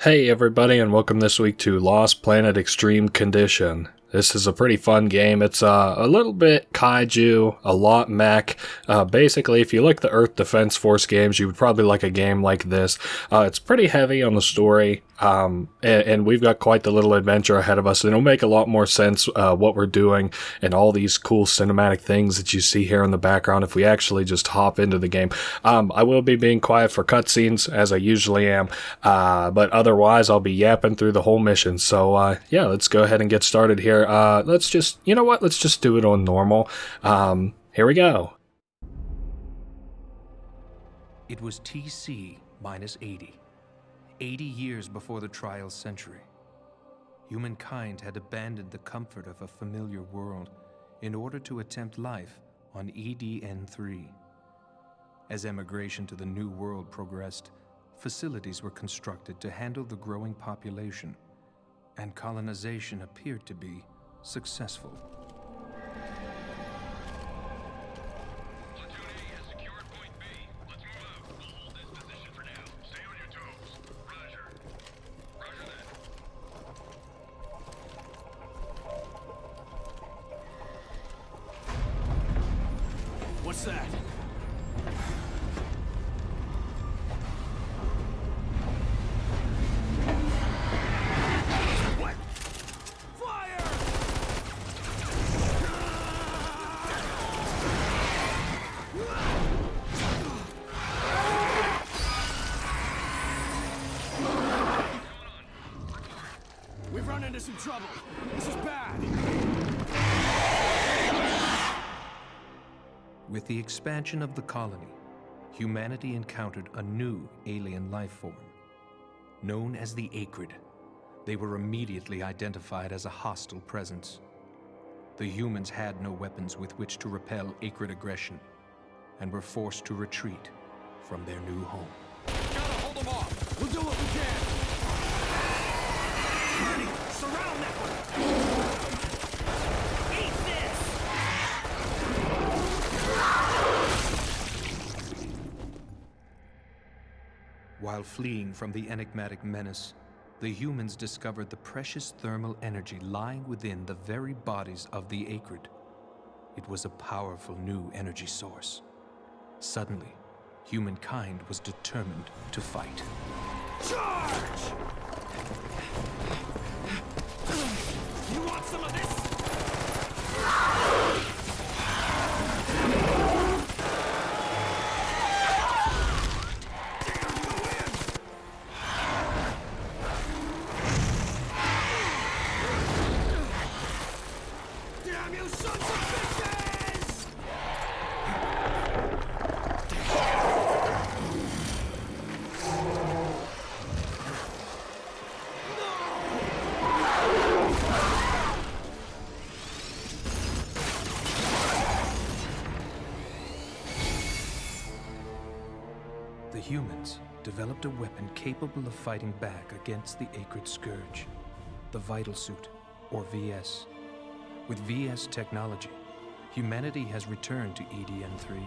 Hey everybody, and welcome this week to Lost Planet Extreme Condition. This is a pretty fun game. It's a little bit kaiju, a lot mech. Basically, if you like the Earth Defense Force games, you would probably like a game like this. It's pretty heavy on the story, and we've got quite the little adventure ahead of us. And it'll make a lot more sense what we're doing and all these cool cinematic things that you see here in the background if we actually just hop into the game. I will be being quiet for cutscenes, as I usually am, but otherwise I'll be yapping through the whole mission. So yeah, let's go ahead and get started here. Let's just, you know what? Let's just do it on normal. Here we go. It was TC minus 80. 80 years before the trial century. Humankind had abandoned the comfort of a familiar world in order to attempt life on EDN-3. As emigration to the new world progressed, facilities were constructed to handle the growing population, and colonization appeared to be successful. Platoon A has secured point B. Let's move out. We'll hold this position for now. Stay on your toes. Roger. Roger that. What's that? What? Fire! We've run into some trouble. This is bad. With the expansion of the colony, humanity encountered a new alien life form. Known as the Acrid, they were immediately identified as a hostile presence. The humans had no weapons with which to repel Acrid aggression, and were forced to retreat from their new home. Gotta hold them off. We'll do what we can. Ready? Surround that one. Eat this! While fleeing from the enigmatic menace, the humans discovered the precious thermal energy lying within the very bodies of the Acrid. It was a powerful new energy source. Suddenly, humankind was determined to fight. Charge! You want some of this? Damn you sons of bitches! The humans developed a weapon capable of fighting back against the Acrid scourge, the Vital Suit, or VS. With VS technology, humanity has returned to EDN-3,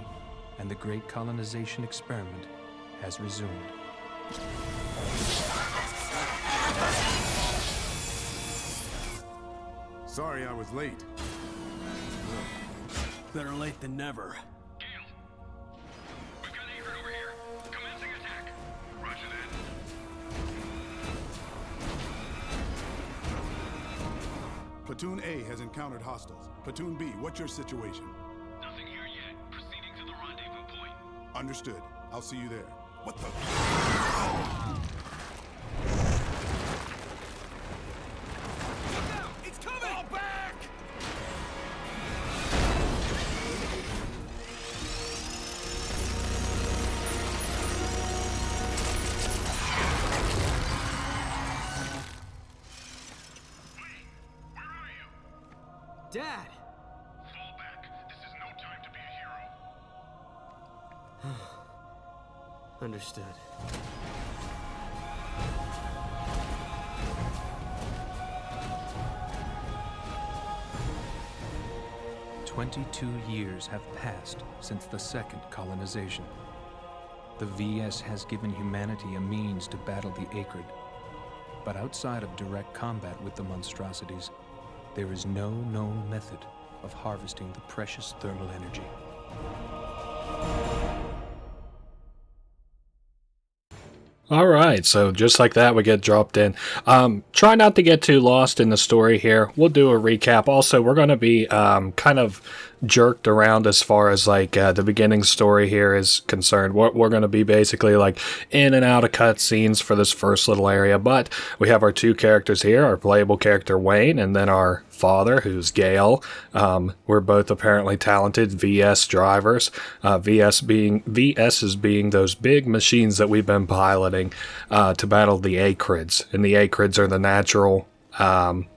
and the great colonization experiment has resumed. Sorry I was late. Better late than never. Gale. We've got Acrid over here. Commencing attack. Roger that. Platoon A has encountered hostiles. Platoon B, what's your situation? Nothing here yet. Proceeding to the rendezvous point. Understood. I'll see you there. What the? Look out! It's coming! Fall back! Wait! Where are you? Dad! Fall back. This is no time to be a hero. Understood. 22 years have passed since the second colonization. The VS has given humanity a means to battle the Acrid, But outside of direct combat with the monstrosities, there is no known method of harvesting the precious thermal energy. Alright, so just like that we get dropped in. Try not to get too lost in the story here. We'll do a recap. Also, we're going to be kind of jerked around as far as like the beginning story here is concerned. We're going to be basically like in and out of cutscenes for this first little area, but we have our two characters here, our playable character Wayne, and then our father, who's Gale. We're both apparently talented VS drivers. VS is being those big machines that we've been piloting to battle the acrids, and the acrids are the natural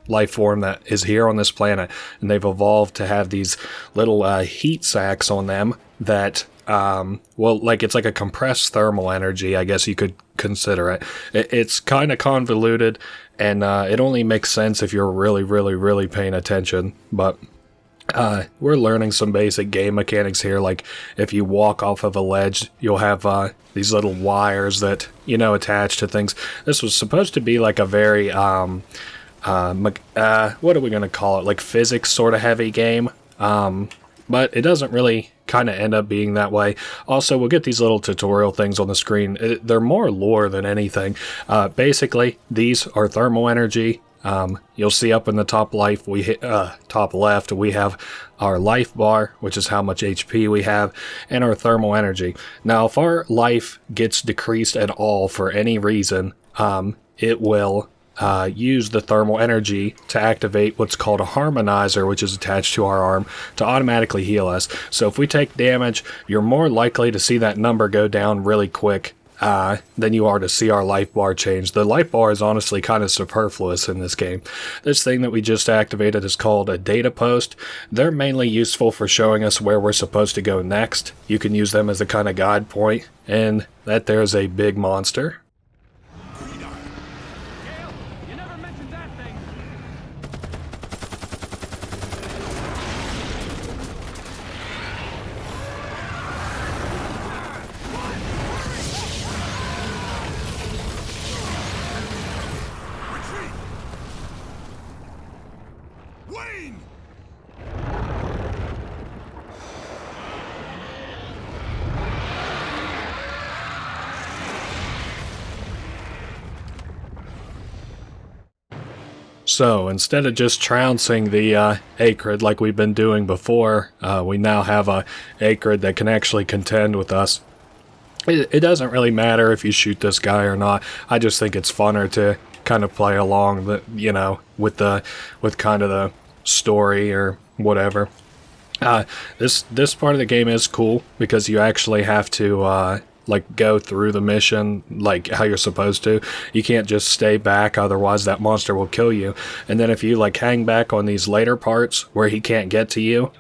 life form that is here on this planet, and they've evolved to have these little heat sacks on them that well, like it's like a compressed thermal energy, I guess you could consider it. It's kind of convoluted, and it only makes sense if you're really paying attention, but we're learning some basic game mechanics here. Like if you walk off of a ledge, you'll have these little wires that, you know, attach to things. This was supposed to be like a very what are we going to call it, like physics sort of heavy game, but it doesn't really kind of end up being that way. Also, we'll get these little tutorial things on the screen. They're more lore than anything. Basically, these are thermal energy. You'll see up in the top left we have our life bar, which is how much HP we have, and our thermal energy. Now, if our life gets decreased at all for any reason, it will use the thermal energy to activate what's called a harmonizer, which is attached to our arm, to automatically heal us. So if we take damage, you're more likely to see that number go down really quick than you are to see our life bar change. The life bar is honestly kind of superfluous in this game. This thing that we just activated is called a data post. They're mainly useful for showing us where we're supposed to go next. You can use them as a kind of guide point, and that there's a big monster. You never mentioned that thing. Retreat! Wayne! So instead of just trouncing the acrid like we've been doing before, we now have a acrid that can actually contend with us. It doesn't really matter if you shoot this guy or not. I just think it's funner to kind of play along, with kind of the story or whatever. This part of the game is cool because you actually have to like go through the mission like how you're supposed to. You can't just stay back, otherwise that monster will kill you. And then if you like hang back on these later parts where he can't get to you,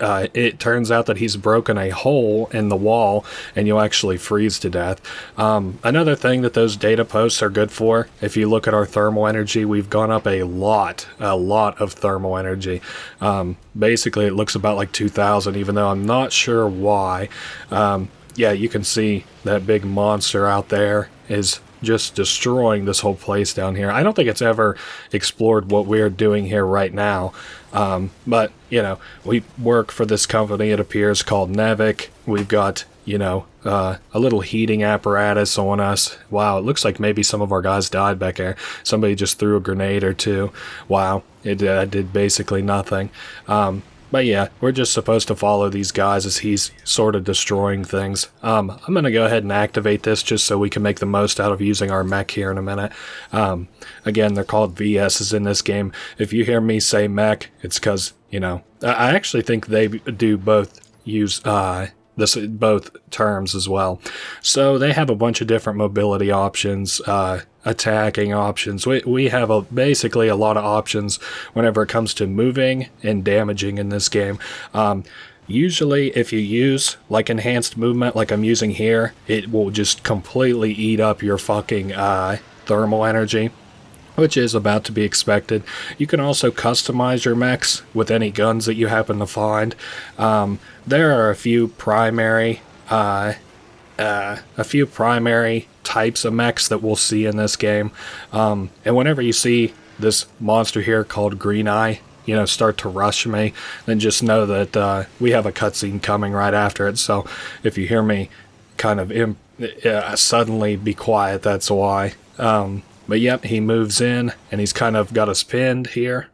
it turns out that he's broken a hole in the wall and you'll actually freeze to death. Another thing that those data posts are good for, if you look at our thermal energy, we've gone up a lot of thermal energy. Basically it looks about like 2,000, even though I'm not sure why. Yeah, you can see that big monster out there is just destroying this whole place down here. I don't think it's ever explored what we're doing here right now. But, we work for this company, it appears, called Nevik. We've got, a little heating apparatus on us. Wow, it looks like maybe some of our guys died back there. Somebody just threw a grenade or two. Wow, it did basically nothing. But yeah, we're just supposed to follow these guys as he's sort of destroying things. I'm going to go ahead and activate this just so we can make the most out of using our mech here in a minute. Again, they're called VS's in this game. If you hear me say mech, it's because, I actually think they do both use both terms as well. So they have a bunch of different mobility options, attacking options. We have basically a lot of options whenever it comes to moving and damaging in this game. Usually if you use like enhanced movement like I'm using here, it will just completely eat up your fucking thermal energy, which is about to be expected. You can also customize your mechs with any guns that you happen to find. There are a few primary types of mechs that we'll see in this game. And whenever you see this monster here called Green Eye, start to rush me, then just know that we have a cutscene coming right after it. So if you hear me kind of suddenly be quiet, that's why. But yep, he moves in, and he's kind of got us pinned here.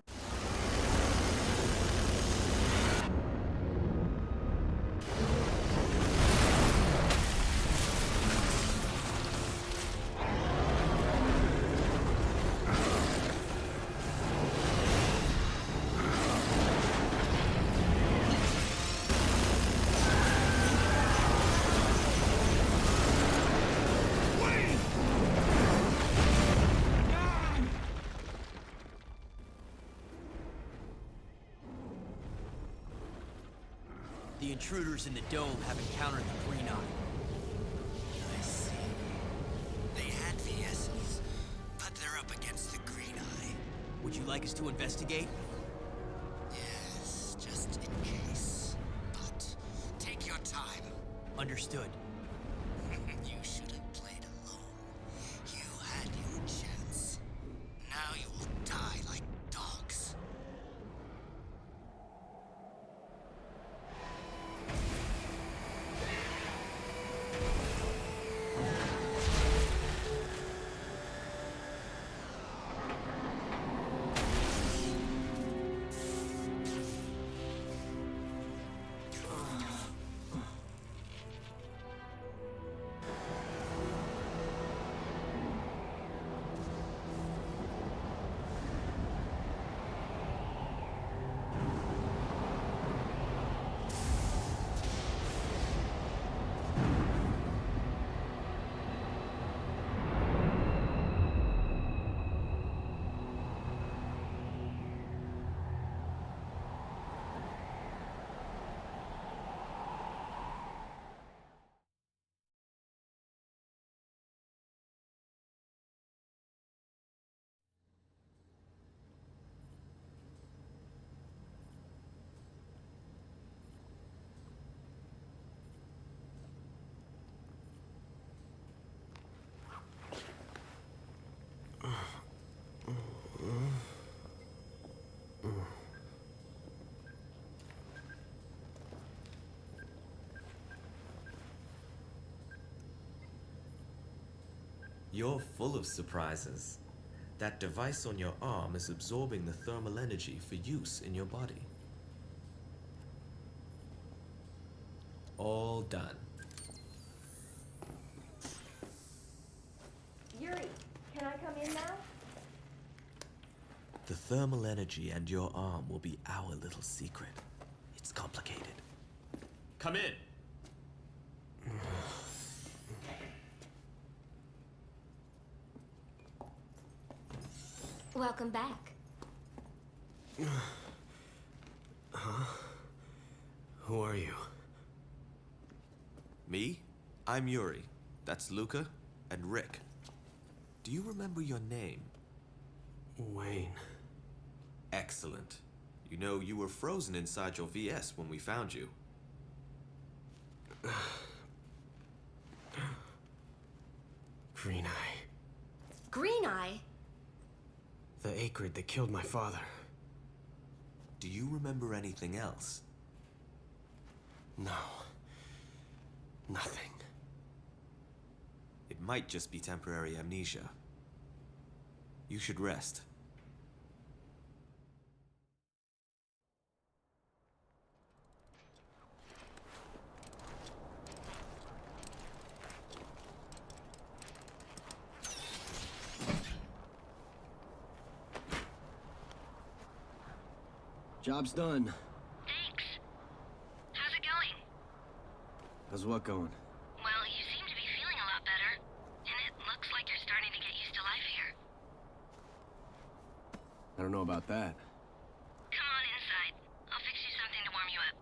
The intruders in the dome have encountered the Green Eye. I see. They had VSs, but they're up against the Green Eye. Would you like us to investigate? Yes, just in case. But take your time. Understood. You should have played alone. You had your chance. Now you will die like dogs. You're full of surprises. That device on your arm is absorbing the thermal energy for use in your body. All done. Yuri, can I come in now? The thermal energy and your arm will be our little secret. It's complicated. Come in! Welcome back. Who are you? Me? I'm Yuri. That's Luca and Rick. Do you remember your name? Wayne. Excellent. You know, you were frozen inside your VS when we found you. Green Eye. Green Eye? The acrid that killed my father. Do you remember anything else? No. Nothing. It might just be temporary amnesia. You should rest. Job's done. Thanks. How's it going? How's what going? Well, you seem to be feeling a lot better. And it looks like you're starting to get used to life here. I don't know about that. Come on inside. I'll fix you something to warm you up.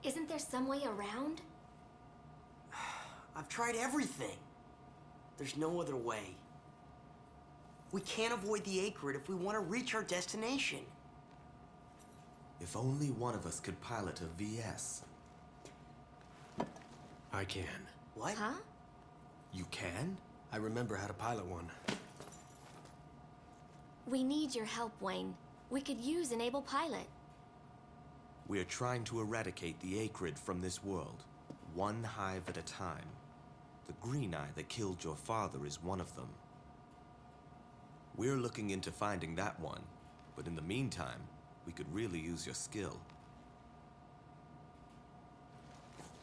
Isn't there some way around? I've tried everything. There's no other way. We can't avoid the Acrid if we want to reach our destination. If only one of us could pilot a VS. I can. What? Huh? You can? I remember how to pilot one. We need your help, Wayne. We could use an able pilot. We are trying to eradicate the Acrid from this world, one hive at a time. The green eye that killed your father is one of them. We're looking into finding that one, but in the meantime, we could really use your skill.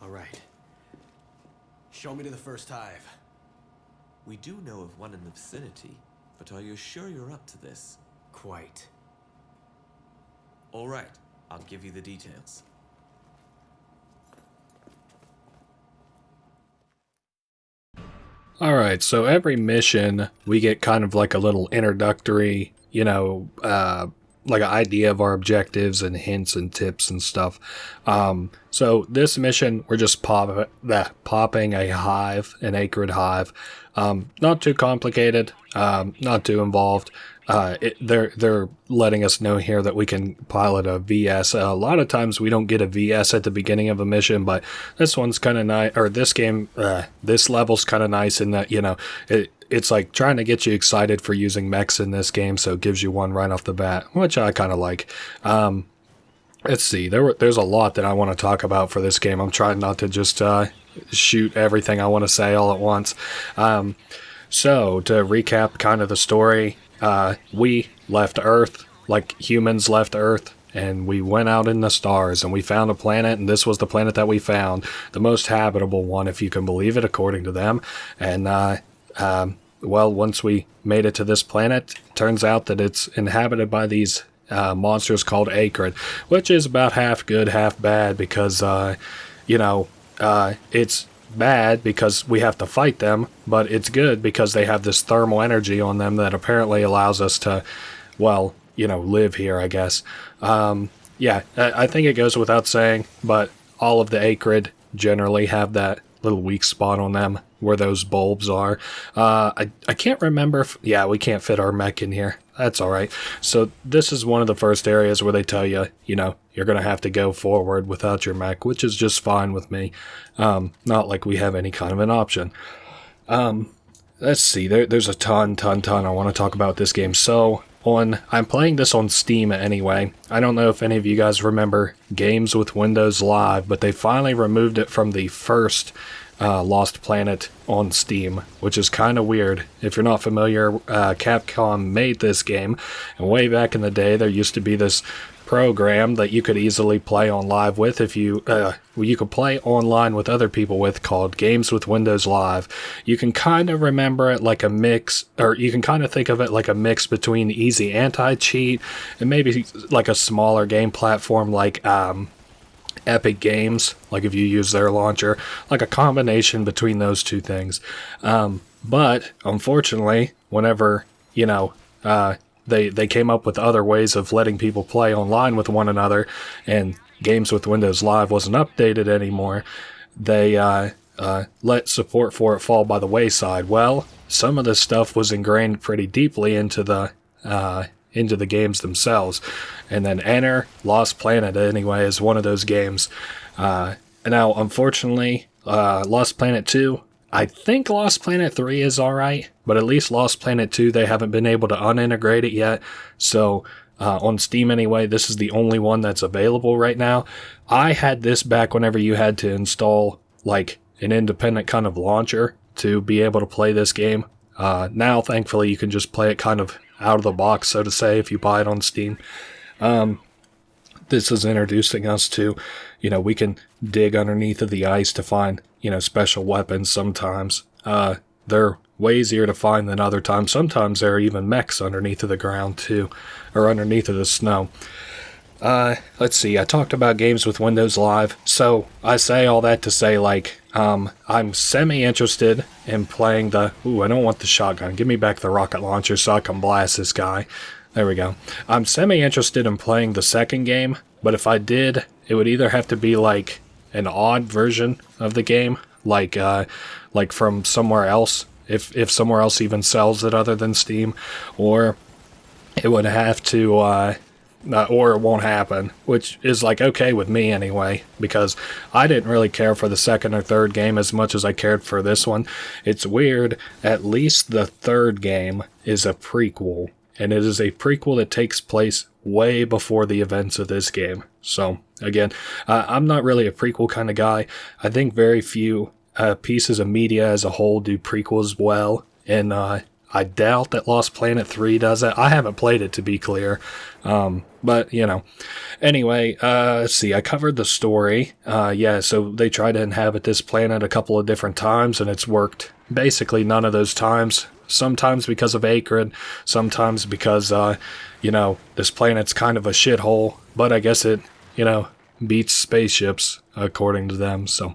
All right. Show me to the first hive. We do know of one in the vicinity, but are you sure you're up to this? Quite. All right, I'll give you the details. Alright, so every mission, we get kind of like a little introductory, like an idea of our objectives and hints and tips and stuff. So this mission, we're just popping a hive, an acrid hive. Not too complicated, not too involved. They're letting us know here that we can pilot a VS. A lot of times we don't get a VS at the beginning of a mission, but this one's kind of nice, or this level's kind of nice in that, it's like trying to get you excited for using mechs in this game, so it gives you one right off the bat, which I kind of like. Let's see, there's a lot that I want to talk about for this game. I'm trying not to just shoot everything I want to say all at once. So to recap kind of the story, we left Earth, like humans left Earth, and we went out in the stars and we found a planet, and this was the planet that we found, the most habitable one, if you can believe it, according to them. And well, once we made it to this planet, turns out that it's inhabited by these monsters called Acrid, which is about half good, half bad, because it's bad because we have to fight them, but it's good because they have this thermal energy on them that apparently allows us to, well, live here, I guess. Yeah, I think it goes without saying, but all of the Acrid generally have that little weak spot on them where those bulbs are. I can't remember if, yeah, we can't fit our mech in here. That's alright. So this is one of the first areas where they tell you, you're going to have to go forward without your mech, which is just fine with me. Not like we have any kind of an option. Let's see, there's a ton I want to talk about this game. So, I'm playing this on Steam anyway. I don't know if any of you guys remember Games with Windows Live, but they finally removed it from the first Lost Planet on Steam, which is kind of weird. If you're not familiar, Capcom made this game, and way back in the day there used to be this program that you could easily play on live with if you could play online with other people with, called Games with Windows Live. You can kind of remember it like a mix, or you can kind of think of it like a mix between Easy Anti-Cheat and maybe like a smaller game platform like Epic Games, like if you use their launcher, like a combination between those two things. But unfortunately, whenever they came up with other ways of letting people play online with one another, and Games with Windows Live wasn't updated anymore, they let support for it fall by the wayside. Well, some of this stuff was ingrained pretty deeply into the games themselves. And then enter Lost Planet, anyway, is one of those games. Now, unfortunately, Lost Planet 2, I think Lost Planet 3 is alright, but at least Lost Planet 2, they haven't been able to unintegrate it yet. So, on Steam anyway, this is the only one that's available right now. I had this back whenever you had to install, like, an independent kind of launcher to be able to play this game. Now, thankfully, you can just play it kind of out of the box, so to say, if you buy it on Steam. This is introducing us to, we can dig underneath of the ice to find, special weapons sometimes. They're way easier to find than other times. Sometimes there are even mechs underneath of the ground too, or underneath of the snow. Let's see, I talked about Games with Windows Live, so I say all that to say, like, I'm semi-interested in playing I don't want the shotgun. Give me back the rocket launcher so I can blast this guy. There we go. I'm semi-interested in playing the second game, but if I did, it would either have to be, like, an odd version of the game, like from somewhere else, if somewhere else even sells it other than Steam, or it would have to, or it won't happen, which is like okay with me anyway, because I didn't really care for the second or third game as much as I cared for this one. It's weird, at least the third game is a prequel, and it is a prequel that takes place way before the events of this game. So again, I'm not really a prequel kind of guy. I think very few pieces of media as a whole do prequels well, and I doubt that Lost Planet 3 does it. I haven't played it, to be clear. But, you know. Anyway, let's see. I covered the story. Yeah, so they tried to inhabit this planet a couple of different times, and it's worked basically none of those times. Sometimes because of Acrid, sometimes because, you know, this planet's kind of a shithole. But I guess it, you know, beats spaceships, according to them. So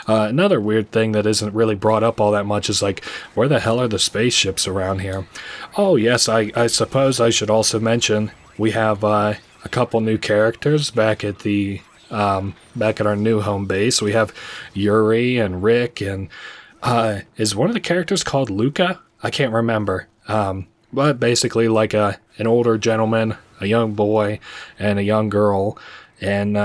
another weird thing that isn't really brought up all that much is like, where the hell are the spaceships around here? Oh yes, I suppose I should also mention we have a couple new characters back at the back at our new home base. We have Yuri and Rick, and is one of the characters called Luca? I can't remember. But basically like an older gentleman, a young boy, and a young girl. And,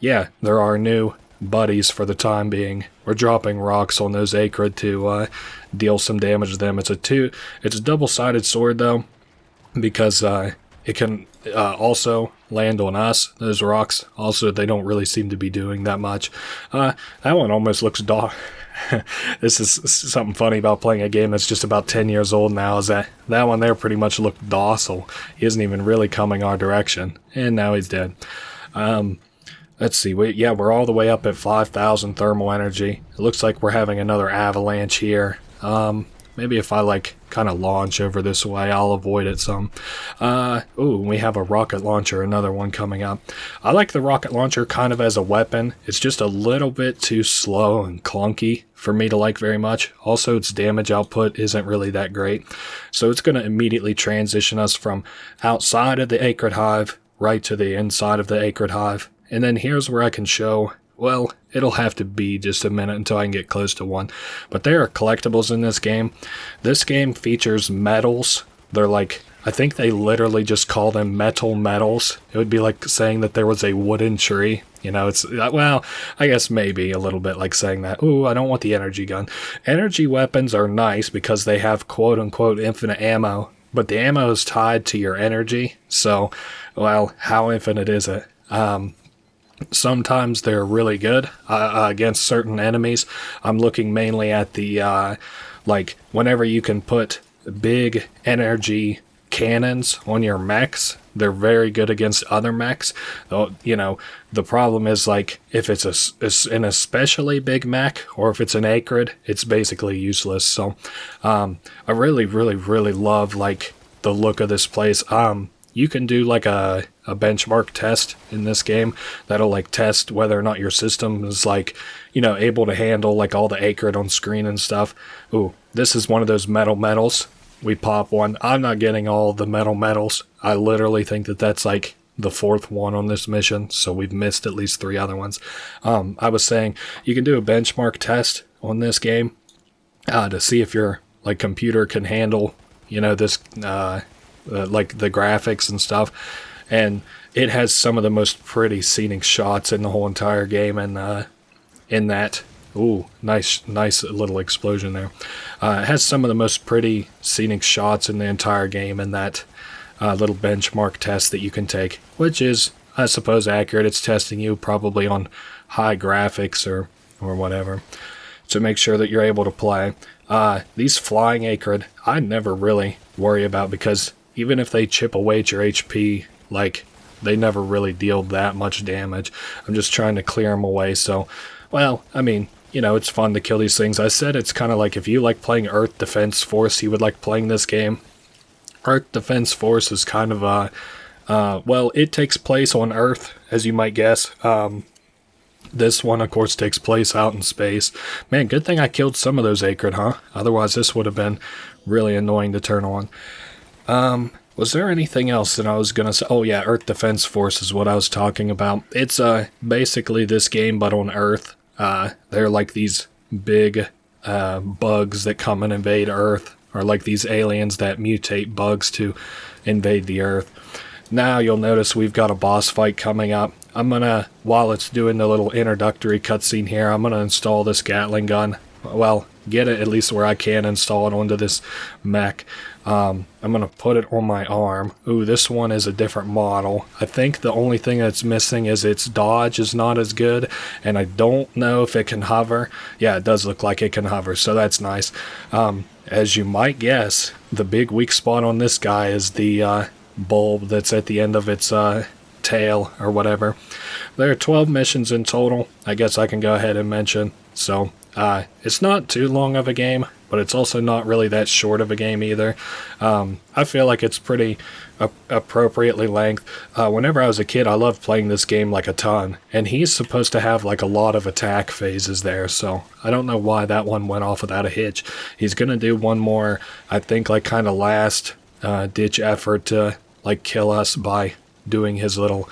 yeah, there are new buddies for the time being. We're dropping rocks on those Acrid to, deal some damage to them. It's a double-sided sword, though, because, it can, also land on us, those rocks. Also, they don't really seem to be doing that much. That one almost looks This is something funny about playing a game that's just about 10 years old now, is that one there pretty much looked docile. He isn't even really coming our direction. And now he's dead. Let's see. We're all the way up at 5,000 thermal energy. It looks like we're having another avalanche here. Maybe if I like kind of launch over this way, I'll avoid it some. Ooh, we have a rocket launcher, another one coming up. I like the rocket launcher kind of as a weapon. It's just a little bit too slow and clunky for me to like very much. Also, its damage output isn't really that great. So it's going to immediately transition us from outside of the Acrid Hive right to the inside of the Acrid Hive. And then here's where I can show, well, it'll have to be just a minute until I can get close to one. But there are collectibles in this game. This game features metals. They're like, I think they literally just call them metal metals. It would be like saying that there was a wooden tree. You know, it's, well, I guess maybe a little bit like saying that, ooh, I don't want the energy gun. Energy weapons are nice because they have quote-unquote infinite ammo. But the ammo is tied to your energy. So, well, how infinite is it? Sometimes they're really good against certain enemies. I'm looking mainly at the, like, whenever you can put big energy cannons on your mechs, they're very good against other mechs. Though, you know, the problem is, like, if it's an especially big mech, or if it's an Acrid, it's basically useless. So, I really, really, really love, like, the look of this place. You can do like a benchmark test in this game that'll like test whether or not your system is like, you know, able to handle like all the Acrid on screen and stuff. Ooh, this is one of those metal metals. We pop one. I'm not getting all the metal metals. I literally think that that's like the fourth one on this mission, so we've missed at least 3 other ones. I was saying you can do a benchmark test on this game to see if your like computer can handle, you know, this like the graphics and stuff, and it has some of the most pretty scenic shots in the whole entire game. And in that, ooh, nice little explosion there. It has some of the most pretty scenic shots in the entire game in that little benchmark test that you can take, which is, I suppose, accurate. It's testing you probably on high graphics or whatever to make sure that you're able to play. These flying Acrid, I never really worry about, because even if they chip away at your HP, like, they never really deal that much damage. I'm just trying to clear them away. So, well, I mean, you know, it's fun to kill these things. I said it's kind of like if you like playing Earth Defense Force, you would like playing this game. Earth Defense Force is kind of well, it takes place on Earth, as you might guess. This one, of course, takes place out in space. Man, good thing I killed some of those Acrid, huh? Otherwise, this would have been really annoying to turn on. Was there anything else that I was gonna say? Oh yeah, Earth Defense Force is what I was talking about. It's basically this game, but on Earth. They're like these big bugs that come and invade Earth, or like these aliens that mutate bugs to invade the Earth. Now you'll notice we've got a boss fight coming up. I'm gonna, while it's doing the little introductory cutscene here, I'm gonna install this Gatling gun. Well, get it at least where I can install it onto this mech. I'm gonna put it on my arm. Ooh, this one is a different model. I think the only thing that's missing is its dodge is not as good, and I don't know if it can hover. Yeah, it does look like it can hover, so that's nice. As you might guess, the big weak spot on this guy is the bulb that's at the end of its tail or whatever. There are 12 missions in total, I guess I can go ahead and mention. So it's not too long of a game, but it's also not really that short of a game either. I feel like it's pretty appropriately length. Whenever I was a kid, I loved playing this game like a ton, and he's supposed to have like a lot of attack phases there, so I don't know why that one went off without a hitch. He's gonna do one more, I think, like kind of last ditch effort to like kill us by doing his little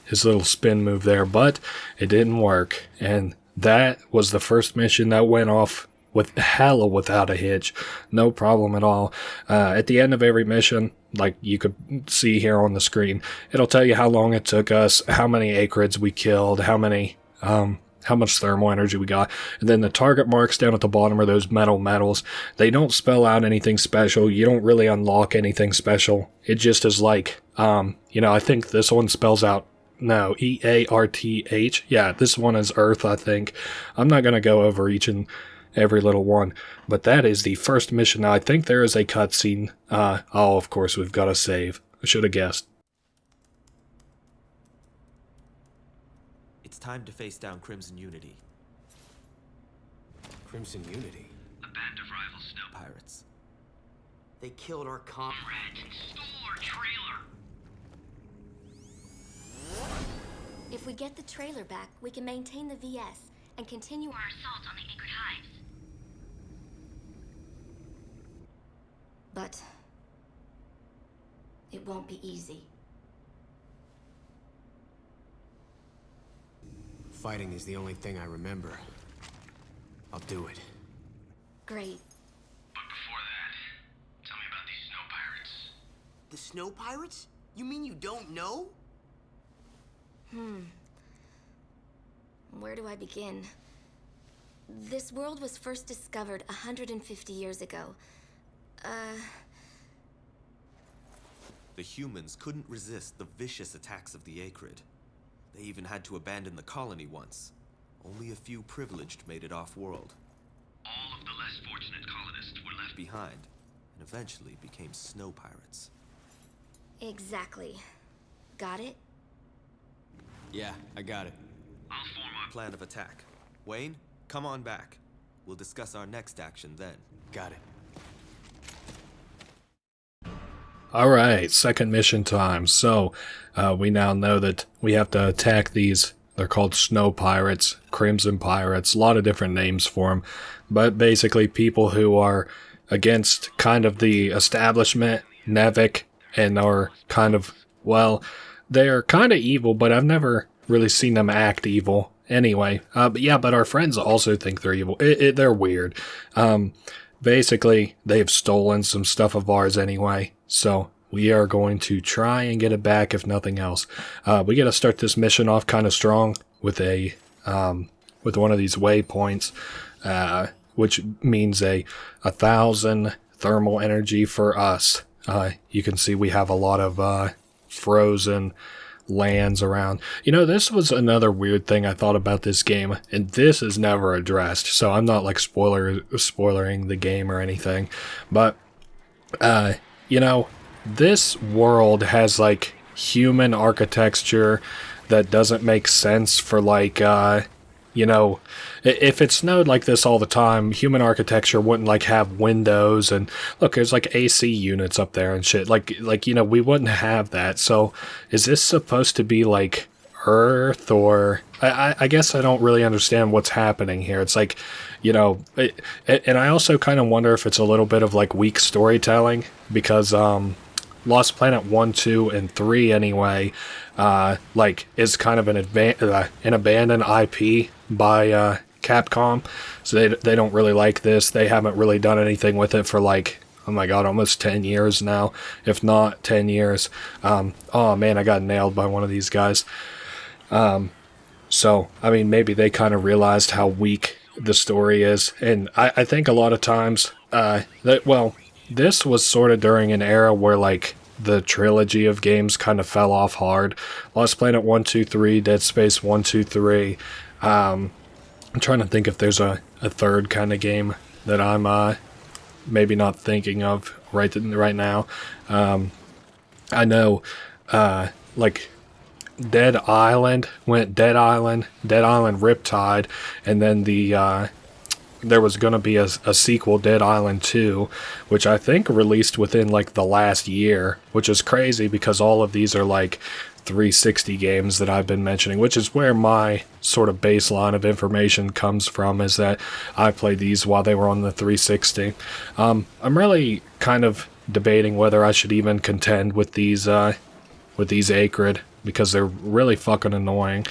his little spin move there, but it didn't work, and that was the first mission that went off with hella without a hitch. No problem at all. At the end of every mission, like you could see here on the screen, it'll tell you how long it took us, how many acrids we killed, how much thermal energy we got, and then the target marks down at the bottom are those medals. They don't spell out anything special. You don't really unlock anything special. It just is like, I think this one spells out, no, EARTH. Yeah, this one is Earth, I think. I'm not going to go over each and every little one, but that is the first mission. Now, I think there is a cutscene. Of course, we've got to save. I should have guessed. It's time to face down Crimson Unity. Crimson Unity? A band of rival snow Pirates. They killed our comrades and stole our trailer. If we get the trailer back, we can maintain the VS and continue Our assault on the Acrid hives. But it won't be easy. Fighting is the only thing I remember. I'll do it. Great. But before that, tell me about these snow pirates. The snow pirates? You mean you don't know? Where do I begin? This world was first discovered 150 years ago. The humans couldn't resist the vicious attacks of the Acrid. They even had to abandon the colony once. Only a few privileged made it off-world. All of the less fortunate colonists were left behind, and eventually became snow pirates. Exactly. Got it? Yeah, I got it. I'll form our Plan of attack. Wayne, come on back. We'll discuss our next action then. Got it. Alright, second mission time. So, we now know that we have to attack these. They're called snow pirates, crimson pirates, a lot of different names for them. But basically people who are against kind of the establishment, Nevik, and are kind of, well, they're kind of evil, but I've never really seen them act evil anyway. But our friends also think they're evil. They're weird. Basically, they've stolen some stuff of ours anyway, so we are going to try and get it back if nothing else. We got to start this mission off kind of strong with with one of these waypoints, which means a 1,000 thermal energy for us. You can see we have a lot of frozen lands around. This was another weird thing I thought about this game, and this is never addressed, so I'm not like spoilering the game or anything, but this world has like human architecture that doesn't make sense for like if it snowed like this all the time, human architecture wouldn't like have windows, and look, there's like AC units up there and shit. Like we wouldn't have that. So is this supposed to be like Earth, or I guess I don't really understand what's happening here. It's like, and I also kind of wonder if it's a little bit of like weak storytelling, because Lost Planet 1, 2, and 3 anyway, is kind of an abandoned IP by Capcom, so they don't really like this. They haven't really done anything with it for like, oh my god, almost 10 years now, if not 10 years. Oh man, I got nailed by one of these guys. So, I mean, maybe they kind of realized how weak the story is. And I think a lot of times, this was sort of during an era where, like, the trilogy of games kind of fell off hard. Lost Planet 1, 2, 3, Dead Space 1, 2, 3. I'm trying to think if there's a third kind of game that I'm maybe not thinking of right now. I know, like, Dead Island, Riptide, and then there was going to be a sequel, Dead Island 2, which I think released within like the last year, which is crazy because all of these are like 360 games that I've been mentioning, which is where my sort of baseline of information comes from, is that I played these while they were on the 360. I'm really kind of debating whether I should even contend with these Acrid, because they're really fucking annoying.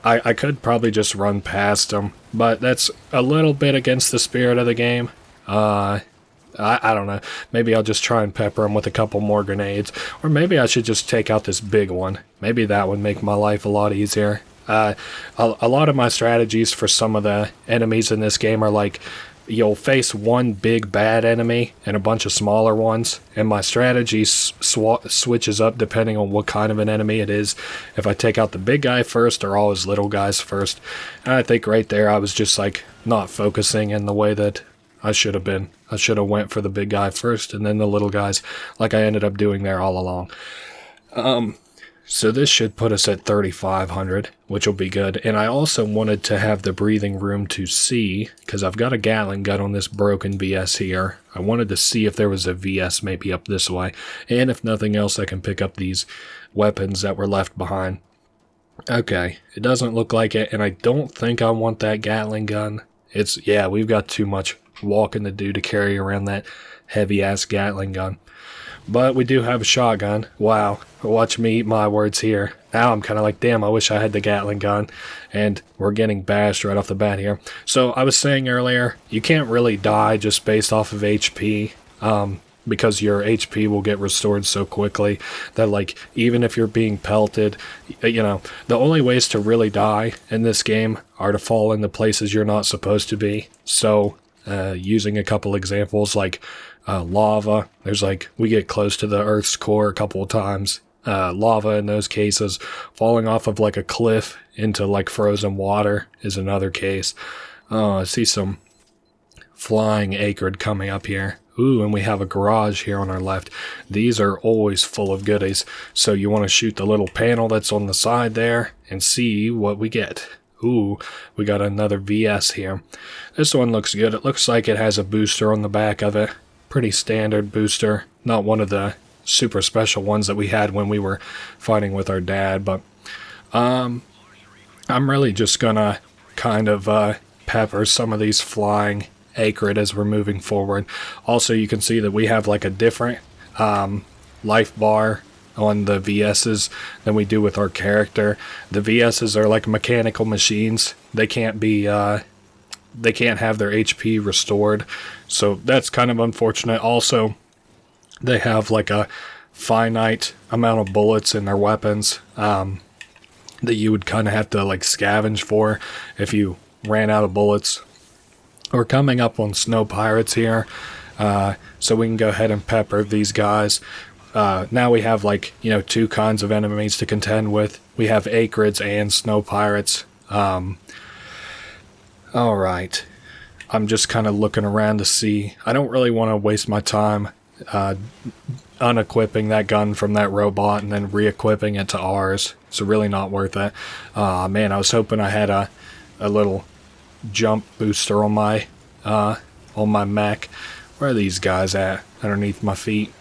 I could probably just run past them, but that's a little bit against the spirit of the game. I don't know. Maybe I'll just try and pepper them with a couple more grenades, or maybe I should just take out this big one. Maybe that would make my life a lot easier. A lot of my strategies for some of the enemies in this game are like, you'll face one big bad enemy and a bunch of smaller ones, and my strategy switches up depending on what kind of an enemy it is. If I take out the big guy first or all his little guys first. And I think right there I was just like not focusing in the way that I should have been. I should have went for the big guy first and then the little guys, like I ended up doing there all along. So this should put us at 3,500, which will be good. And I also wanted to have the breathing room to see, because I've got a Gatling gun on this broken VS here. I wanted to see if there was a VS maybe up this way. And if nothing else, I can pick up these weapons that were left behind. Okay, it doesn't look like it, and I don't think I want that Gatling gun. Yeah, we've got too much walking to do to carry around that heavy-ass Gatling gun. But we do have a shotgun. Wow. Watch me eat my words here. Now I'm kind of like, damn, I wish I had the Gatling gun. And we're getting bashed right off the bat here. So I was saying earlier, you can't really die just based off of HP. Because your HP will get restored so quickly that, like, even if you're being pelted, you know, the only ways to really die in this game are to fall into places you're not supposed to be. So, using a couple examples, like, lava. There's like, we get close to the Earth's core a couple of times. Lava in those cases. Falling off of like a cliff into like frozen water is another case. I see some flying Acrid coming up here. Ooh, and we have a garage here on our left. These are always full of goodies. So you want to shoot the little panel that's on the side there and see what we get. Ooh, we got another VS here. This one looks good. It looks like it has a booster on the back of it. Pretty standard booster, not one of the super special ones that we had when we were fighting with our dad, but I'm really just gonna kind of pepper some of these flying Acrid as we're moving forward. Also, you can see that we have like a different life bar on the VS's than we do with our character. The VS's are like mechanical machines. They can't have their HP restored, so that's kind of unfortunate. Also, they have like a finite amount of bullets in their weapons that you would kind of have to like scavenge for if you ran out of bullets. We're coming up on snow pirates here, so we can go ahead and pepper these guys. Now we have like, you know, two kinds of enemies to contend with. We have Acrids and snow pirates. Alright, I'm just kind of looking around to see. I don't really want to waste my time unequipping that gun from that robot and then re-equipping it to ours. It's really not worth it. Man, I was hoping I had a little jump booster on my mech. Where are these guys at? Underneath my feet.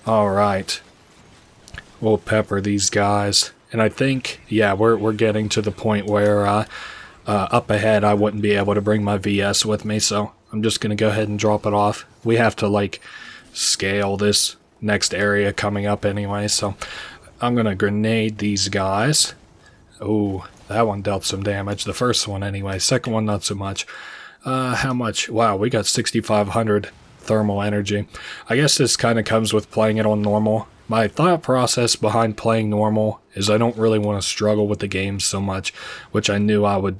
Alright, we'll pepper these guys. And I think, yeah, we're getting to the point where up ahead I wouldn't be able to bring my VS with me, so I'm just going to go ahead and drop it off. We have to like scale this next area coming up anyway, so I'm going to grenade these guys. Oh, that one dealt some damage. The first one anyway. Second one, not so much. How much? Wow, we got 6,500 thermal energy. I guess this kind of comes with playing it on normal. My thought process behind playing normal is I don't really want to struggle with the game so much, which I knew I would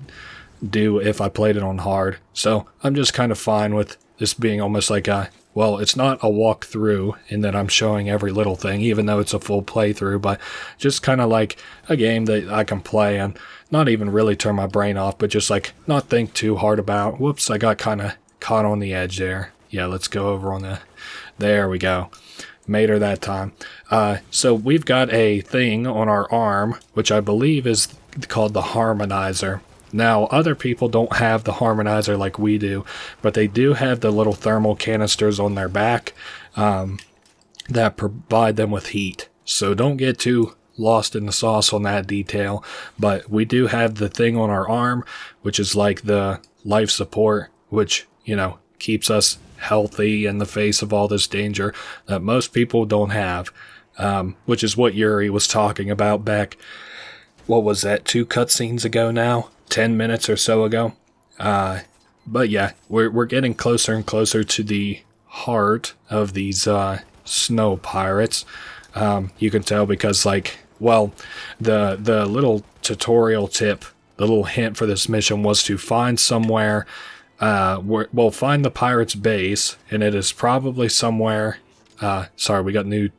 do if I played it on hard. So I'm just kind of fine with this being almost like a, well, it's not a walkthrough in that I'm showing every little thing, even though it's a full playthrough, but just kind of like a game that I can play and not even really turn my brain off, but just like not think too hard about. Whoops, I got kind of caught on the edge there. Yeah, let's go over on the, there we go. Made her that time. So we've got a thing on our arm, which I believe is called the harmonizer. Now, other people don't have the harmonizer like we do, but they do have the little thermal canisters on their back that provide them with heat. So don't get too lost in the sauce on that detail, but we do have the thing on our arm, which is like the life support, which, you know, keeps us healthy in the face of all this danger that most people don't have, which is what Yuri was talking about back, what was that, 2 cutscenes ago now? 10 minutes or so ago. But yeah, we're getting closer and closer to the heart of these snow pirates. You can tell because, like, well, the little tutorial tip, the little hint for this mission was to find somewhere, find the pirate's base, and it is probably somewhere. Sorry, we got new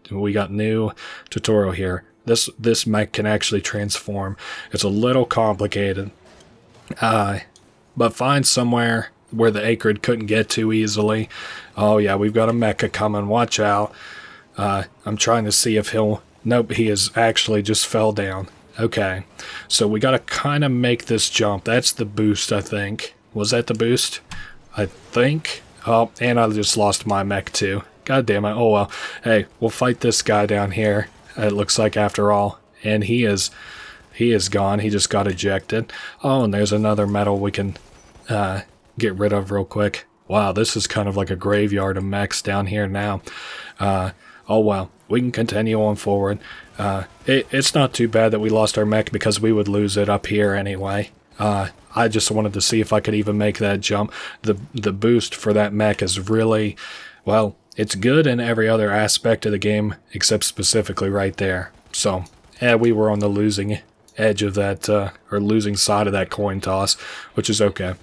tutorial here. This mech can actually transform. It's a little complicated. But find somewhere where the Acrid couldn't get to easily. Oh yeah, we've got a mecha coming. Watch out. I'm trying to see if he'll... Nope, he is actually just fell down. Okay, so we gotta kind of make this jump. That's the boost, I think. Was that the boost? I think. Oh, and I just lost my mech too. God damn it. Oh well. Hey, we'll fight this guy down here, it looks like, after all. And he is gone. He just got ejected. Oh, and there's another metal we can get rid of real quick. Wow, this is kind of like a graveyard of mechs down here now. Oh well, we can continue on forward. It's not too bad that we lost our mech because we would lose it up here anyway. I just wanted to see if I could even make that jump. The boost for that mech is really, well, it's good in every other aspect of the game except specifically right there. So, yeah, we were on the losing edge of that, or losing side of that coin toss, which is okay.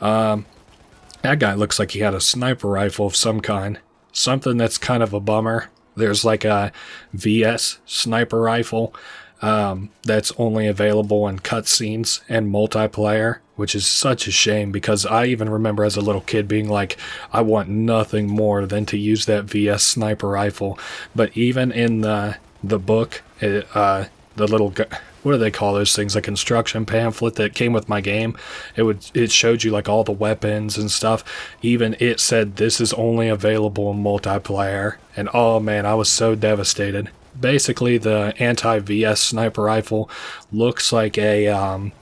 That guy looks like he had a sniper rifle of some kind. Something that's kind of a bummer. There's like a VS sniper rifle that's only available in cutscenes and multiplayer, which is such a shame because I even remember as a little kid being like, I want nothing more than to use that VS sniper rifle. But even in the book, the little... what do they call those things? Like instruction pamphlet that came with my game. It showed you like all the weapons and stuff. Even it said this is only available in multiplayer. And oh man, I was so devastated. Basically, the anti-VS sniper rifle looks like a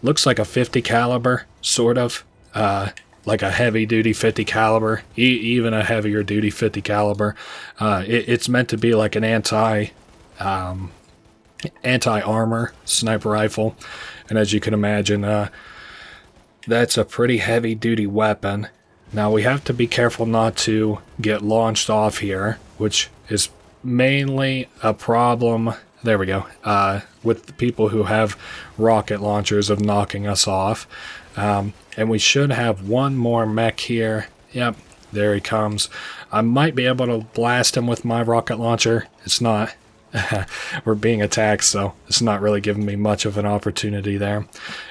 50 caliber, sort of. Like a heavy duty 50 caliber, even a heavier duty 50 caliber. It's meant to be like an anti-armor sniper rifle, and as you can imagine, that's a pretty heavy duty weapon. Now we have to be careful not to get launched off here, which is mainly a problem, there we go, with the people who have rocket launchers of knocking us off. And we should have one more mech here. Yep, there he comes. I might be able to blast him with my rocket launcher. It's not. We're being attacked, so it's not really giving me much of an opportunity there.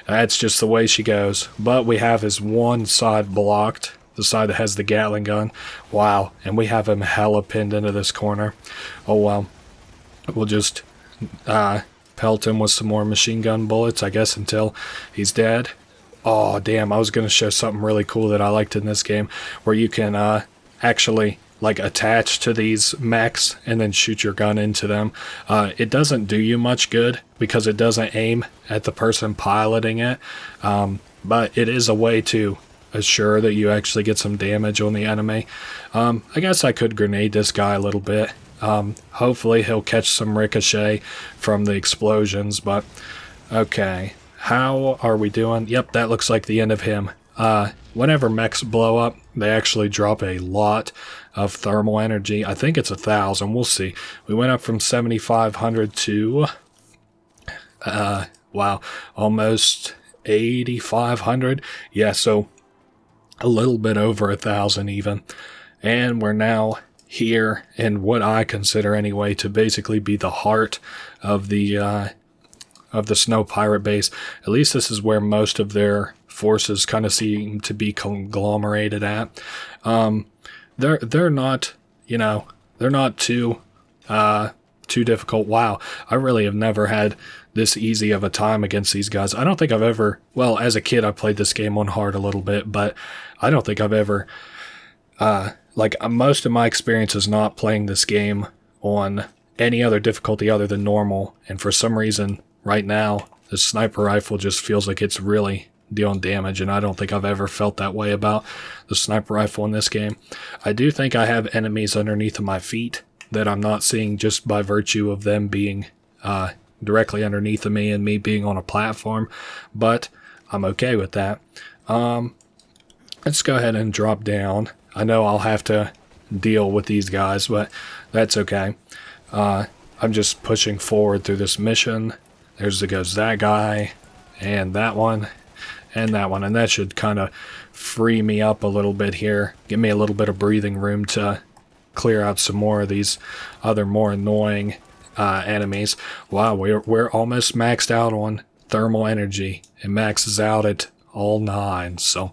That's just the way she goes. But we have his one side blocked, the side that has the Gatling gun. Wow, and we have him hella pinned into this corner. Oh well, we'll just pelt him with some more machine gun bullets, I guess, until he's dead. Oh damn, I was going to show something really cool that I liked in this game, where you can actually like attach to these mechs and then shoot your gun into them. It doesn't do you much good because it doesn't aim at the person piloting it, but it is a way to assure that you actually get some damage on the enemy. I guess I could grenade this guy a little bit. Hopefully he'll catch some ricochet from the explosions, but okay. how are we doing? Yep, that looks like the end of him. Whenever mechs blow up, they actually drop a lot of thermal energy. I think it's 1,000. We'll see. We went up from 7,500 to, wow, almost 8,500. Yeah, so a little bit over 1,000 even. And we're now here in what I consider anyway to basically be the heart of the snow pirate base. At least this is where most of their forces kind of seem to be conglomerated at. They're not, you know, they're not too difficult. Wow, I really have never had this easy of a time against these guys. I don't think I've ever, well, as a kid I played this game on hard a little bit, but I don't think I've ever, like most of my experience is not playing this game on any other difficulty other than normal, and for some reason right now the sniper rifle just feels like it's really dealing damage, and I don't think I've ever felt that way about the sniper rifle in this game. I do think I have enemies underneath of my feet that I'm not seeing just by virtue of them being directly underneath of me and me being on a platform, but I'm okay with that. Let's go ahead and drop down. I know I'll have to deal with these guys, but that's okay. I'm just pushing forward through this mission. Goes that guy, and that one, and that one, and that should kind of free me up a little bit here, give me a little bit of breathing room to clear out some more of these other more annoying enemies. Wow, we're almost maxed out on thermal energy. It maxes out at all 9, so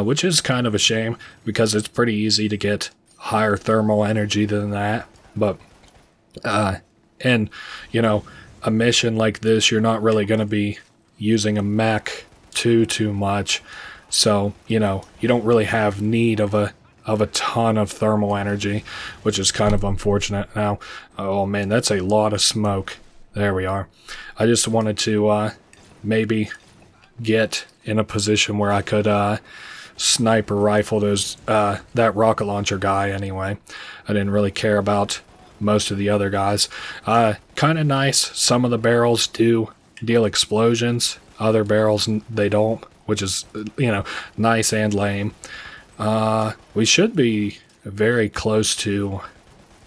which is kind of a shame because it's pretty easy to get higher thermal energy than that. But and you know, a mission like this, you're not really going to be using a mech too much, so you know, you don't really have need of a ton of thermal energy, which is kind of unfortunate. Now, oh man, that's a lot of smoke. There we are. I just wanted to maybe get in a position where I could sniper rifle those that rocket launcher guy anyway. I didn't really care about most of the other guys. Kind of nice. Some of the barrels do deal explosions. Other barrels, they don't, which is, you know, nice and lame. We should be very close to,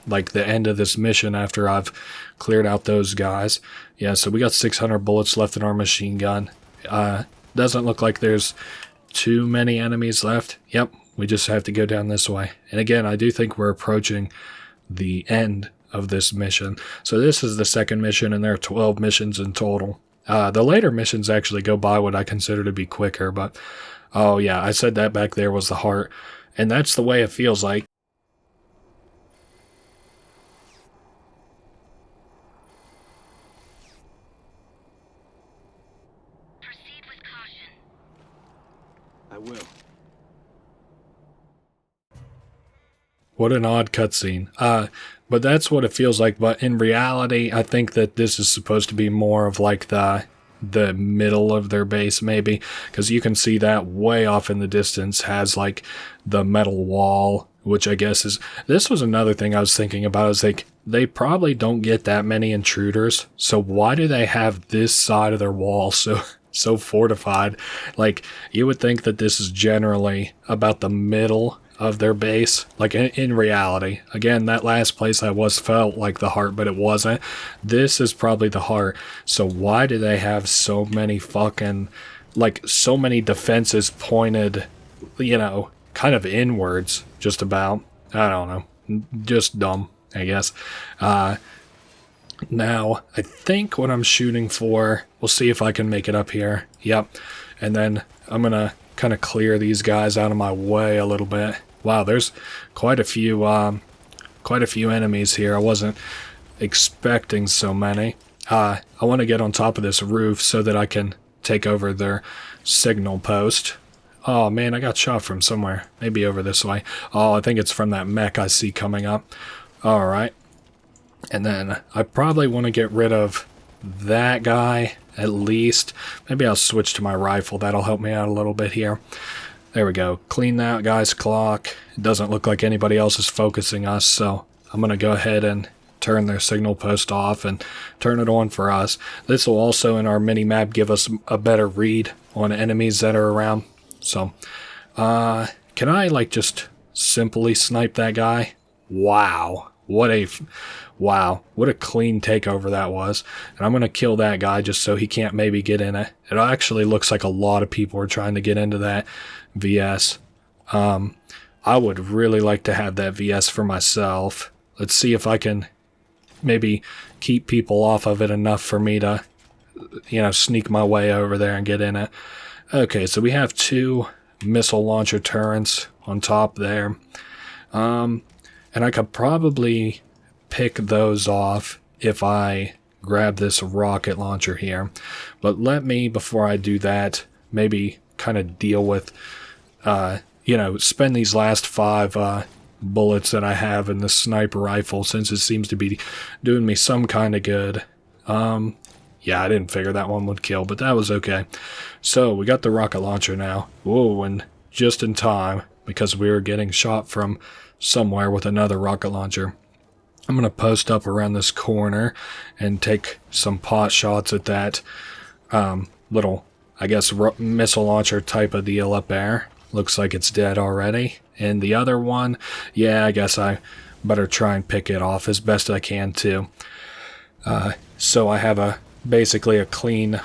like, the end of this mission after I've cleared out those guys. Yeah, so we got 600 bullets left in our machine gun. Doesn't look like there's too many enemies left. Yep, we just have to go down this way. And again, I do think we're approaching the end of this mission. So this is the second mission, and there are 12 missions in total. The later missions actually go by what I consider to be quicker, but oh yeah, I said that back there was the heart, and that's the way it feels like. Proceed with caution. I will. What an odd cutscene. But that's what it feels like. But in reality, I think that this is supposed to be more of like the middle of their base, maybe, because you can see that way off in the distance has like the metal wall, which I guess is, this was another thing I was thinking about. I was like, they probably don't get that many intruders, so why do they have this side of their wall so fortified? Like, you would think that this is generally about the middle of their base, like in reality. Again, that last place felt like the heart, but it wasn't. This is probably the heart. So why do they have so many fucking, like, so many defenses pointed, you know, kind of inwards, just about? I don't know, just dumb, I guess. Now I think what I'm shooting for, we'll see if I can make it up here. Yep. And then I'm gonna kind of clear these guys out of my way a little bit. Wow, there's quite a few enemies here. I wasn't expecting so many. I want to get on top of this roof so that I can take over their signal post. Oh man, I got shot from somewhere. Maybe over this way. Oh, I think it's from that mech I see coming up. Alright. And then I probably want to get rid of that guy at least. Maybe I'll switch to my rifle. That'll help me out a little bit here. There we go. Clean that guy's clock. It doesn't look like anybody else is focusing us, so I'm going to go ahead and turn their signal post off and turn it on for us. This will also in our mini-map give us a better read on enemies that are around. So, can I like just simply snipe that guy? Wow. What a clean takeover that was. And I'm going to kill that guy just so he can't maybe get in it. It actually looks like a lot of people are trying to get into that VS. I would really like to have that VS for myself. Let's see if I can maybe keep people off of it enough for me to, sneak my way over there and get in it. Okay, so we have 2 missile launcher turrets on top there. And I could probably pick those off if I grab this rocket launcher here. But let me, before I do that, maybe kind of deal with, spend these last 5 bullets that I have in the sniper rifle, since it seems to be doing me some kind of good. Yeah, I didn't figure that one would kill, but that was okay. So, we got the rocket launcher now. Whoa, and just in time, because we were getting shot from somewhere with another rocket launcher. I'm going to post up around this corner and take some pot shots at that little, I guess, missile launcher type of deal up there. Looks like it's dead already. And the other one, yeah, I guess I better try and pick it off as best I can too. So I have basically a clean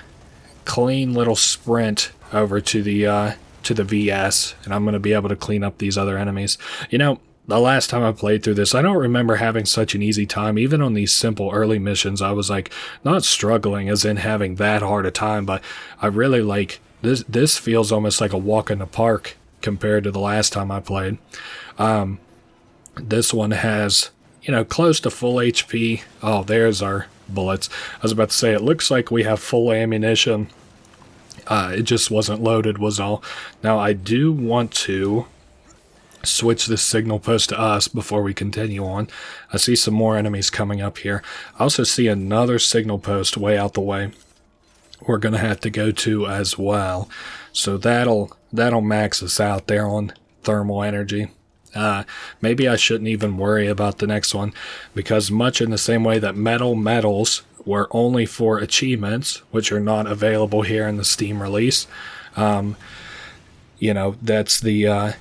little sprint over to the VS, and I'm going to be able to clean up these other enemies. The last time I played through this, I don't remember having such an easy time. Even on these simple early missions, I was like, not struggling as in having that hard a time, but I really like this. This feels almost like a walk in the park compared to the last time I played. This one has, close to full HP. Oh, there's our bullets. I was about to say, it looks like we have full ammunition. It just wasn't loaded was all. Now, I do want to switch this signal post to us before we continue on. I see some more enemies coming up here. I also see another signal post way out the way we're going to have to go to as well. So that'll max us out there on thermal energy. Maybe I shouldn't even worry about the next one, because much in the same way that medals were only for achievements, which are not available here in the Steam release, that's the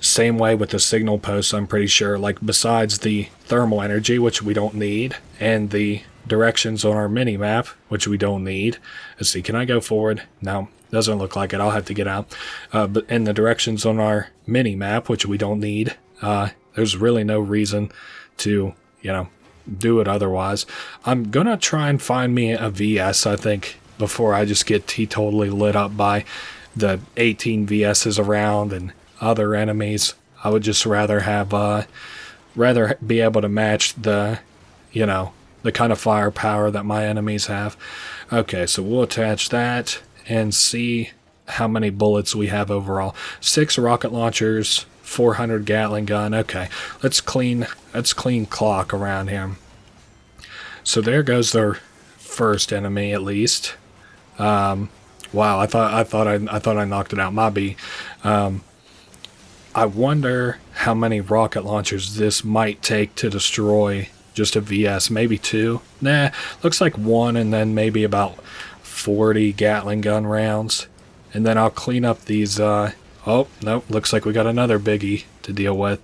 same way with the signal posts, I'm pretty sure. Like, besides the thermal energy, which we don't need, and the directions on our mini-map, which we don't need. Let's see, can I go forward? No, doesn't look like it. I'll have to get out. But in the directions on our mini-map, which we don't need, there's really no reason to, do it otherwise. I'm gonna try and find me a VS, I think, before I just get totally lit up by the 18 VSs around and other enemies. I would just rather be able to match the kind of firepower that my enemies have. Okay, so we'll attach that and see how many bullets we have overall. 6 rocket launchers, 400 Gatling gun. Okay, let's clean clock around here. So there goes their first enemy, at least. Wow, I thought I knocked it out. My B. I wonder how many rocket launchers this might take to destroy just a VS. Maybe 2? Nah, looks like 1, and then maybe about 40 Gatling gun rounds. And then I'll clean up these, oh, nope, looks like we got another biggie to deal with.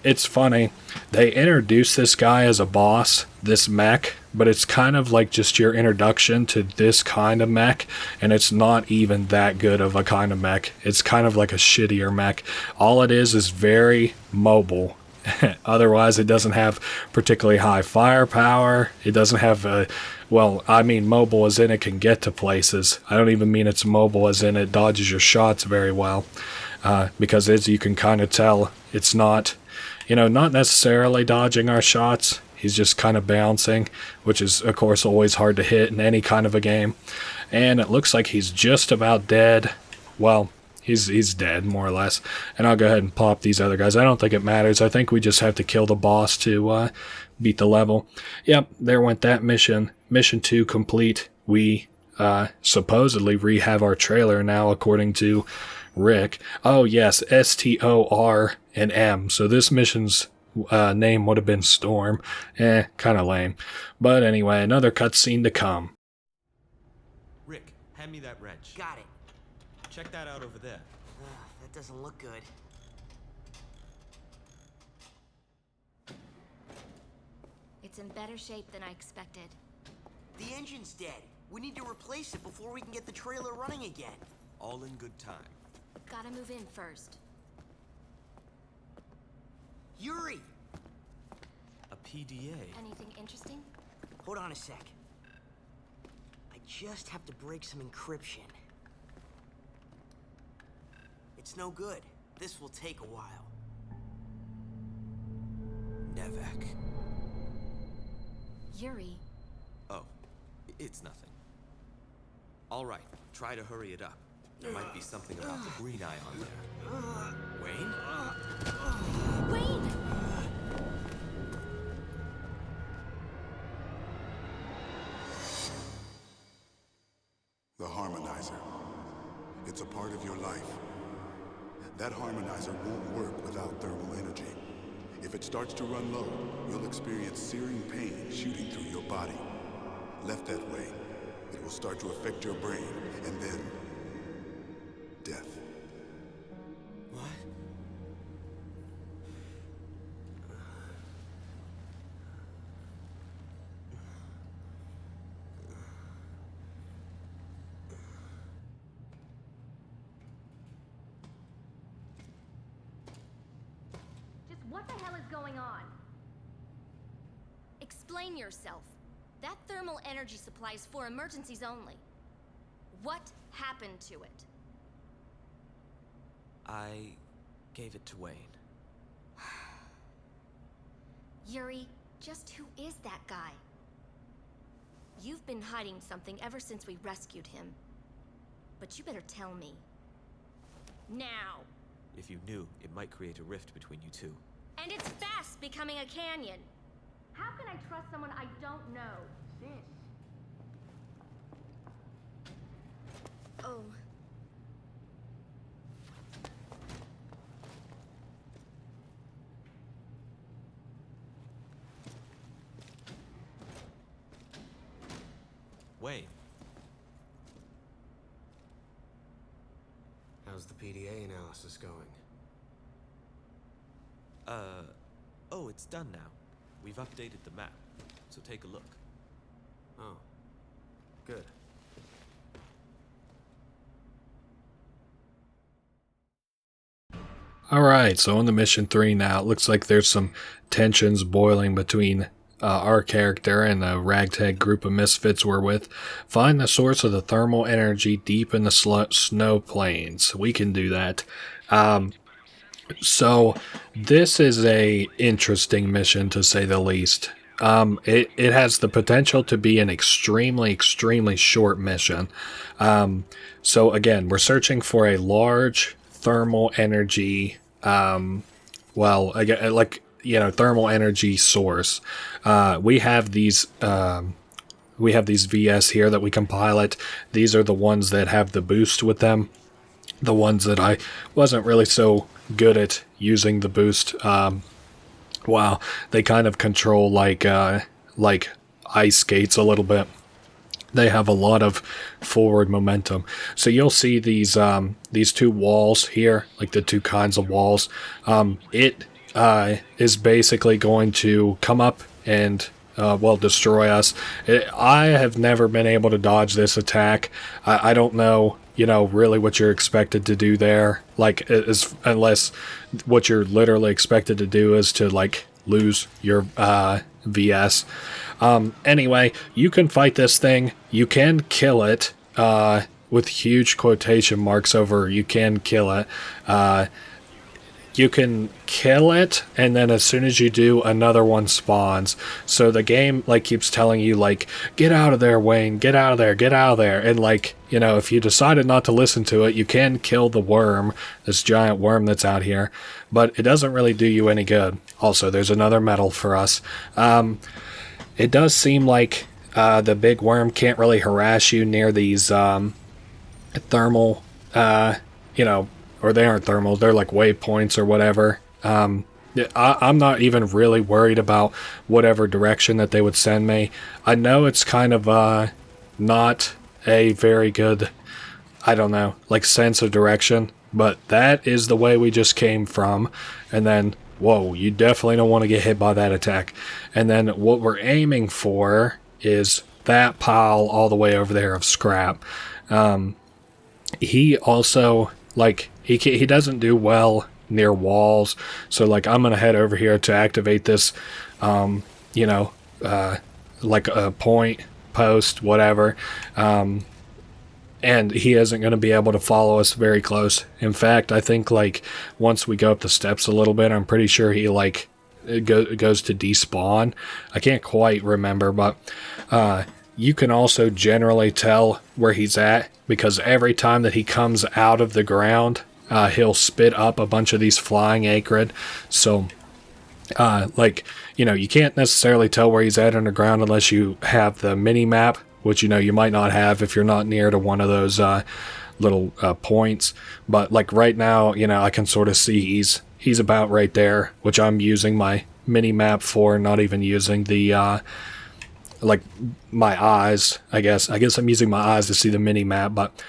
It's funny, they introduced this guy as a boss, this mech, but it's kind of like just your introduction to this kind of mech, and it's not even that good of a kind of mech. It's kind of like a shittier mech. All it is very mobile. Otherwise, it doesn't have particularly high firepower. It doesn't have mobile as in it can get to places. I don't even mean it's mobile as in it dodges your shots very well. Because as you can kind of tell, it's not necessarily dodging our shots. He's just kind of bouncing, which is, of course, always hard to hit in any kind of a game. And it looks like he's just about dead. Well, he's dead, more or less. And I'll go ahead and pop these other guys. I don't think it matters. I think we just have to kill the boss to beat the level. Yep, there went that mission. Mission 2 complete. We supposedly have our trailer now, according to Rick. Oh, yes, STOR and M. So this mission's name would have been Storm. Kind of lame. But anyway, another cutscene to come. Rick, hand me that wrench. Got it. Check that out over there. That doesn't look good. It's in better shape than I expected. The engine's dead. We need to replace it before we can get the trailer running again. All in good time. Gotta move in first. Yuri! A PDA. Anything interesting? Hold on a sec. I just have to break some encryption. It's no good. This will take a while. Nevek. Yuri. Oh, it's nothing. All right, try to hurry it up. There might be something about the green eye on there. Wayne? Wayne! The harmonizer. It's a part of your life. That harmonizer won't work without thermal energy. If it starts to run low, you'll experience searing pain shooting through your body. Left that way, it will start to affect your brain, and then death. What? Just what the hell is going on? Explain yourself. That thermal energy supply is for emergencies only. What happened to it? I gave it to Wayne. Yuri, just who is that guy? You've been hiding something ever since we rescued him. But you better tell me. Now! If you knew, it might create a rift between you two. And it's fast becoming a canyon. How can I trust someone I don't know? Sis. Oh. Wayne, How's the PDA analysis going? oh, it's done now. We've updated the map, so take a look. Oh, good. Alright, so on the mission 3 now, it looks like there's some tensions boiling between our character and the ragtag group of misfits we're with. Find the source of the thermal energy deep in the snow plains. We can do that. So this is a interesting mission, to say the least. It has the potential to be an extremely short mission. So again, we're searching for a large thermal energy, thermal energy source. We have these VS here that we can pilot. These are the ones that have the boost with them. The ones that I wasn't really so good at using the boost. Wow, they kind of control like ice skates a little bit. They have a lot of forward momentum. So you'll see these two walls here, like the two kinds of walls. It is basically going to come up and destroy us. I have never been able to dodge this attack. I don't know, really what you're expected to do there. Unless what you're literally expected to do is to lose your VS. Anyway, you can fight this thing. You can kill it with huge quotation marks over you can kill it. You can kill it, and then as soon as you do, another one spawns. So the game keeps telling you get out of there, Wayne, get out of there, get out of there. And if you decided not to listen to it, you can kill the worm, this giant worm that's out here, but it doesn't really do you any good. Also, there's another medal for us. It does seem like the big worm can't really harass you near these thermal, or they aren't thermal, they're waypoints or whatever. I'm not even really worried about whatever direction that they would send me. I know it's kind of not a very good, I don't know, like sense of direction, but that is the way we just came from. And then, whoa, you definitely don't want to get hit by that attack. And then what we're aiming for is that pile all the way over there of scrap. He also, like, he doesn't do well near walls, so like I'm gonna head over here to activate this you know, like a point post, whatever, and he isn't going to be able to follow us very close. In fact, I think like once we go up the steps a little bit, I'm pretty sure he like goes to despawn. I can't quite remember, but you can also generally tell where he's at, because every time that he comes out of the ground, he'll spit up a bunch of these flying acrid. So, like, you know, you can't necessarily tell where he's at underground unless you have the mini map, which, you know, you might not have if you're not near to one of those little points. But like right now, you know, I can sort of see he's about right there, which I'm using my mini map for, not even using the like my eyes. I guess I'm using my eyes to see the mini map. But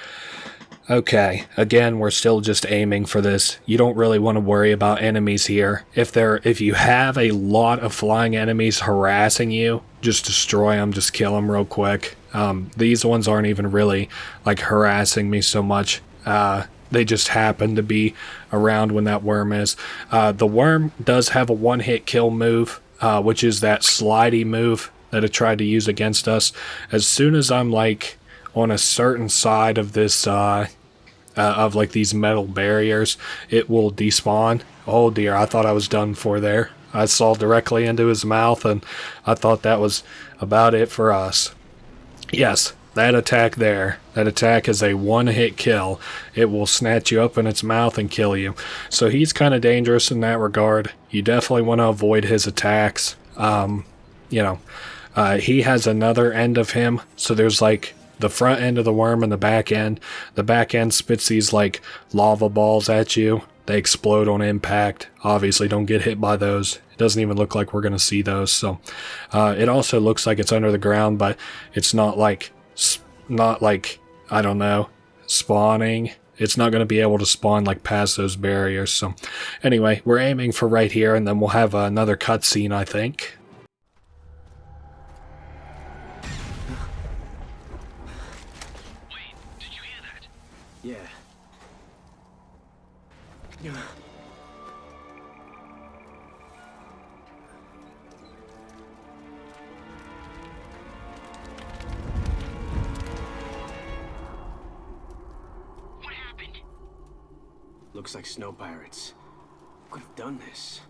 okay, again, we're still just aiming for this. You don't really want to worry about enemies here. If you have a lot of flying enemies harassing you, just destroy them, just kill them real quick. These ones aren't even really like harassing me so much. They just happen to be around when that worm is. The worm does have a one-hit kill move, which is that slidey move that it tried to use against us. As soon as I'm like on a certain side of this of like these metal barriers, it will despawn. Oh dear, I thought I was done for there. I saw directly into his mouth and I thought that was about it for us. Yes, that attack there, that attack is a one-hit kill. It will snatch you up in its mouth and kill you. So he's kind of dangerous in that regard. You definitely want to avoid his attacks. You know, he has another end of him, so there's like the front end of the worm and the back end. The back end spits these like lava balls at you. They explode on impact. Obviously don't get hit by those. It doesn't even look like we're going to see those. So it also looks like it's under the ground, but it's not like I don't know, spawning. It's not going to be able to spawn like past those barriers. So anyway, we're aiming for right here, and then we'll have another cutscene, I think. Yeah. What happened? Looks like snow pirates. Could have done this.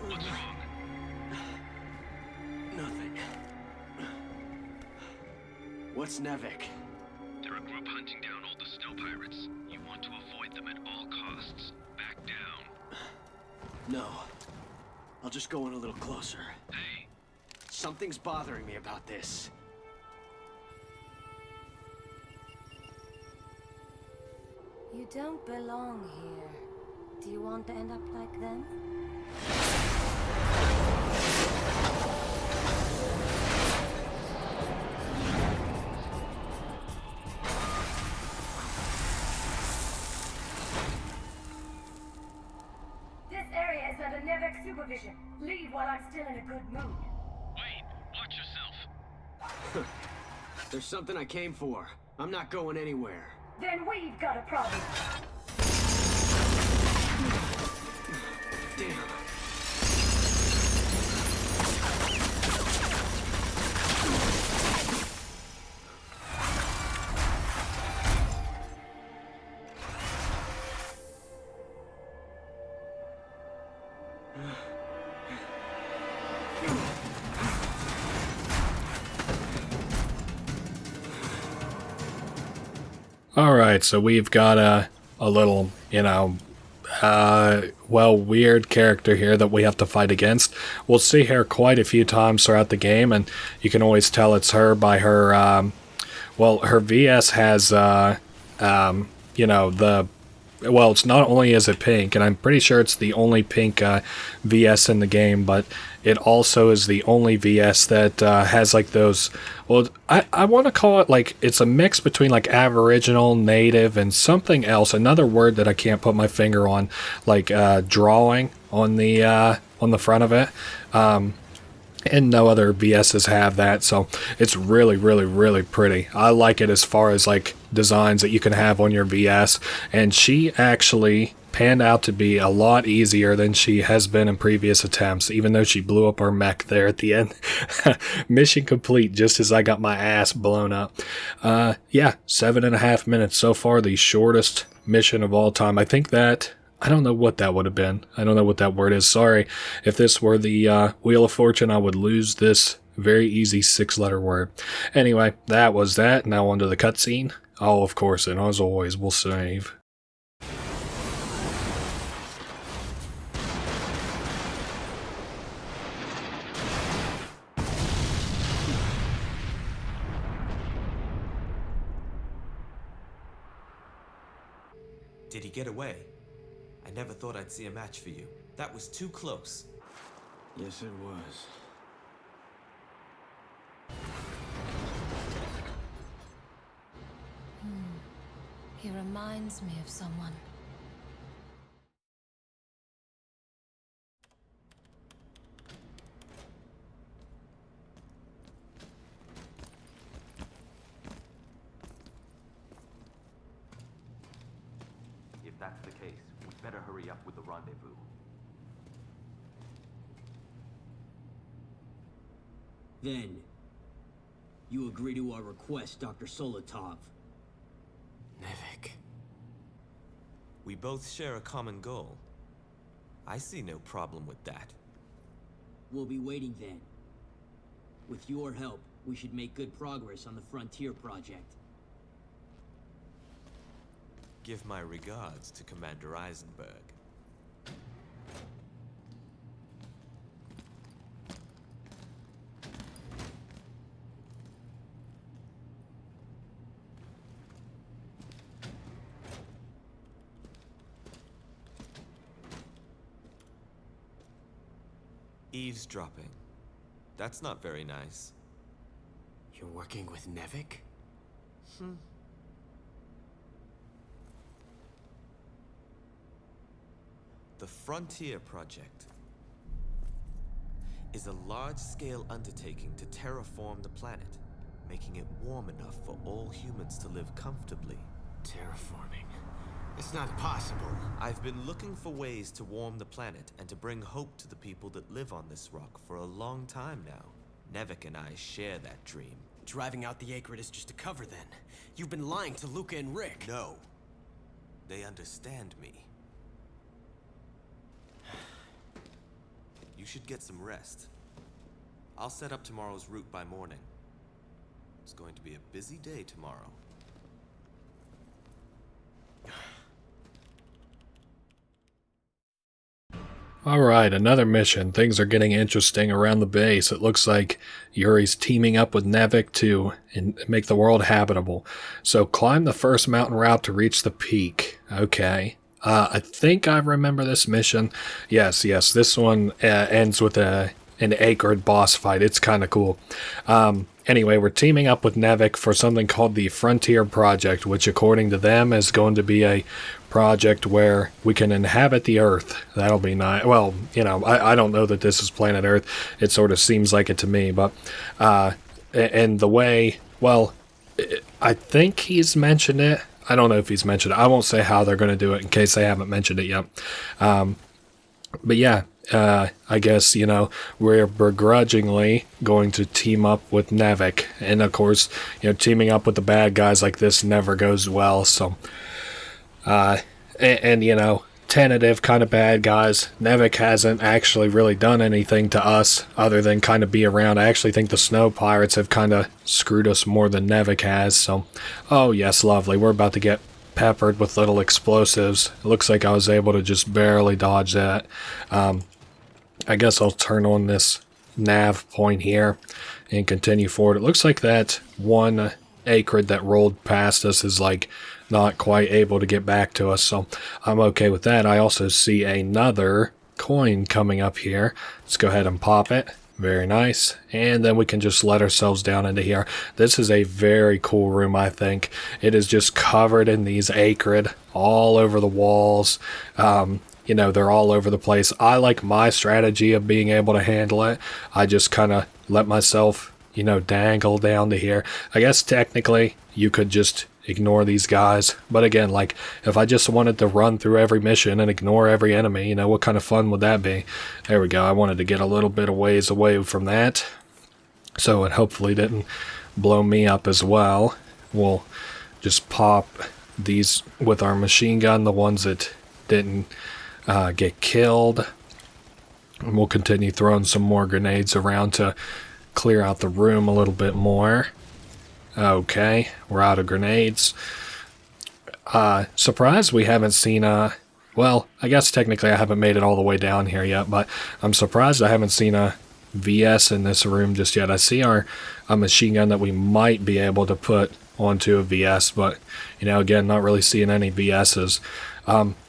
What's wrong? Nothing. What's Nevik? They're a group hunting down all the snow pirates. You want to avoid them at all costs. Back down. No. I'll just go in a little closer. Hey. Something's bothering me about this. You don't belong here. Do you want to end up like them? This area is under Nevek's supervision. Leave while I'm still in a good mood. Wait, watch yourself. There's something I came for. I'm not going anywhere. Then we've got a problem. Damn. Alright, so we've got a little, you know, well, weird character here that we have to fight against. We'll see her quite a few times throughout the game, and you can always tell it's her by her, well, her VS has, you know, well, it's not only is it pink, and I'm pretty sure it's the only pink VS in the game, but it also is the only VS that has like those, well, I want to call it like, it's a mix between like Aboriginal, Native, and something else, another word that I can't put my finger on, like drawing on the front of it. And no other VSs have that, so it's really, really, really pretty. I like it as far as like designs that you can have on your VS, and she actually panned out to be a lot easier than she has been in previous attempts, even though she blew up our mech there at the end. Mission complete just as I got my ass blown up. Yeah, 7.5 minutes so far, the shortest mission of all time. I think that, I don't know what that would have been. I don't know what that word is. Sorry. If this were the Wheel of Fortune, I would lose this very easy 6-letter word. Anyway, that was that. Now on to the cutscene. Oh, of course, and as always, we'll save. Did he get away? I never thought I'd see a match for you. That was too close. Yes, it was. He reminds me of someone. If that's the case, we'd better hurry up with the rendezvous. Then, you agree to our request, Dr. Solotov. Nevik. We both share a common goal. I see no problem with that. We'll be waiting then. With your help, we should make good progress on the Frontier project. Give my regards to Commander Eisenberg. Eavesdropping. That's not very nice. You're working with Nevik? The Frontier Project is a large-scale undertaking to terraform the planet, making it warm enough for all humans to live comfortably. Terraforming. It's not possible. I've been looking for ways to warm the planet and to bring hope to the people that live on this rock for a long time now. Nevik and I share that dream. Driving out the Acrid is just a cover then. You've been lying to Luca and Rick. No. They understand me. You should get some rest. I'll set up tomorrow's route by morning. It's going to be a busy day tomorrow. Alright, another mission. Things are getting interesting around the base. It looks like Yuri's teaming up with Nevik to make the world habitable. So climb the first mountain route to reach the peak. Okay. I think I remember this mission. Yes, this one ends with an Acrid boss fight. It's kind of cool. Anyway, we're teaming up with Nevik for something called the Frontier Project, which according to them is going to be a project where we can inhabit the Earth. That'll be nice. Well, you know, I don't know that this is planet Earth. It sort of seems like it to me, but and the way, well, I think he's mentioned it. I don't know if he's mentioned it. I won't say how they're going to do it in case they haven't mentioned it yet. But yeah, I guess, you know, we're begrudgingly going to team up with Nevik. And of course, you know, teaming up with the bad guys like this never goes well. So, and you know, tentative kind of bad guys. Nevik hasn't actually really done anything to us other than kind of be around. I actually think the Snow Pirates have kind of screwed us more than Nevik has. So, oh yes, lovely. We're about to get peppered with little explosives. It looks like I was able to just barely dodge that. I guess I'll turn on this nav point here and continue forward. It looks like that one acrid that rolled past us is like not quite able to get back to us, so I'm okay with that. I also see another coin coming up here. Let's go ahead and pop it. Very nice. And then we can just let ourselves down into here. This is a very cool room, I think. It is just covered in these acrid all over the walls. You know, they're all over the place. I like my strategy of being able to handle it. I just kind of let myself, you know, dangle down to here. I guess technically you could just ignore these guys. But again, like, if I just wanted to run through every mission and ignore every enemy, you know, what kind of fun would that be? There we go. I wanted to get a little bit of ways away from that, so it hopefully didn't blow me up as well. We'll just pop these with our machine gun, the ones that didn't get killed. And we'll continue throwing some more grenades around to clear out the room a little bit more. Okay, we're out of grenades. Surprised we haven't seen well, I guess technically I haven't made it all the way down here yet, but I'm surprised I haven't seen a VS in this room just yet. I see a machine gun that we might be able to put onto a VS, but, you know, again, not really seeing any VSs.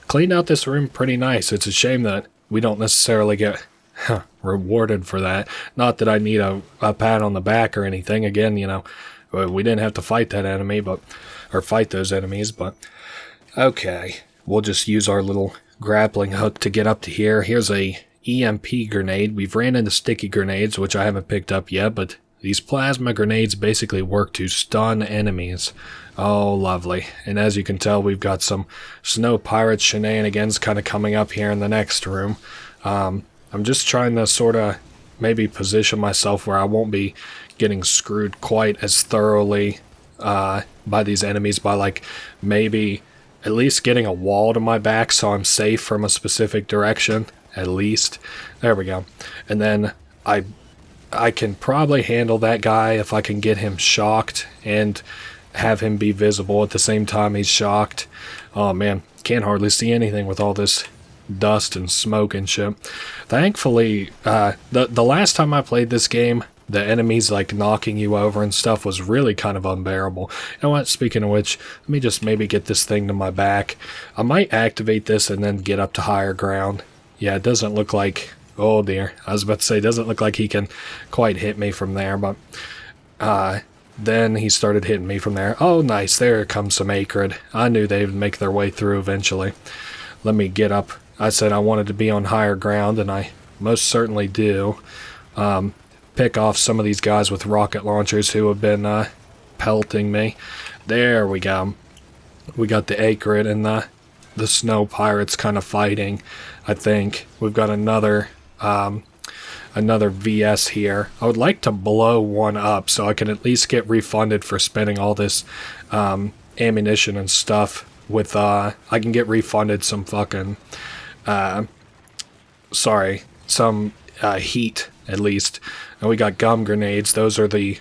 Cleaned out this room pretty nice. It's a shame that we don't necessarily get rewarded for that. Not that I need a pat on the back or anything. Again, you know, we didn't have to fight that enemy, or fight those enemies, but okay. We'll just use our little grappling hook to get up to here. Here's a EMP grenade. We've ran into sticky grenades, which I haven't picked up yet, but these plasma grenades basically work to stun enemies. Oh, lovely. And as you can tell, we've got some snow pirate shenanigans kind of coming up here in the next room. I'm just trying to sort of maybe position myself where I won't be getting screwed quite as thoroughly by these enemies, by like maybe at least getting a wall to my back so I'm safe from a specific direction, at least. There we go. And then I can probably handle that guy if I can get him shocked and have him be visible at the same time he's shocked. Oh man, can't hardly see anything with all this dust and smoke and shit. Thankfully, the last time I played this game, the enemies like knocking you over and stuff was really kind of unbearable. You know what, speaking of which, let me just maybe get this thing to my back. I might activate this and then get up to higher ground. Yeah, it doesn't look like, oh dear, I was about to say, it doesn't look like he can quite hit me from there, but then he started hitting me from there. Oh nice, there comes some acrid. I knew they would make their way through eventually. Let me get up. I said I wanted to be on higher ground, and I most certainly do. Pick off some of these guys with rocket launchers who have been pelting me. There we go. We got the acrid and the snow pirates kind of fighting, I think. We've got another VS here. I would like to blow one up so I can at least get refunded for spending all this ammunition and stuff with I can get refunded some fucking some heat at least. And we got gum grenades. Those are the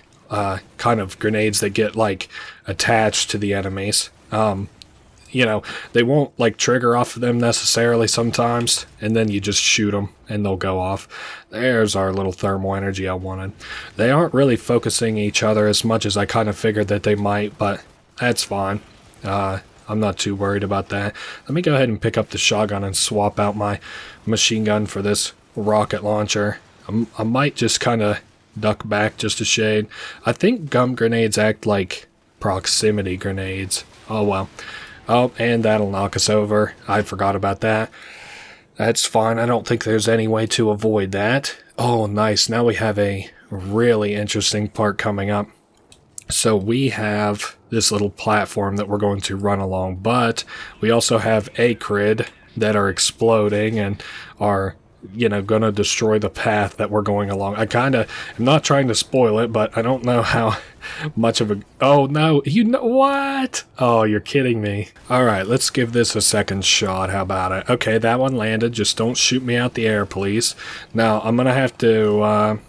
kind of grenades that get like attached to the enemies. You know, they won't like trigger off of them necessarily sometimes, and then you just shoot them and they'll go off. There's our little thermal energy I wanted. They aren't really focusing each other as much as I kind of figured that they might, but that's fine. I'm not too worried about that. Let me go ahead and pick up the shotgun and swap out my machine gun for this rocket launcher. I might just kind of duck back just a shade. I think gum grenades act like proximity grenades. Oh well. Oh, and that'll knock us over. I forgot about that. That's fine. I don't think there's any way to avoid that. Oh, nice. Now we have a really interesting part coming up. So we have this little platform that we're going to run along, but we also have acrid that are exploding and are, you know, going to destroy the path that we're going along. I kind of am not trying to spoil it, but I don't know how much of a... Oh, no. You know what? Oh, you're kidding me. All right, let's give this a second shot. How about it? Okay, that one landed. Just don't shoot me out the air, please. Now, I'm going to have to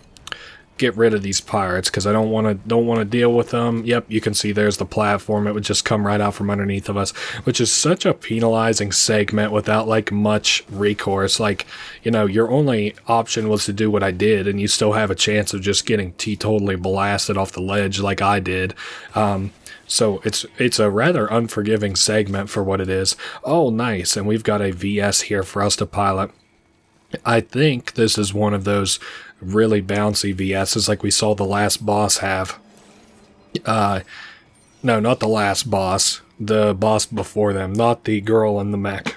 get rid of these pirates because I don't want to deal with them. Yep, you can see there's the platform. It would just come right out from underneath of us, which is such a penalizing segment without like much recourse. Like, you know, your only option was to do what I did, and you still have a chance of just getting totally blasted off the ledge like I did. So it's a rather unforgiving segment for what it is. Oh, nice, and we've got a VS here for us to pilot. I think this is one of those really bouncy VSs like we saw the last boss have. No, not the last boss. The boss before them, not the girl in the mech.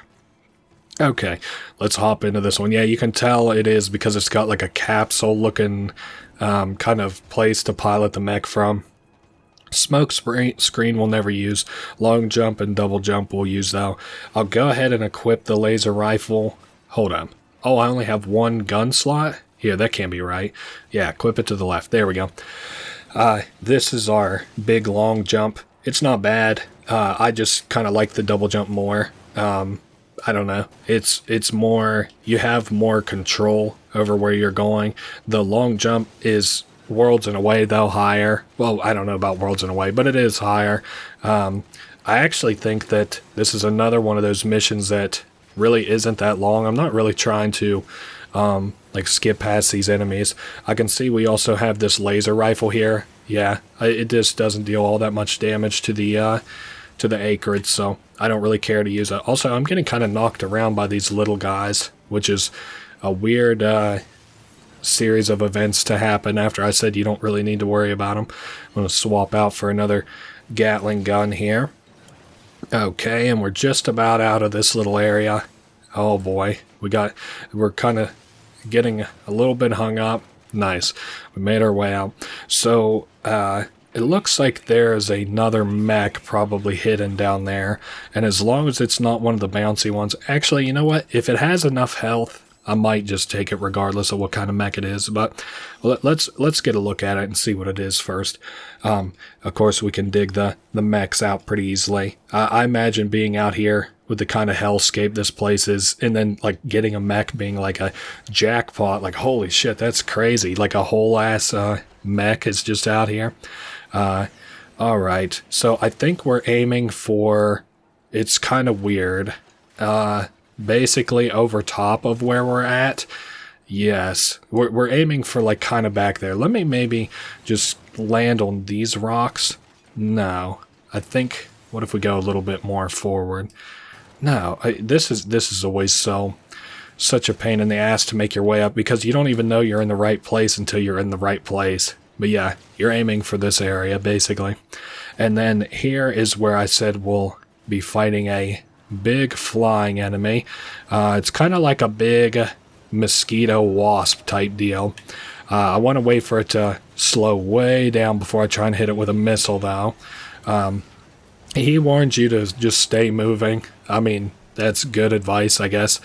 Okay, let's hop into this one. Yeah, you can tell it is because it's got like a capsule-looking kind of place to pilot the mech from. Smoke screen we'll never use. Long jump and double jump we'll use though. I'll go ahead and equip the laser rifle. Hold on. Oh, I only have one gun slot? Here, that can't be right. Yeah, equip it to the left. There we go. This is our big long jump. It's not bad. I just kind of like the double jump more. I don't know. It's more, you have more control over where you're going. The long jump is worlds and away, though, higher. Well, I don't know about worlds and away, but it is higher. I actually think that this is another one of those missions that really isn't that long. I'm not really trying to like skip past these enemies. I can see we also have this laser rifle here. Yeah, it just doesn't deal all that much damage to the acrid, so I don't really care to use it. Also, I'm getting kind of knocked around by these little guys, which is a weird series of events to happen after I said you don't really need to worry about them. I'm going to swap out for another Gatling gun here. Okay, and we're just about out of this little area. Oh boy, we're kind of getting a little bit hung up. Nice, we made our way out. So it looks like there's another mech probably hidden down there, and as long as it's not one of the bouncy ones, actually, you know what, if it has enough health, I might just take it regardless of what kind of mech it is. But let's get a look at it and see what it is first. Of course, we can dig the mechs out pretty easily. I imagine being out here with the kind of hellscape this place is, and then like getting a mech being like a jackpot. Like, holy shit, that's crazy. Like a whole ass mech is just out here. All right, so I think we're aiming for, it's kind of weird. Basically over top of where we're at. Yes, we're aiming for like kind of back there. Let me maybe just land on these rocks. No, I think, what if we go a little bit more forward? No, this is always such a pain in the ass to make your way up, because you don't even know you're in the right place until you're in the right place. But yeah, you're aiming for this area basically. And then here is where I said we'll be fighting a big flying enemy. It's kind of like a big mosquito wasp type deal. I want to wait for it to slow way down before I try and hit it with a missile though. He warns you to just stay moving. I mean, that's good advice, I guess.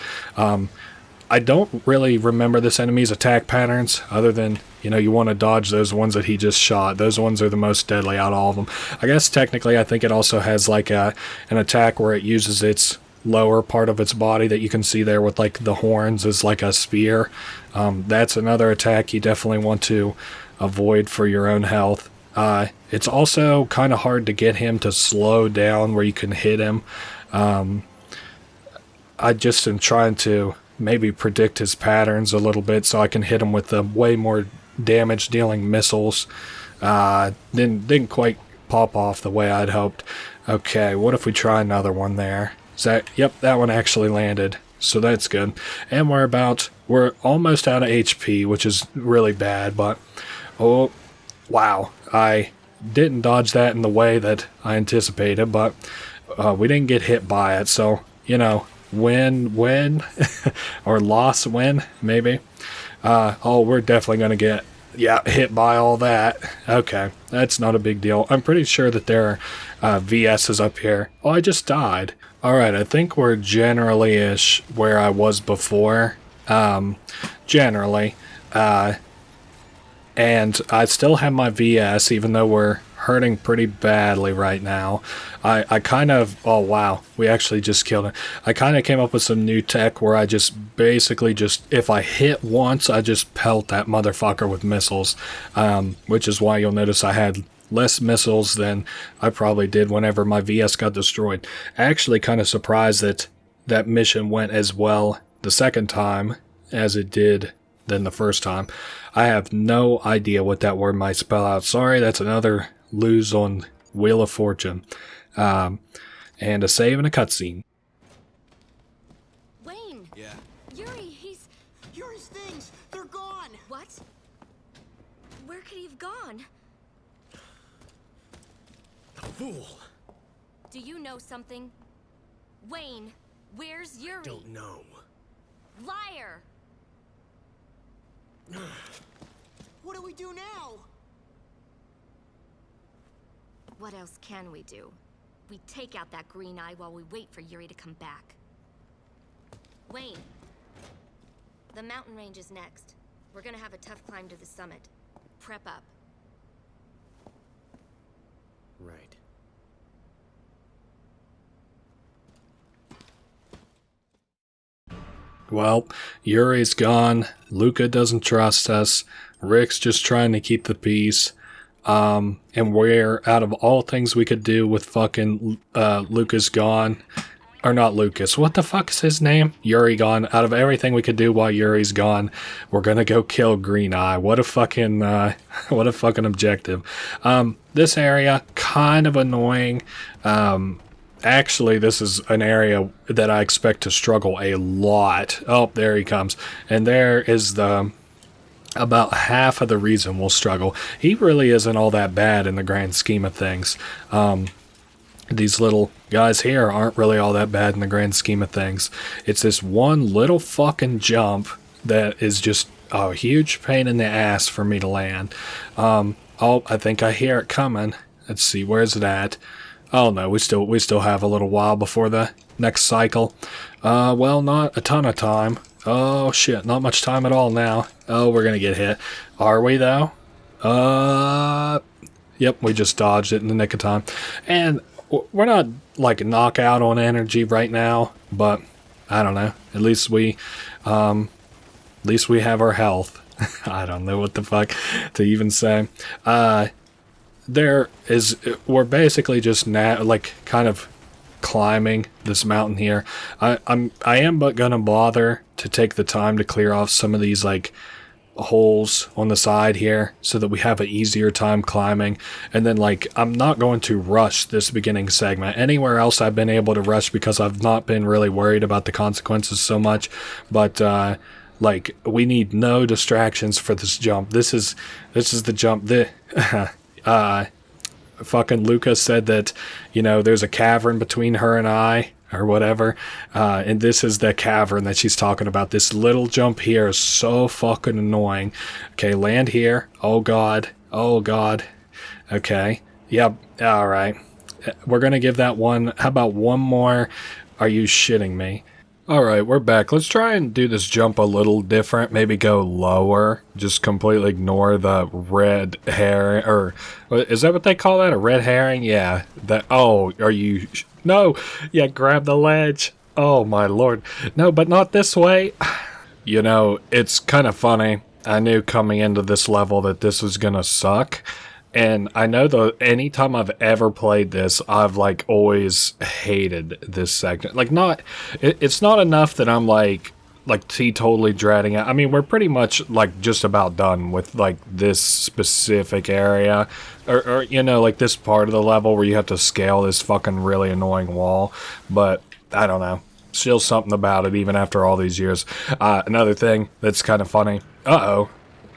I don't really remember this enemy's attack patterns other than, you know, you want to dodge those ones that he just shot. Those ones are the most deadly out of all of them. I guess technically I think it also has like an attack where it uses its lower part of its body that you can see there with like the horns as like a spear. That's another attack you definitely want to avoid for your own health. It's also kind of hard to get him to slow down where you can hit him. I just am trying to maybe predict his patterns a little bit so I can hit him with the way more damage dealing missiles. Didn't quite pop off the way I'd hoped. Okay, what if we try another one there? Yep, that one actually landed, so that's good. And we're almost out of HP, which is really bad, but oh wow, I didn't dodge that in the way that I anticipated, but we didn't get hit by it, so you know, win or loss win maybe. Oh, we're definitely gonna get hit by all that. Okay, that's not a big deal. I'm pretty sure that there are VS's up here. Oh, I just died. Alright, I think we're generally-ish where I was before. Generally. And I still have my VS, even though we're hurting pretty badly right now. I kind of, oh wow, we actually just killed it. I kind of came up with some new tech where I just basically if I hit once, I just pelt that motherfucker with missiles, which is why you'll notice I had less missiles than I probably did whenever my VS got destroyed. Actually kind of surprised that that mission went as well the second time as it did than the first time. I have no idea what that word might spell out. Sorry, that's another lose on Wheel of Fortune. And a save and a cutscene. Wayne! Yeah. Yuri's things! They're gone! What? Where could he have gone? Fool! Do you know something? Wayne, where's Yuri? Don't know. Liar! What do we do now? What else can we do? We take out that green eye while we wait for Yuri to come back. Wayne, the mountain range is next. We're gonna have a tough climb to the summit. Prep up. Right. Well, Yuri's gone. Luca doesn't trust us. Rick's just trying to keep the peace. And we're, out of all things we could do with fucking Lucas gone, or not Lucas, what the fuck is his name? Yuri gone. Out of everything we could do while Yuri's gone, we're gonna go kill Green Eye. What a fucking objective. This area, kind of annoying. Actually, this is an area that I expect to struggle a lot. Oh, there he comes. And there is about half of the reason we'll struggle. He really isn't all that bad in the grand scheme of things. These little guys here aren't really all that bad in the grand scheme of things. It's this one little fucking jump that is just a huge pain in the ass for me to land. Oh, I think I hear it coming. Let's see, where's it at? Oh no, we still have a little while before the next cycle. Well, not a ton of time. Oh shit, not much time at all now. Oh, we're gonna get hit. Are we though? Yep, we just dodged it in the nick of time. And we're not like knockout on energy right now, but I don't know. At least we have our health. I don't know what the fuck to even say. We're basically just kind of climbing this mountain here. I am but gonna bother to take the time to clear off some of these like holes on the side here so that we have an easier time climbing. And then I'm not going to rush this beginning segment. Anywhere else I've been able to rush because I've not been really worried about the consequences so much, but we need no distractions for this jump. This is the jump fucking Luca said that, there's a cavern between her and I, or whatever, and this is the cavern that she's talking about. This little jump here is so fucking annoying. Okay, land here. Oh god. Okay, yep, alright. We're gonna give that one, how about one more? Are you shitting me? Alright, we're back. Let's try and do this jump a little different. Maybe go lower. Just completely ignore the red herring. Or, is that what they call that? A red herring? Yeah. Oh, are you... No! Yeah, grab the ledge. Oh, my lord. No, but not this way. It's kind of funny. I knew coming into this level that this was gonna suck. And I know anytime I've ever played this, I've always hated this segment. It's not enough that I'm totally dreading it. I mean, we're pretty much just about done with this specific area, or this part of the level where you have to scale this fucking really annoying wall. But I don't know, still something about it even after all these years. Another thing that's kind of funny.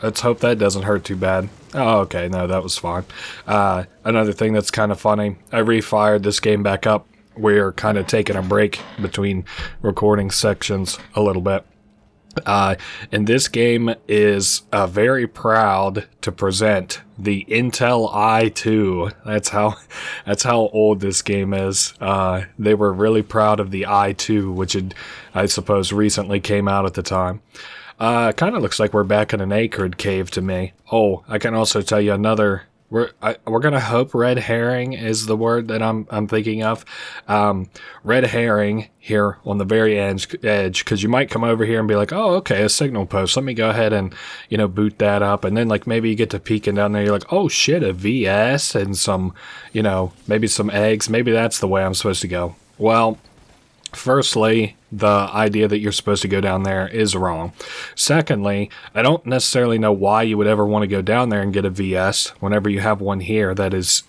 Let's hope that doesn't hurt too bad. Oh, okay, no, that was fine. Another thing that's kind of funny, I refired this game back up. We're kind of taking a break between recording sections a little bit. And this game is very proud to present the Intel i2. That's how old this game is. They were really proud of the i2, which I suppose recently came out at the time. Kind of looks like we're back in an acrid cave to me. Oh, I can also tell you another we're gonna hope red herring is the word that I'm thinking of. Red herring here on the very edge, because you might come over here and be like, oh, okay, a signal post. Let me go ahead and, you know, boot that up. And then like maybe you get to peeking down there. You're like, oh shit, a VS and some, you know, maybe some eggs. Maybe that's the way I'm supposed to go. Well, firstly, the idea that you're supposed to go down there is wrong. Secondly, I don't necessarily know why you would ever want to go down there and get a VS whenever you have one here that is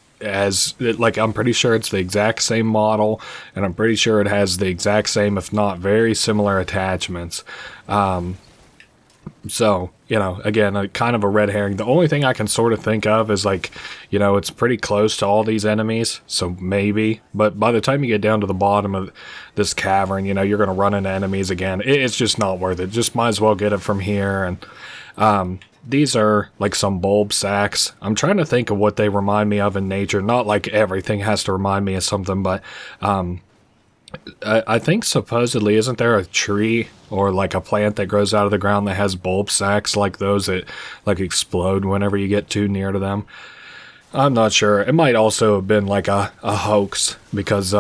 like, I'm pretty sure it's the exact same model, and I'm pretty sure it has the exact same, if not very similar, attachments. So, you know, again, kind of a red herring. The only thing I can sort of think of is like, you know, it's pretty close to all these enemies, so maybe. But by the time you get down to the bottom of this cavern, you know, you're going to run into enemies again. It's just not worth it. Just might as well get it from here. And these are like some bulb sacks. I'm trying to think of what they remind me of in nature. Not like everything has to remind me of something, but I think supposedly, isn't there a tree or like a plant that grows out of the ground that has bulb sacks like those that like explode whenever you get too near to them? I'm not sure. It might also have been like a hoax, because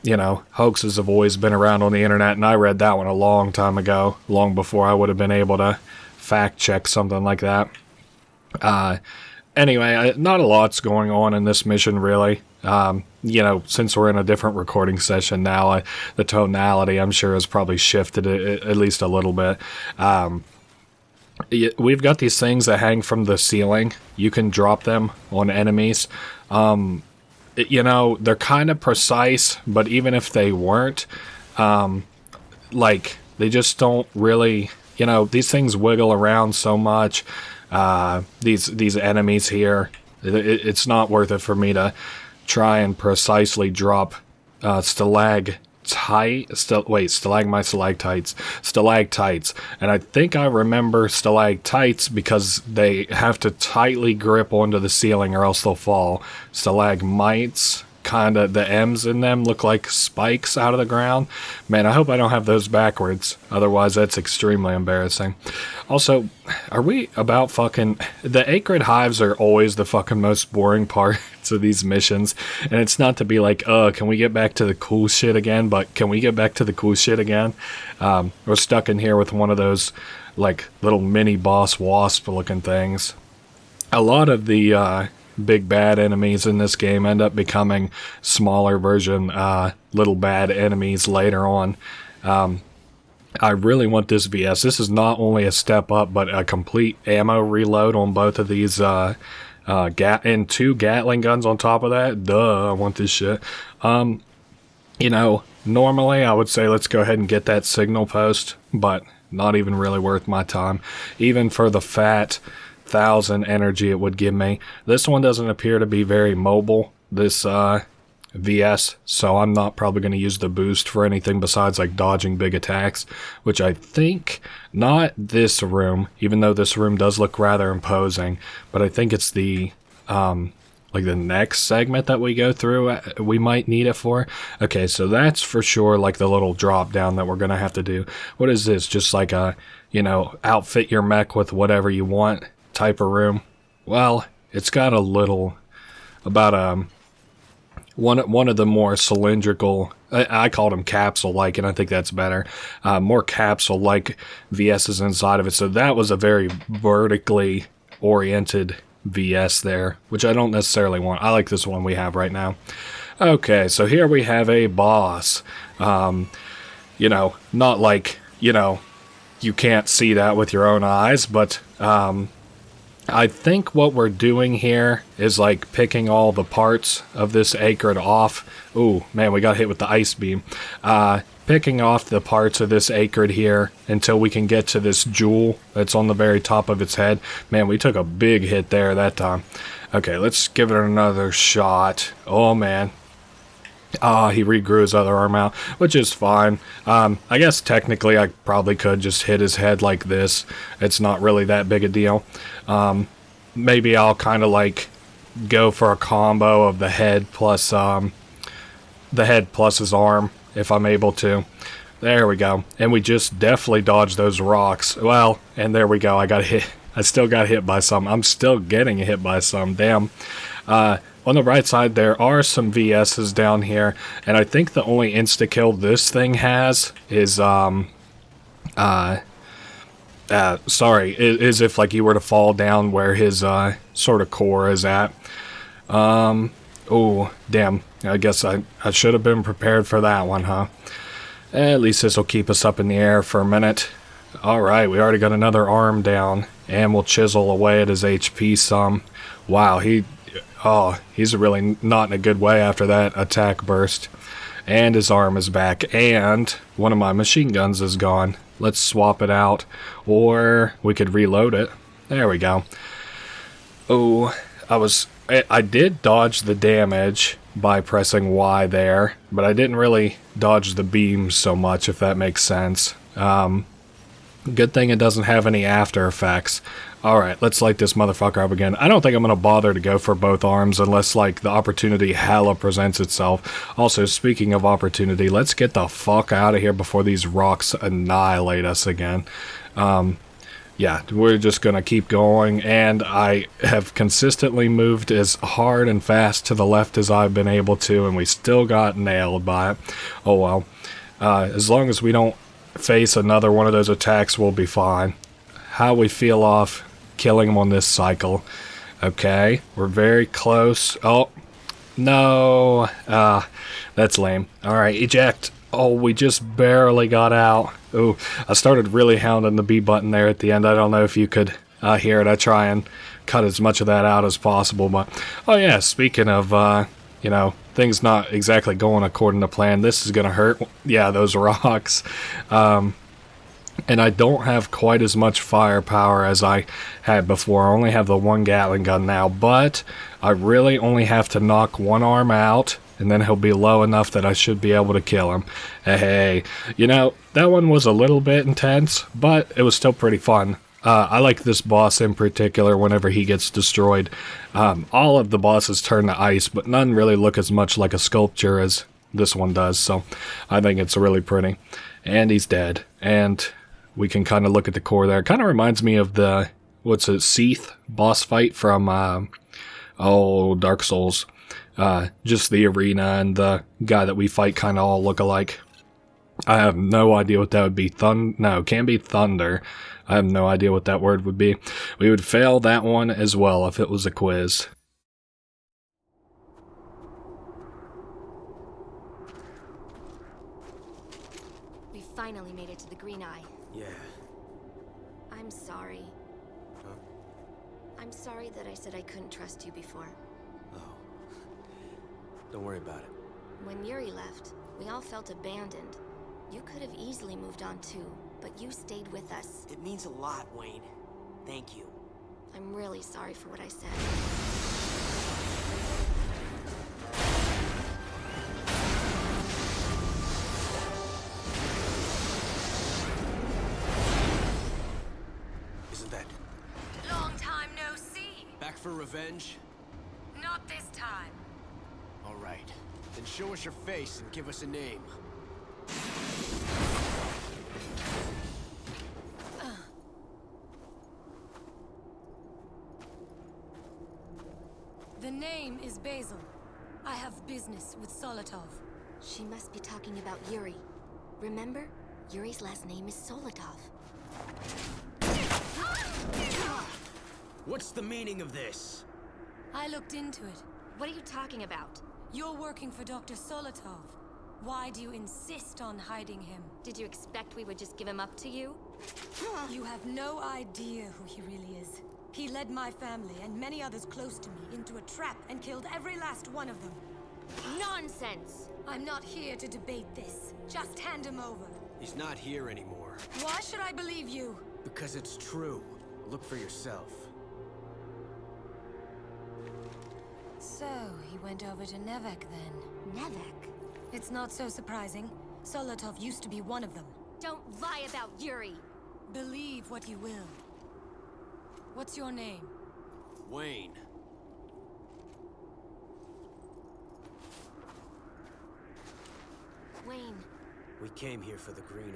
you know, hoaxes have always been around on the internet, and I read that one a long time ago, long before I would have been able to fact check something like that. Anyway, not a lot's going on in this mission, really. You know, since we're in a different recording session now, the tonality, I'm sure, has probably shifted at least a little bit. We've got these things that hang from the ceiling. You can drop them on enemies. You know, they're kind of precise, but even if they weren't, like, they just don't really, you know, these things wiggle around so much. These enemies here, it's not worth it for me to try and precisely drop stalagmites, stalactites. And I think I remember stalactites because they have to tightly grip onto the ceiling or else they'll fall. Stalagmites, kind of, the M's in them look like spikes out of the ground. Man, I hope I don't have those backwards. Otherwise, that's extremely embarrassing. Also, are we about fucking... The acrid hives are always the fucking most boring parts of these missions. And it's not to be like, can we get back to the cool shit again? But can we get back to the cool shit again? We're stuck in here with one of those, like, little mini boss wasp looking things. A lot of the, big bad enemies in this game end up becoming smaller version little bad enemies later on. I really want this VS. This is not only a step up, but a complete ammo reload on both of these and 2 Gatling guns on top of that. Duh, I want this shit. You know, normally I would say let's go ahead and get that signal post, but not even really worth my time. Even for the fat 1,000 energy it would give me. This one doesn't appear to be very mobile, this VS, so I'm not probably going to use the boost for anything besides like dodging big attacks, which I think, not this room, even though this room does look rather imposing, but I think it's the like the next segment that we go through we might need it for. Okay, so that's for sure like the little drop down that we're going to have to do. What is this? Just like a, you know, outfit your mech with whatever you want type of room? Well, it's got a little, about one of the more cylindrical, I called them capsule-like, and I think that's better, more capsule-like VS's inside of it. So that was a very vertically oriented VS there, which I don't necessarily want. I like this one we have right now. Okay, so here we have a boss. You know, not like, you know, you can't see that with your own eyes, but I think what we're doing here is like picking all the parts of this acrid off. Ooh, man, we got hit with the ice beam. Picking off the parts of this acrid here until we can get to this jewel that's on the very top of its head. Man, we took a big hit there that time. Okay, let's give it another shot. Oh, man. He regrew his other arm out, which is fine. I guess technically I probably could just hit his head like this. It's not really that big a deal. Maybe I'll kind of like go for a combo of the head plus his arm if I'm able to. There we go. And we just definitely dodged those rocks. Well, and there we go. I got hit. I still got hit by some. I'm still getting hit by some. Damn. On the right side, there are some VS's down here, and I think the only insta-kill this thing has is, is if, like, you were to fall down where his, sort of core is at. Oh, damn. I guess I should have been prepared for that one, huh? At least this will keep us up in the air for a minute. Alright, we already got another arm down, and we'll chisel away at his HP some. Wow, he's really not in a good way after that attack burst. And his arm is back, and one of my machine guns is gone. Let's swap it out, or we could reload it. There we go. Oh, I did dodge the damage by pressing Y there, but I didn't really dodge the beams so much, if that makes sense. Good thing it doesn't have any after effects. Alright, let's light this motherfucker up again. I don't think I'm going to bother to go for both arms unless, like, the opportunity hella presents itself. Also, speaking of opportunity, let's get the fuck out of here before these rocks annihilate us again. Yeah, we're just going to keep going, and I have consistently moved as hard and fast to the left as I've been able to, and we still got nailed by it. Oh well. As long as we don't face another one of those attacks, we'll be fine. How we feel off killing him on this cycle. Okay, we're very close. Oh, no. That's lame. Alright, eject. Oh, we just barely got out. Ooh, I started really hounding the B button there at the end. I don't know if you could hear it. I try and cut as much of that out as possible. But, oh yeah, speaking of, you know, things not exactly going according to plan, this is going to hurt. Yeah, those rocks. And I don't have quite as much firepower as I had before. I only have the 1 Gatling gun now, but I really only have to knock one arm out, and then he'll be low enough that I should be able to kill him. Hey, you know, that one was a little bit intense, but it was still pretty fun. I like this boss in particular whenever he gets destroyed. All of the bosses turn to ice, but none really look as much like a sculpture as this one does, so I think it's really pretty. And he's dead. And we can kind of look at the core there. It kind of reminds me of the, Seath boss fight from, Dark Souls. Just the arena and the guy that we fight kind of all look alike. I have no idea what that would be. No, can't be thunder. I have no idea what that word would be. We would fail that one as well if it was a quiz. We finally made it to the Green Eye. Yeah. I'm sorry. Huh? I'm sorry that I said I couldn't trust you before. Oh. Don't worry about it. When Yuri left, we all felt abandoned. You could have easily moved on too, but you stayed with us. It means a lot, Wayne. Thank you. I'm really sorry for what I said. Isn't that Long time no see. back for revenge? Not this time. All right. Then show us your face and give us a name. The name is Basil. I have business with Solotov. She must be talking about Yuri. Remember? Yuri's last name is Solotov. What's the meaning of this? I looked into it. What are you talking about? You're working for Dr. Solotov. Why do you insist on hiding him? Did you expect we would just give him up to you? You have no idea who he really is. He led my family and many others close to me into a trap and killed every last one of them. Nonsense! I'm not here to debate this. Just hand him over. He's not here anymore. Why should I believe you? Because it's true. Look for yourself. So, he went over to Nevek then. Nevek? It's not so surprising. Solotov used to be one of them. Don't lie about Yuri! Believe what you will. What's your name? Wayne. Wayne. We came here for the Green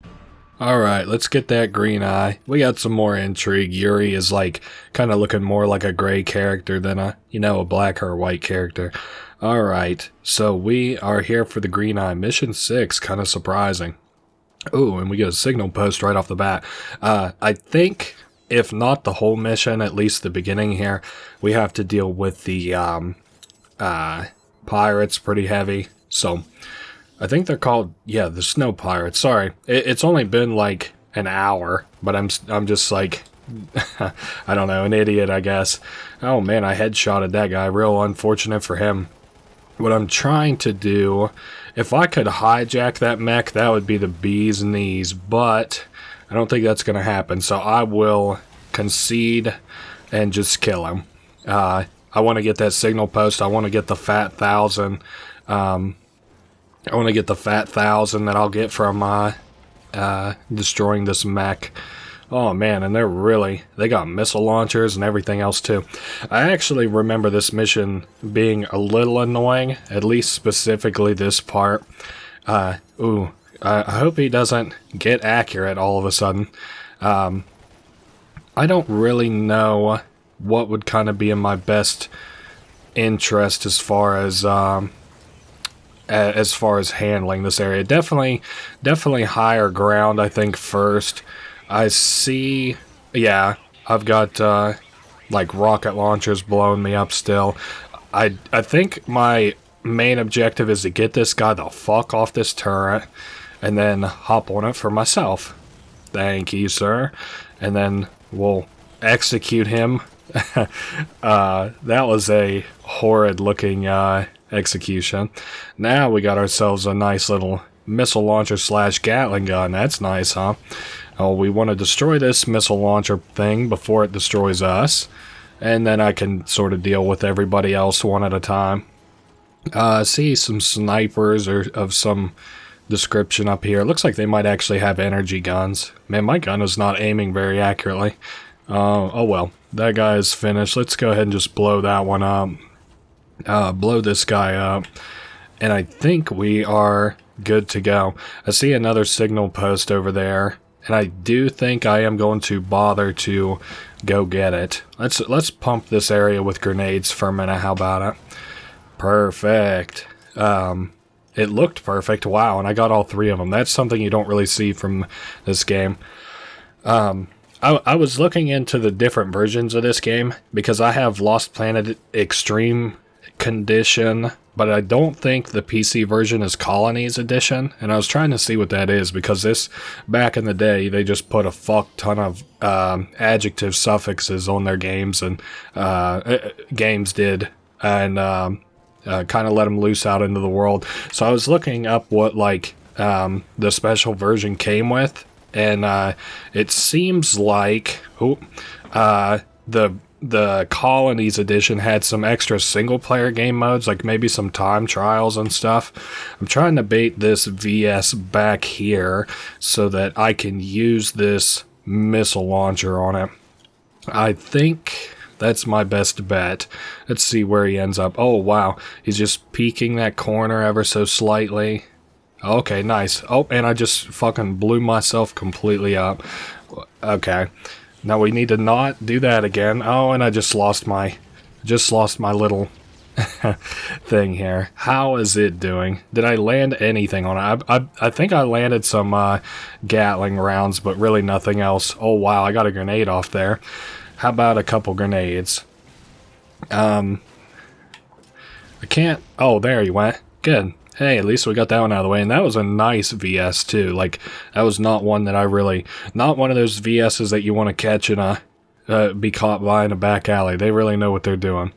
Eye. Alright, let's get that green eye. We got some more intrigue. Yuri is like kind of looking more like a gray character than a, you know, a black or white character. Alright, so we are here for the green eye. Mission 6, kind of surprising. Ooh, and we get a signal post right off the bat. I think, if not the whole mission, at least the beginning here, we have to deal with the pirates pretty heavy. So, I think they're called, yeah, the snow pirates. Sorry, it's only been like an hour, but I'm just like, I don't know, an idiot, I guess. Oh man, I headshotted that guy. Real unfortunate for him. What I'm trying to do, if I could hijack that mech, that would be the bee's knees, but I don't think that's going to happen, so I will concede and just kill him. I want to get that signal post. I want to get the fat 1,000. I want to get the fat 1,000 that I'll get from destroying this mech. Oh man, and they got missile launchers and everything else too. I actually remember this mission being a little annoying, at least specifically this part. I hope he doesn't get accurate all of a sudden. I don't really know what would kind of be in my best interest as far as handling this area. Definitely higher ground, I think, first. I see, yeah, I've got, like, rocket launchers blowing me up still. I think my main objective is to get this guy the fuck off this turret, and then hop on it for myself. Thank you, sir. And then we'll execute him. That was a horrid-looking, execution. Now we got ourselves a nice little missile launcher / Gatling gun. That's nice, huh? Oh, we want to destroy this missile launcher thing before it destroys us, and then I can sort of deal with everybody else one at a time. See some snipers or of some description up here. It looks like they might actually have energy guns. Man, my gun is not aiming very accurately. Oh well, that guy is finished. Let's go ahead and just blow that one up. Blow this guy up, and I think we are good to go. I see another signal post over there, and I do think I am going to bother to go get it. Let's pump this area with grenades for a minute. How about it? Perfect. It looked perfect. Wow, and I got all 3 of them. That's something you don't really see from this game. I was looking into the different versions of this game because I have Lost Planet Extreme Condition, but I don't think the PC version is Colonize Edition, and I was trying to see what that is because this, back in the day, they just put a fuck ton of adjective suffixes on their games, and games did, and kind of let them loose out into the world. So I was looking up what like the special version came with, and it seems like the Colonies edition had some extra single-player game modes, like maybe some time trials and stuff. I'm trying to bait this VS back here so that I can use this missile launcher on it. I think that's my best bet. Let's see where he ends up. Oh, wow. He's just peeking that corner ever so slightly. Okay, nice. Oh, and I just fucking blew myself completely up. Okay. Now we need to not do that again. Oh, and I just lost my little thing here. How is it doing? Did I land anything on it? I think I landed some Gatling rounds, but really nothing else. Oh wow, I got a grenade off there. How about a couple grenades? I can't. Oh, there you went. Good. Hey, at least we got that one out of the way, and that was a nice VS too. Like, that was not one that I really, not one of those VSs that you want to catch in a, be caught by in a back alley. They really know what they're doing.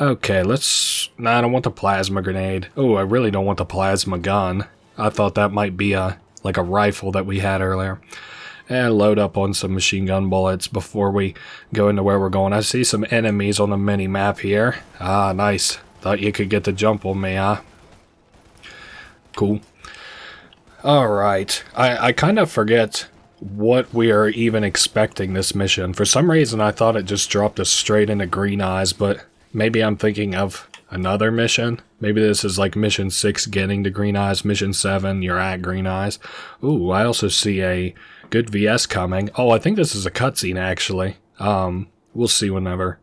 Okay, let's, nah, I don't want the plasma grenade. Oh, I really don't want the plasma gun. I thought that might be like a rifle that we had earlier. And load up on some machine gun bullets before we go into where we're going. I see some enemies on the mini-map here. Ah, nice. Thought you could get the jump on me, huh? Cool. Alright, I kind of forget what we are even expecting this mission. For some reason I thought it just dropped us straight into green eyes, but maybe I'm thinking of another mission. Maybe this is like mission 6 getting to Green Eyes, mission 7 you're at Green Eyes. Ooh, I also see a good VS coming. Oh, I think this is a cutscene actually. We'll see whenever.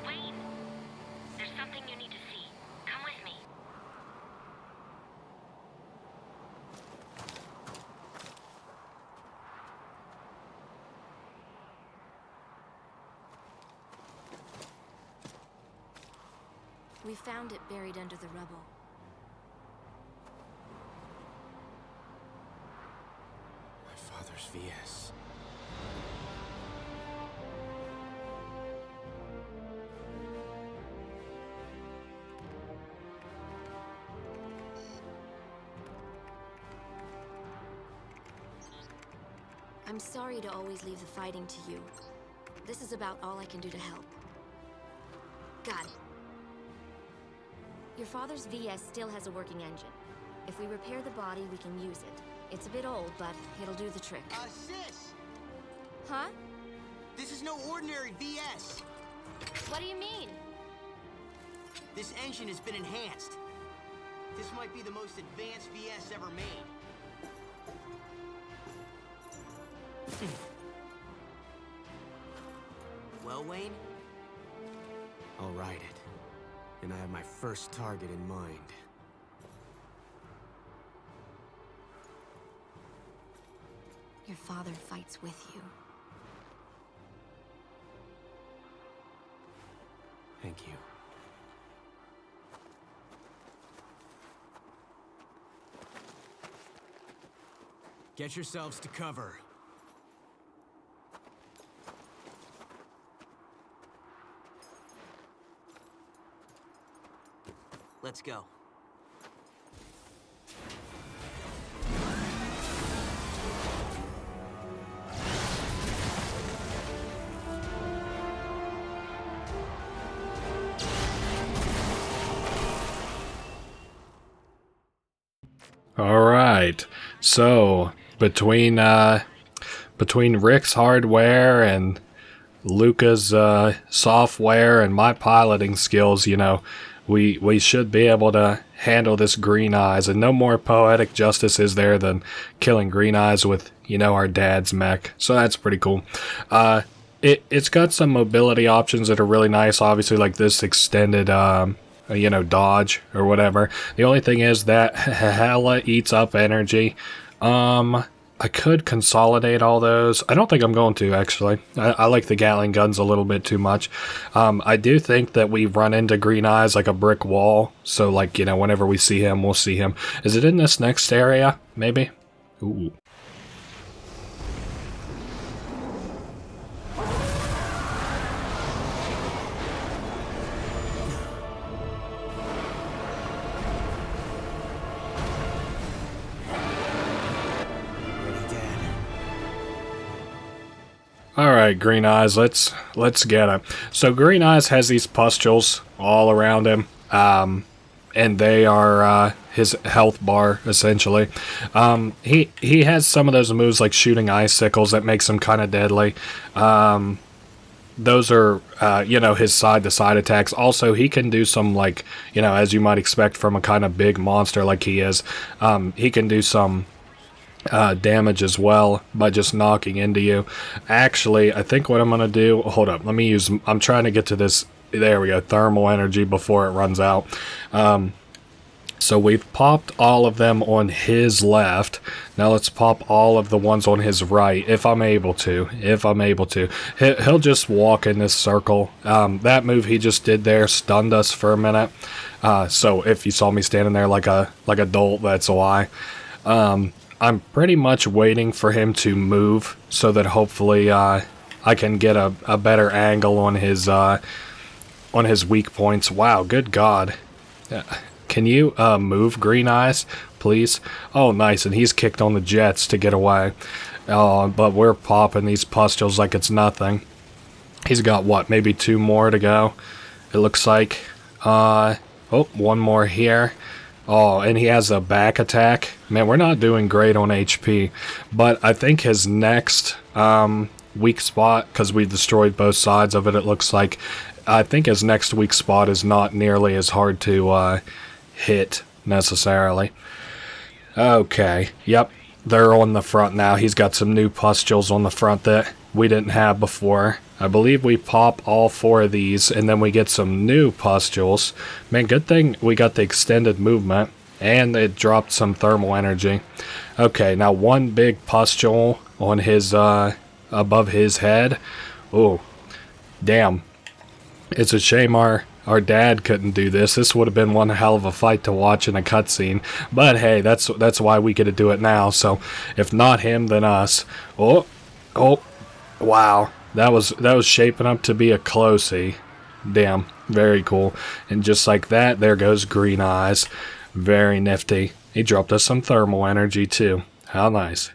Wayne, there's something you need to see. Come with me. We found it buried under the rubble. My father's VS. I'm sorry to always leave the fighting to you. This is about all I can do to help. Got it. Your father's VS still has a working engine. If we repair the body, we can use it. It's a bit old, but it'll do the trick. Sis! Huh? This is no ordinary VS. What do you mean? This engine has been enhanced. This might be the most advanced VS ever made. Well, Wayne? I'll ride it. And I have my first target in mind. Your father fights with you. Thank you. Get yourselves to cover. Let's go. All right. So between Rick's hardware and Luca's software and my piloting skills, you know, we should be able to handle this Green Eyes, and no more poetic justice is there than killing Green Eyes with, you know, our dad's mech. So that's pretty cool. It's got some mobility options that are really nice, obviously, like this extended you know, dodge or whatever. The only thing is that hella eats up energy. I could consolidate all those. I don't think I'm going to, actually. I like the Gatling guns a little bit too much. I do think that we run into Green Eyes like a brick wall. So, like, you know, whenever we see him, we'll see him. Is it in this next area? Maybe? Ooh. Alright, Green Eyes, let's get him. So Green Eyes has these pustules all around him, and they are his health bar, essentially. He has some of those moves like shooting icicles that makes him kind of deadly. Those are, you know, his side-to-side attacks. Also, he can do some, like, you know, as you might expect from a kind of big monster like he is, he can do some damage as well by just knocking into you. Actually, I think what I'm gonna do, hold up, let me use, I'm trying to get to this, there we go, thermal energy before it runs out. So we've popped all of them on his left. Now let's pop all of the ones on his right, if I'm able to. He'll just walk in this circle. That move he just did there stunned us for a minute. So if you saw me standing there like a dolt, that's why. I'm pretty much waiting for him to move so that hopefully I can get a better angle on his weak points. Wow, good God. Can you move, Green Eyes? please. Oh, nice, and he's kicked on the jets to get away. But we're popping these pustules like it's nothing. He's got, what, maybe 2 more to go, it looks like. Oh, 1 more here. Oh, and he has a back attack. Man, we're not doing great on HP. But I think his next weak spot, because we destroyed both sides of it, it looks like, I think his next weak spot is not nearly as hard to hit, necessarily. Okay, yep, they're on the front now. He's got some new pustules on the front that we didn't have before. I believe we pop all 4 of these, and then we get some new pustules. Man, good thing we got the extended movement, and it dropped some thermal energy. Okay, now 1 big pustule on his, above his head. Oh, damn. It's a shame our dad couldn't do this. This would have been one hell of a fight to watch in a cutscene. But hey, that's why we get to do it now. So if not him, then us. Oh, wow. That was shaping up to be a closey. Damn, very cool. And just like that, there goes Green Eyes. Very nifty. He dropped us some thermal energy too. How nice.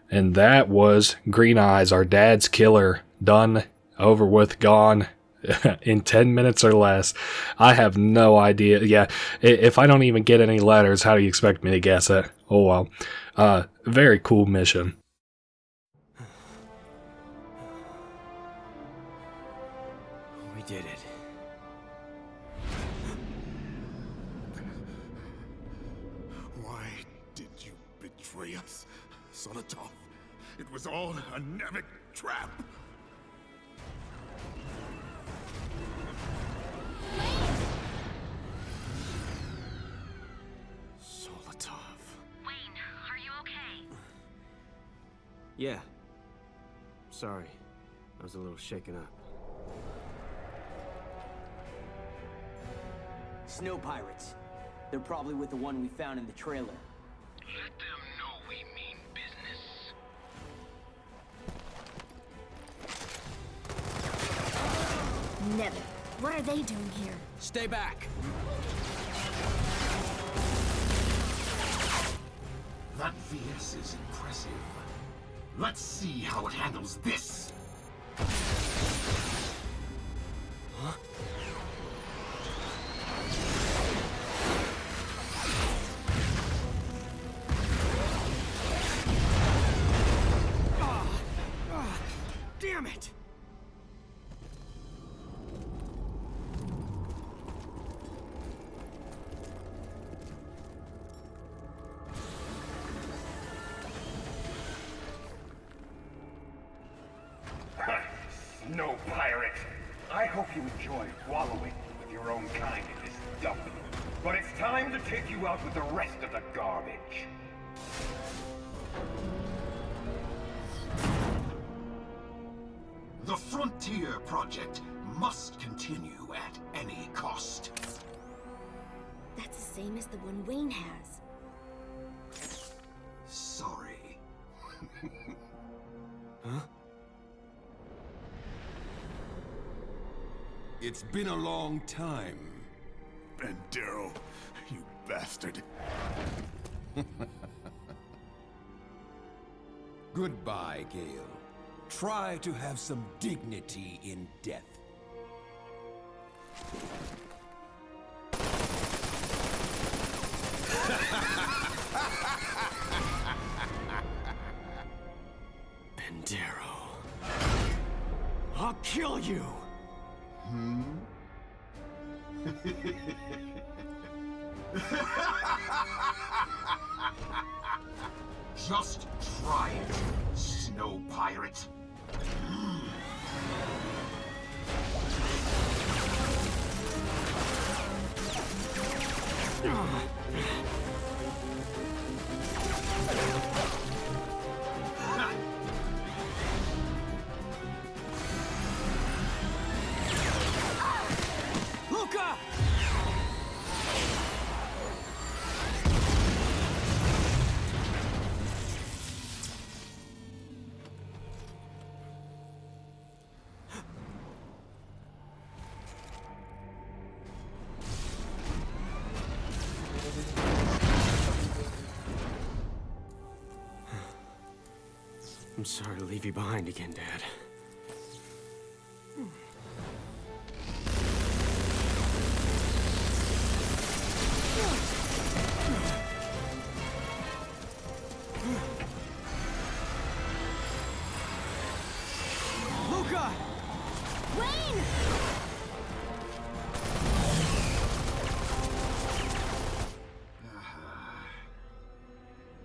And that was Green Eyes, our dad's killer. Done, over with, gone. In 10 minutes or less. I have no idea. Yeah, if I don't even get any letters, how do you expect me to guess it? Oh well. Very cool mission. We did it. Why did you betray us, Solotov? It was all a Nevik trap. Wayne, are you okay? Yeah. Sorry. I was a little shaken up. Snow pirates. They're probably with the one we found in the trailer. Let them know we mean business. Never. What are they doing here? Stay back! That VS is impressive. Let's see how it handles this. Huh? Damn it! No pirate. I hope you enjoy wallowing with your own kind in this dump. But it's time to take you out with the rest of the garbage. The Frontier Project must continue at any cost. That's the same as the one Wayne has. Sorry. Huh? It's been a long time. Bandero, you bastard. Goodbye, Gale. Try to have some dignity in death. Bandero. I'll kill you! Just try it, snow pirate. Luca! I'm sorry to leave you behind again, Dad. Luca! Wayne!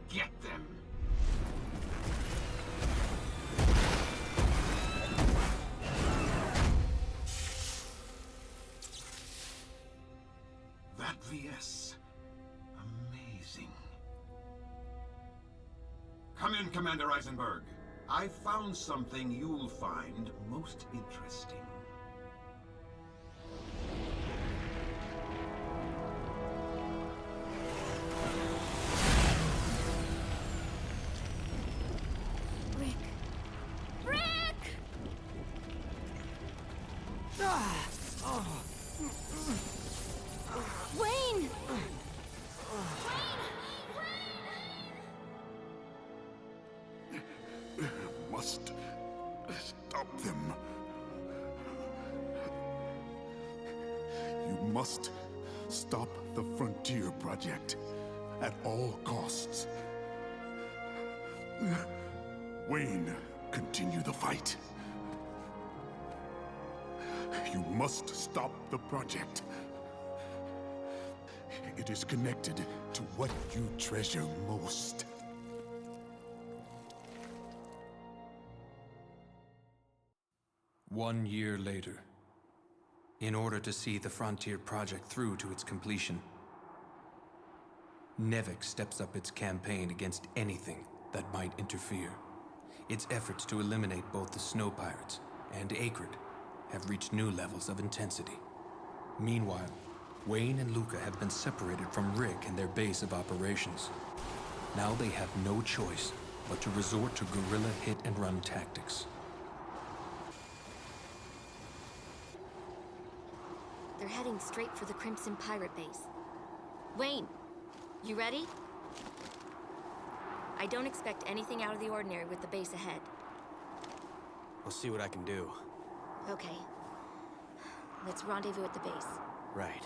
Get them! That VS. Amazing. Come in, Commander Eisenberg. I found something you'll find most interesting. Rick. Rick! Ah! Oh. Wayne! Must stop them. You must stop the Frontier Project at all costs. Wayne, continue the fight. You must stop the project. It is connected to what you treasure most. One year later, in order to see the Frontier Project through to its completion, Nevik steps up its campaign against anything that might interfere. Its efforts to eliminate both the Snow Pirates and Acrid have reached new levels of intensity. Meanwhile, Wayne and Luca have been separated from Rick and their base of operations. Now they have no choice but to resort to guerrilla hit-and-run tactics. They're heading straight for the Crimson Pirate base. Wayne, you ready? I don't expect anything out of the ordinary with the base ahead. I'll see what I can do. Okay. Let's rendezvous at the base. Right.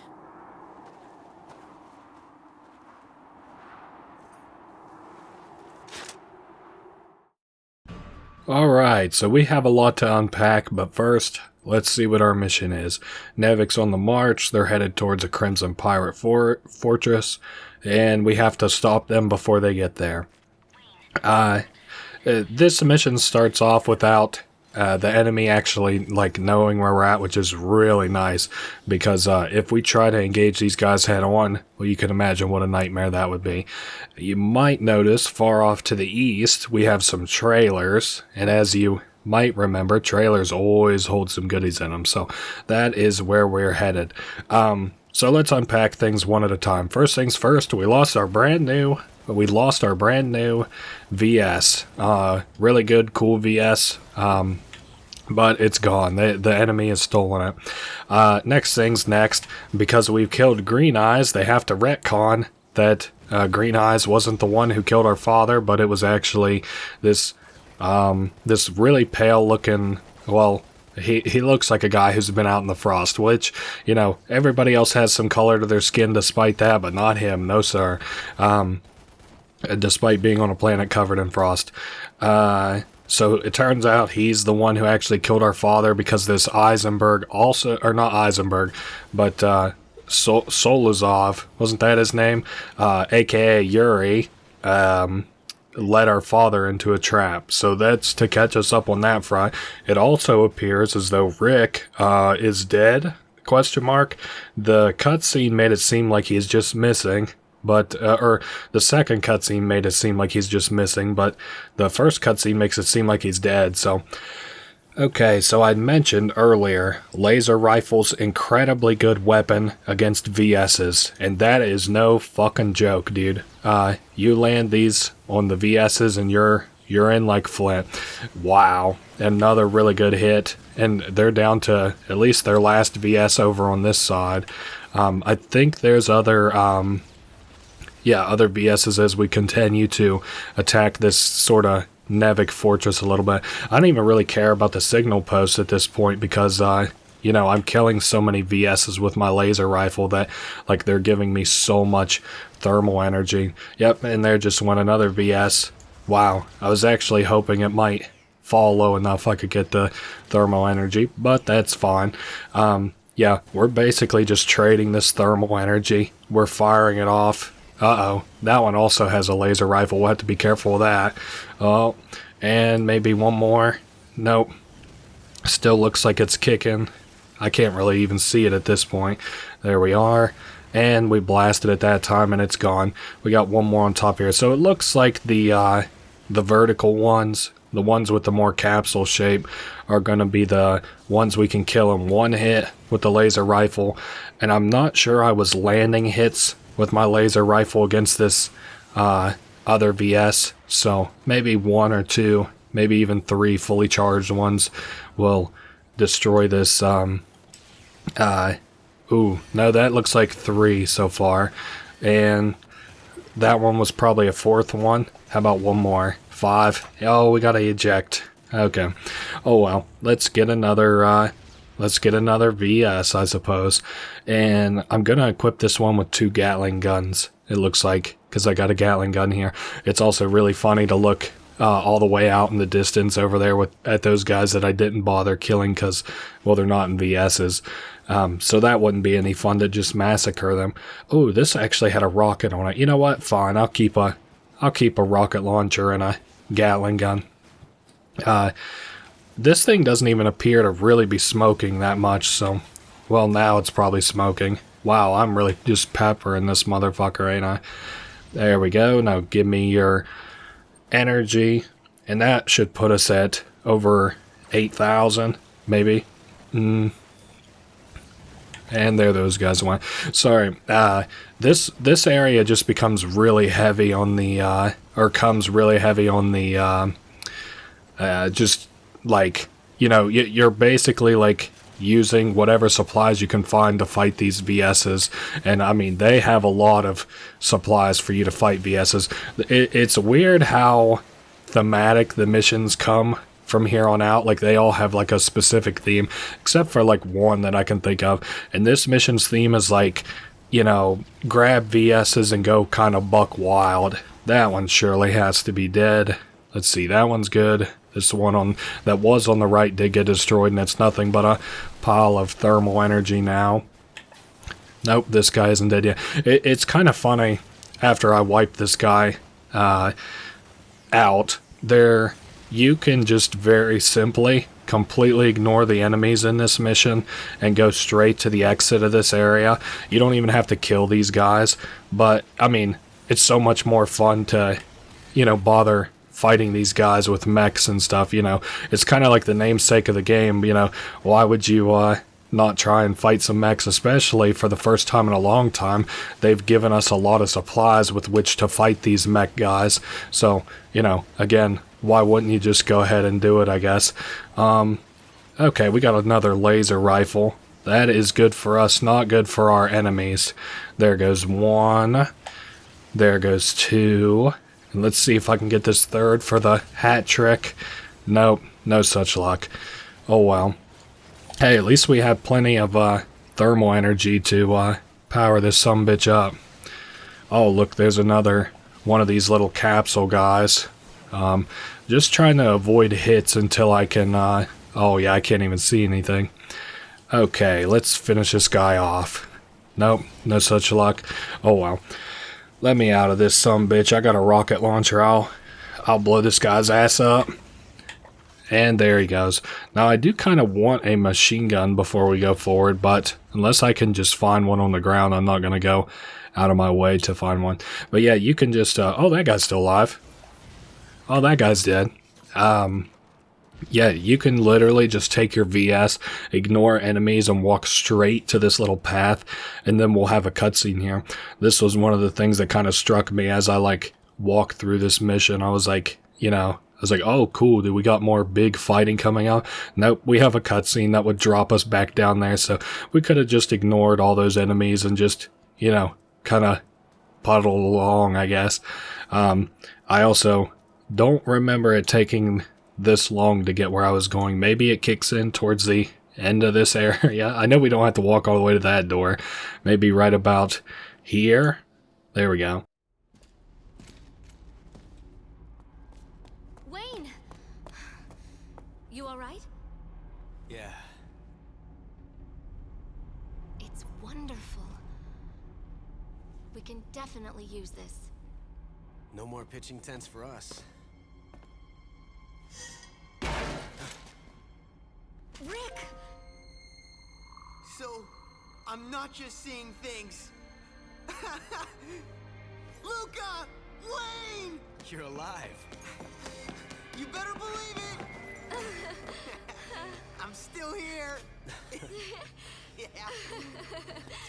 Alright, so we have a lot to unpack, but first, let's see what our mission is. Nevik's on the march, they're headed towards a Crimson Pirate fortress, and we have to stop them before they get there. This mission starts off without the enemy actually knowing where we're at, which is really nice, because if we try to engage these guys head on, well, you can imagine what a nightmare that would be. You might notice far off to the east we have some trailers, and as you might remember, trailers always hold some goodies in them, so that is where we're headed. So let's unpack things one at a time. First things first, we lost our brand new VS. Really good, cool VS. But it's gone. The enemy has stolen it. Next things next. Because we've killed Green Eyes, they have to retcon that Green Eyes wasn't the one who killed our father, but it was actually this really pale looking, well, he looks like a guy who's been out in the frost, which, you know, everybody else has some color to their skin despite that, but not him, no sir. Despite being on a planet covered in frost. So it turns out he's the one who actually killed our father, because this Eisenberg also, or not Eisenberg, but Solozov, wasn't that his name? AKA Yuri, led our father into a trap. So that's to catch us up on that front. It also appears as though Rick is dead, ? The cutscene made it seem like he's just missing. But, or the second cutscene made it seem like he's just missing, but the first cutscene makes it seem like he's dead, so. Okay, so I mentioned earlier, laser rifles, incredibly good weapon against VS's, and that is no fucking joke, dude. You land these on the VS's and you're in like Flint. Wow, another really good hit, and they're down to at least their last VS over on this side. I think there's other VS's as we continue to attack this sort of Nevik Fortress a little bit. I don't even really care about the signal post at this point because, you know, I'm killing so many VSs with my laser rifle that, like, they're giving me so much thermal energy. Yep, and there just went another VS. Wow, I was actually hoping it might fall low enough I could get the thermal energy, but that's fine. Yeah, we're basically just trading this thermal energy. We're firing it off. Uh-oh, that one also has a laser rifle. We'll have to be careful of that. Oh, and maybe one more. Nope. Still looks like it's kicking. I can't really even see it at this point. There we are. And we blasted it that time and it's gone. We got one more on top here. So it looks like the vertical ones, the ones with the more capsule shape, are going to be the ones we can kill in one hit with the laser rifle. And I'm not sure I was landing hits with my laser rifle against this other VS. So maybe one or two, maybe even three fully charged ones will destroy this. Ooh, no, that looks like three so far. And that one was probably a fourth one. How about one more? 5. Oh, we gotta eject. Okay. Oh well. Let's get another VS, I suppose. And I'm gonna equip this one with 2 Gatling guns, it looks like, because I got a Gatling gun here. It's also really funny to look all the way out in the distance over there at those guys that I didn't bother killing because, well, they're not in VSs. So that wouldn't be any fun to just massacre them. Oh, this actually had a rocket on it. You know what? Fine. I'll keep a rocket launcher and a Gatling gun. This thing doesn't even appear to really be smoking that much, so, well, now it's probably smoking. Wow, I'm really just peppering this motherfucker, ain't I? There we go. Now give me your energy, and that should put us at over 8,000, maybe. And there those guys went. Sorry, this area just becomes really heavy on the, comes really heavy on the, just, like, you know, you're basically, like, using whatever supplies you can find to fight these VSs. And, I mean, they have a lot of supplies for you to fight VSs. It's weird how thematic the missions come from here on out. Like, they all have, like, a specific theme, except for, like, one that I can think of. And this mission's theme is, like, you know, grab VSs and go kind of buck wild. That one surely has to be dead. Let's see, that one's good. This one that was on the right did get destroyed, and it's nothing but a pile of thermal energy now. Nope, this guy isn't dead yet. It's kind of funny, after I wipe this guy out, you can just very simply completely ignore the enemies in this mission and go straight to the exit of this area. You don't even have to kill these guys, but, I mean, it's so much more fun to, you know, bother fighting these guys with mechs and stuff, you know. It's kind of like the namesake of the game, you know. Why would you not try and fight some mechs, especially for the first time in a long time? They've given us a lot of supplies with which to fight these mech guys. So, you know, again, why wouldn't you just go ahead and do it, I guess. Okay, we got another laser rifle. That is good for us, not good for our enemies. There goes 1. There goes 2. And let's see if I can get this 3rd for the hat trick. Nope, no such luck. Oh well. Hey, at least we have plenty of thermal energy to power this sumbitch up. Oh, look, there's another one of these little capsule guys. Just trying to avoid hits until I can... oh yeah, I can't even see anything. Okay, let's finish this guy off. Nope, no such luck. Oh well. Let me out of this sumbitch. I got a rocket launcher. I'll blow this guy's ass up. And there he goes. Now, I do kind of want a machine gun before we go forward, but unless I can just find one on the ground, I'm not going to go out of my way to find one. But yeah, you can just... oh, that guy's still alive. Oh, that guy's dead. Yeah, you can literally just take your VS, ignore enemies, and walk straight to this little path, and then we'll have a cutscene here. This was one of the things that kind of struck me as I, like, walked through this mission. I was like, you know, I was like, oh, cool, do we got more big fighting coming out? Nope, we have a cutscene that would drop us back down there, so we could have just ignored all those enemies and just, you know, kind of puddle along, I guess. I also don't remember it taking this long to get where I was going. Maybe it kicks in towards the end of this area. I know we don't have to walk all the way to that door. Maybe right about here. There we go. Wayne! You alright? Yeah. It's wonderful. We can definitely use this. No more pitching tents for us. Rick! So, I'm not just seeing things. Luca! Wayne! You're alive. You better believe it! I'm still here! Yeah.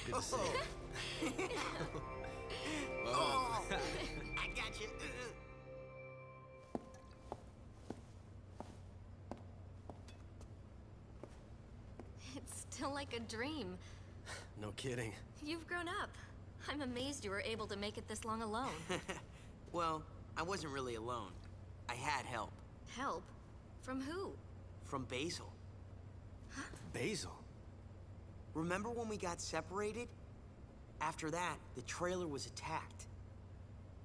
Good to see you. Oh, I got you. It's still like a dream. No kidding. You've grown up. I'm amazed you were able to make it this long alone. Well, I wasn't really alone. I had help. Help? From who? From Basil. Basil? Remember when we got separated? After that, the trailer was attacked.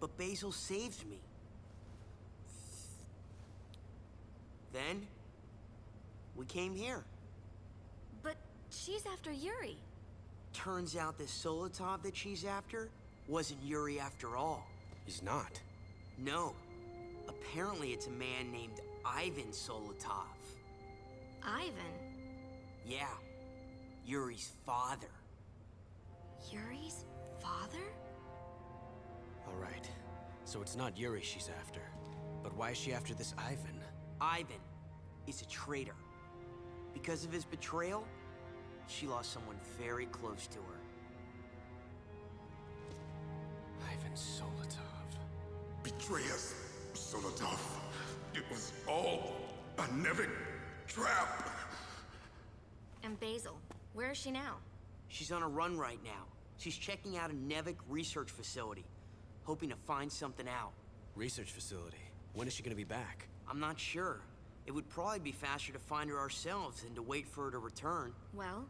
But Basil saved me. Then, we came here. But she's after Yuri. Turns out the Solotov that she's after wasn't Yuri after all. He's not. No. Apparently it's a man named Ivan Solotov. Ivan? Yeah. Yuri's father. Yuri's father? All right. So it's not Yuri she's after. But why is she after this Ivan? Ivan is a traitor. Because of his betrayal, she lost someone very close to her. Ivan Solotov. Betray us, Solotov. It was all a Nevik trap. And Basil, where is she now? She's on a run right now. She's checking out a Nevik research facility, hoping to find something out. Research facility? When is she gonna be back? I'm not sure. It would probably be faster to find her ourselves than to wait for her to return. Well?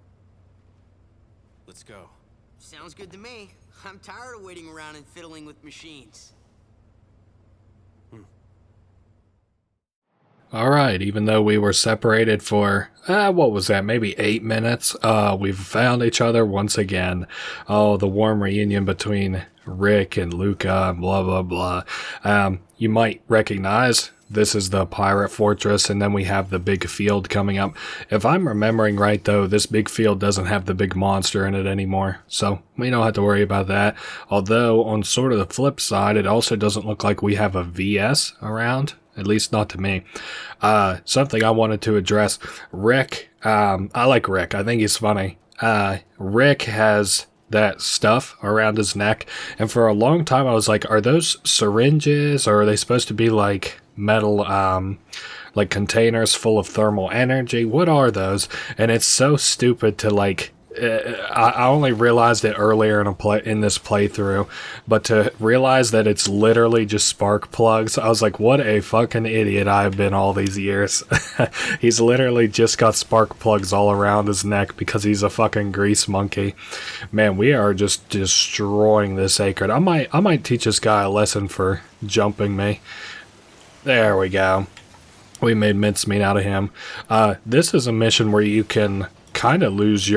Let's go. Sounds good to me. I'm tired of waiting around and fiddling with machines. Alright, even though we were separated for, what was that, maybe 8 minutes, we've found each other once again. Oh, the warm reunion between Rick and Luca, and blah, blah, blah. You might recognize this is the pirate fortress, and then we have the big field coming up. If I'm remembering right, though, this big field doesn't have the big monster in it anymore, so we don't have to worry about that. Although, on sort of the flip side, it also doesn't look like we have a VS around. At least not to me. Something I wanted to address. Rick, I like Rick. I think he's funny. Rick has that stuff around his neck. And for a long time I was like, are those syringes? Or are they supposed to be like metal, like containers full of thermal energy? What are those? And it's so stupid to like... I only realized it earlier in this playthrough, but to realize that it's literally just spark plugs, I was like, what a fucking idiot I've been all these years. He's literally just got spark plugs all around his neck because he's a fucking grease monkey. Man, we are just destroying this acre. I might teach this guy a lesson for jumping me. There we go. We made mincemeat out of him. This is a mission where you can kind of lose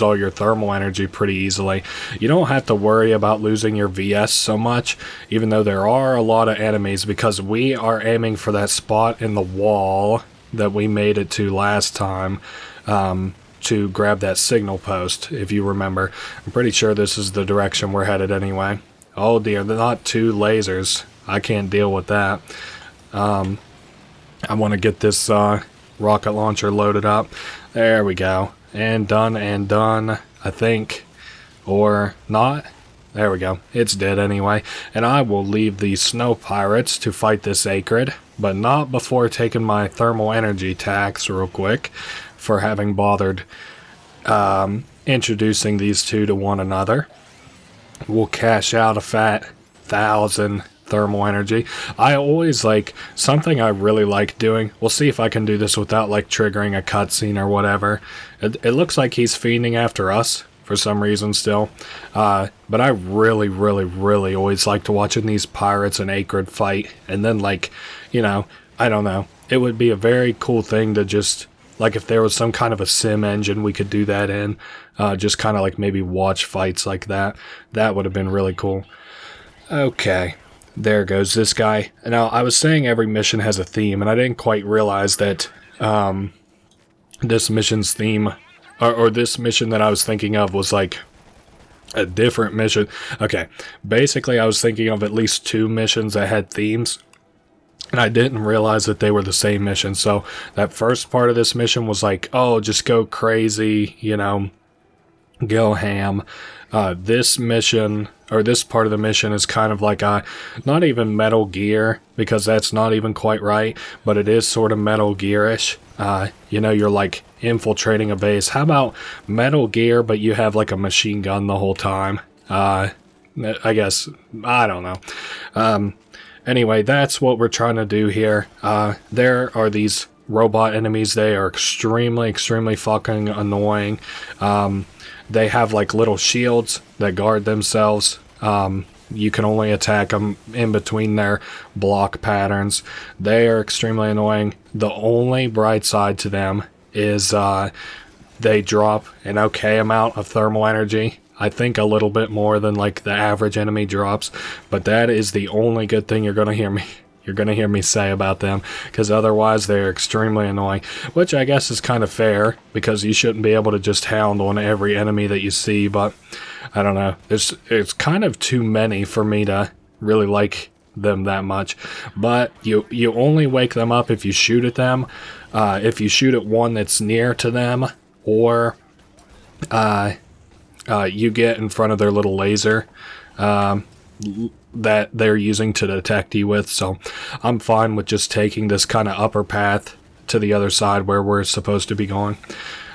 all your thermal energy pretty easily. You don't have to worry about losing your VS so much, even though there are a lot of enemies, because we are aiming for that spot in the wall that we made it to last time, to grab that signal post, if you remember. I'm pretty sure this is the direction we're headed anyway. Oh dear, they're not 2 lasers. I can't deal with that. I want to get this rocket launcher loaded up. There we go. And done, I think. Or not. There we go. It's dead anyway. And I will leave the snow pirates to fight this acrid, but not before taking my thermal energy tax real quick for having bothered introducing these two to one another. We'll cash out a fat 1,000 thermal energy. I always like, something I really like doing, we'll see if I can do this without like triggering a cutscene or whatever. It looks like he's fiending after us for some reason still. But I really, really, really always like to watching these pirates and Acrid fight. And then like, you know, I don't know. It would be a very cool thing to just, like if there was some kind of a sim engine we could do that in. Just kind of like maybe watch fights like that. That would have been really cool. Okay. There goes this guy. Now, I was saying every mission has a theme, and I didn't quite realize that this mission's theme, or this mission that I was thinking of was like a different mission. Okay, basically I was thinking of at least 2 missions that had themes, and I didn't realize that they were the same mission. So that first part of this mission was like, oh, just go crazy, you know, go ham. This mission, or this part of the mission, is kind of like a, not even Metal Gear, because that's not even quite right, but it is sort of Metal Gear-ish. You know, you're like infiltrating a base. How about Metal Gear, but you have like a machine gun the whole time? I guess, I don't know. Anyway, that's what we're trying to do here. There are these robot enemies. They are extremely, extremely fucking annoying. They have like little shields that guard themselves. You can only attack them in between their block patterns. They are extremely annoying. The only bright side to them is they drop an okay amount of thermal energy. I think a little bit more than like the average enemy drops, but that is the only good thing you're gonna hear me say about them, because otherwise they're extremely annoying, which I guess is kind of fair, because you shouldn't be able to just hound on every enemy that you see, but I don't know, it's kind of too many for me to really like them that much. But you only wake them up if you shoot at them, if you shoot at one that's near to them, or you get in front of their little laser that they're using to detect you with. So I'm fine with just taking this kind of upper path to the other side where we're supposed to be going.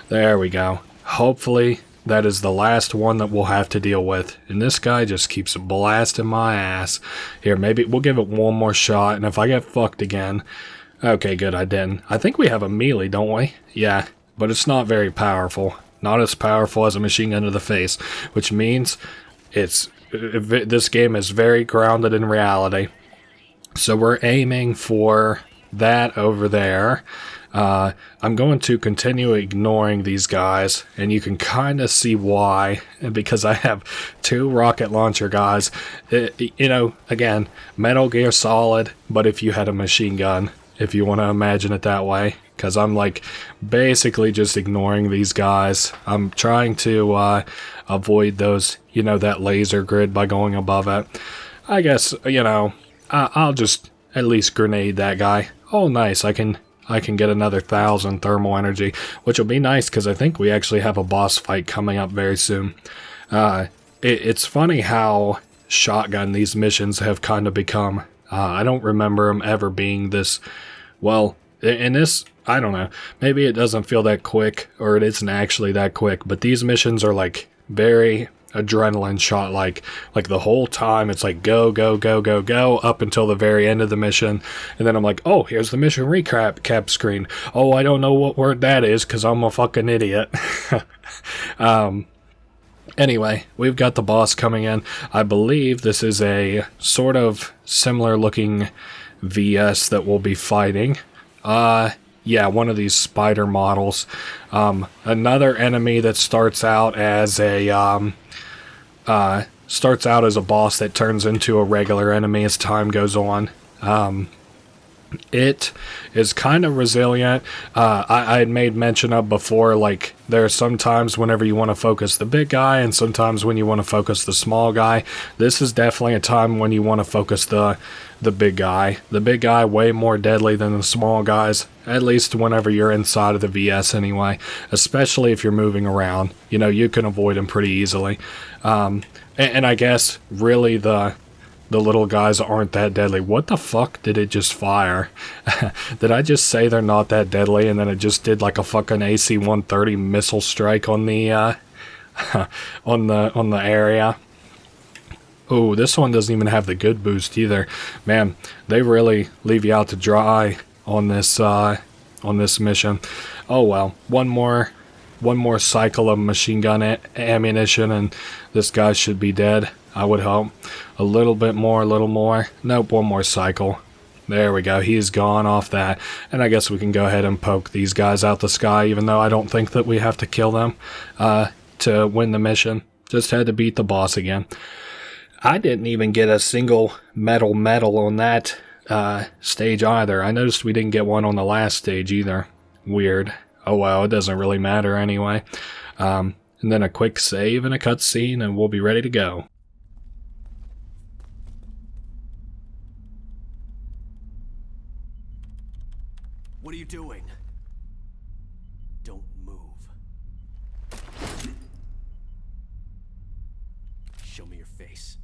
There we go. Hopefully that is the last one that we'll have to deal with. And this guy just keeps blasting my ass. Here, maybe we'll give it one more shot, and if I get fucked again... Okay, good, I didn't. I think we have a melee, don't we? Yeah, but it's not very powerful. Not as powerful as a machine gun to the face, which means this game is very grounded in reality. So we're aiming for that over there. I'm going to continue ignoring these guys, and you can kind of see why, because I have 2 rocket launcher guys. You know, again, Metal Gear Solid, but if you had a machine gun, if you want to imagine it that way. Because I'm like basically just ignoring these guys. I'm trying to avoid those, you know, that laser grid by going above it. I guess, you know, I'll just at least grenade that guy. Oh, nice. I can get another 1,000 thermal energy, which will be nice because I think we actually have a boss fight coming up very soon. It's funny how shotgun these missions have kind of become. I don't remember them ever being this, well, in this, I don't know, maybe it doesn't feel that quick, or it isn't actually that quick, but these missions are like very adrenaline shot, like the whole time it's like go, go, go, go, go, up until the very end of the mission, and then I'm like, oh, here's the mission recap screen. Oh, I don't know what word that is, because I'm a fucking idiot. Anyway, we've got the boss coming in. I believe this is a sort of similar looking VS that we'll be fighting. Yeah, one of these spider models. Another enemy that starts out as a boss that turns into a regular enemy as time goes on. It is kind of resilient. I had made mention of before, like, there are some times whenever you want to focus the big guy and sometimes when you want to focus the small guy. This is definitely a time when you want to focus the big guy. The big guy way more deadly than the small guys, at least whenever you're inside of the VS anyway, especially if you're moving around. You know, you can avoid him pretty easily. And I guess really the little guys aren't that deadly. What the fuck did it just fire? Did I just say they're not that deadly and then it just did like a fucking AC-130 missile strike on the on the area? Oh, this one doesn't even have the good boost either. Man, they really leave you out to dry on this mission. Oh well, one more cycle of machine gun ammunition and this guy should be dead, I would hope. A little bit more, a little more. Nope, one more cycle. There we go, he's gone off that. And I guess we can go ahead and poke these guys out the sky, even though I don't think that we have to kill them to win the mission. Just had to beat the boss again. I didn't even get a single medal on that stage either. I noticed we didn't get one on the last stage either. Weird. Oh well, it doesn't really matter anyway. And then a quick save and a cutscene and we'll be ready to go. What are you doing? Don't move. Show me your face.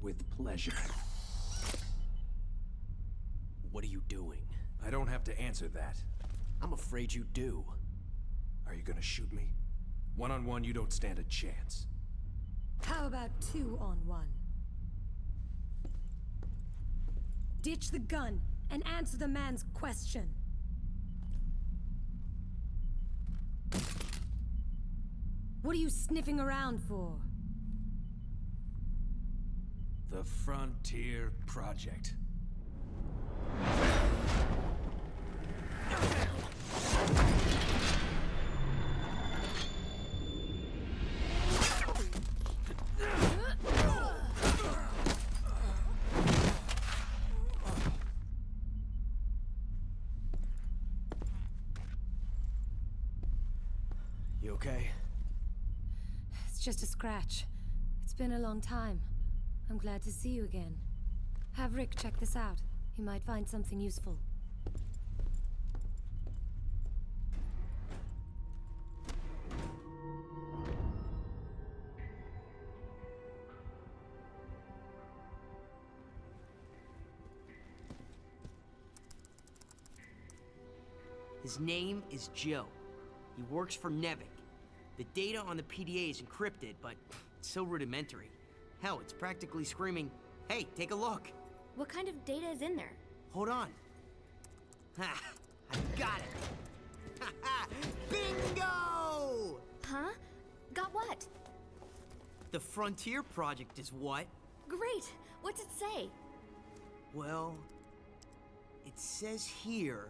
With pleasure. What are you doing? I don't have to answer that. I'm afraid you do. Are you gonna shoot me? One-on-one, you don't stand a chance. How about 2-on-1? Ditch the gun and answer the man's question. What are you sniffing around for? The Frontier Project. You okay? It's just a scratch. It's been a long time. I'm glad to see you again. Have Rick check this out. He might find something useful. His name is Joe. He works for Nevik. The data on the PDA is encrypted, but it's so rudimentary. Hell, it's practically screaming, hey, take a look. What kind of data is in there? Hold on. Ha! I got it! Ha ha! Bingo! Huh? Got what? The Frontier Project is what? Great! What's it say? Well, it says here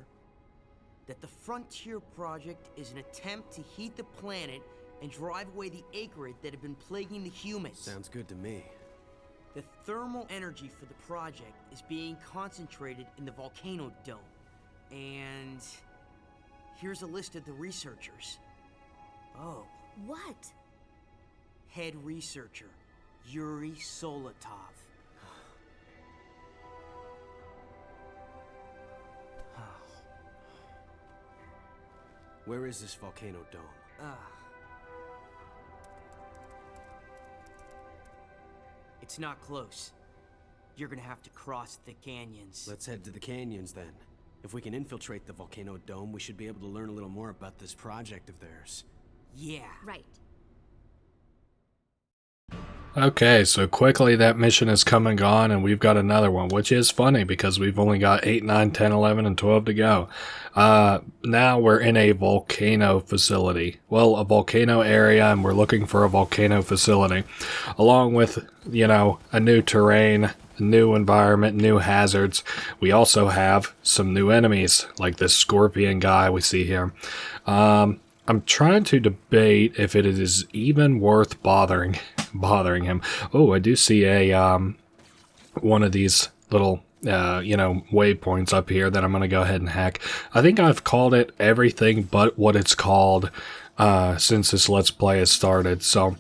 that the Frontier Project is an attempt to heat the planet and drive away the acrid that have been plaguing the humans. Sounds good to me. The thermal energy for the project is being concentrated in the volcano dome. And here's a list of the researchers. Oh. What? Head researcher, Yuri Solotov. Where is this volcano dome? It's not close. You're gonna have to cross the canyons. Let's head to the canyons then. If we can infiltrate the volcano dome, we should be able to learn a little more about this project of theirs. Yeah. Right. Okay, so quickly that mission has come and gone, and we've got another one, which is funny because we've only got 8, 9, 10, 11, and 12 to go. Now we're in a volcano facility. Well, a volcano area, and we're looking for a volcano facility. Along with, you know, a new terrain, a new environment, new hazards. We also have some new enemies, like this scorpion guy we see here. I'm trying to debate if it is even worth bothering him. Oh, I do see a one of these little waypoints up here that I'm going to go ahead and hack. I think I've called it everything but what it's called since this Let's Play has started. So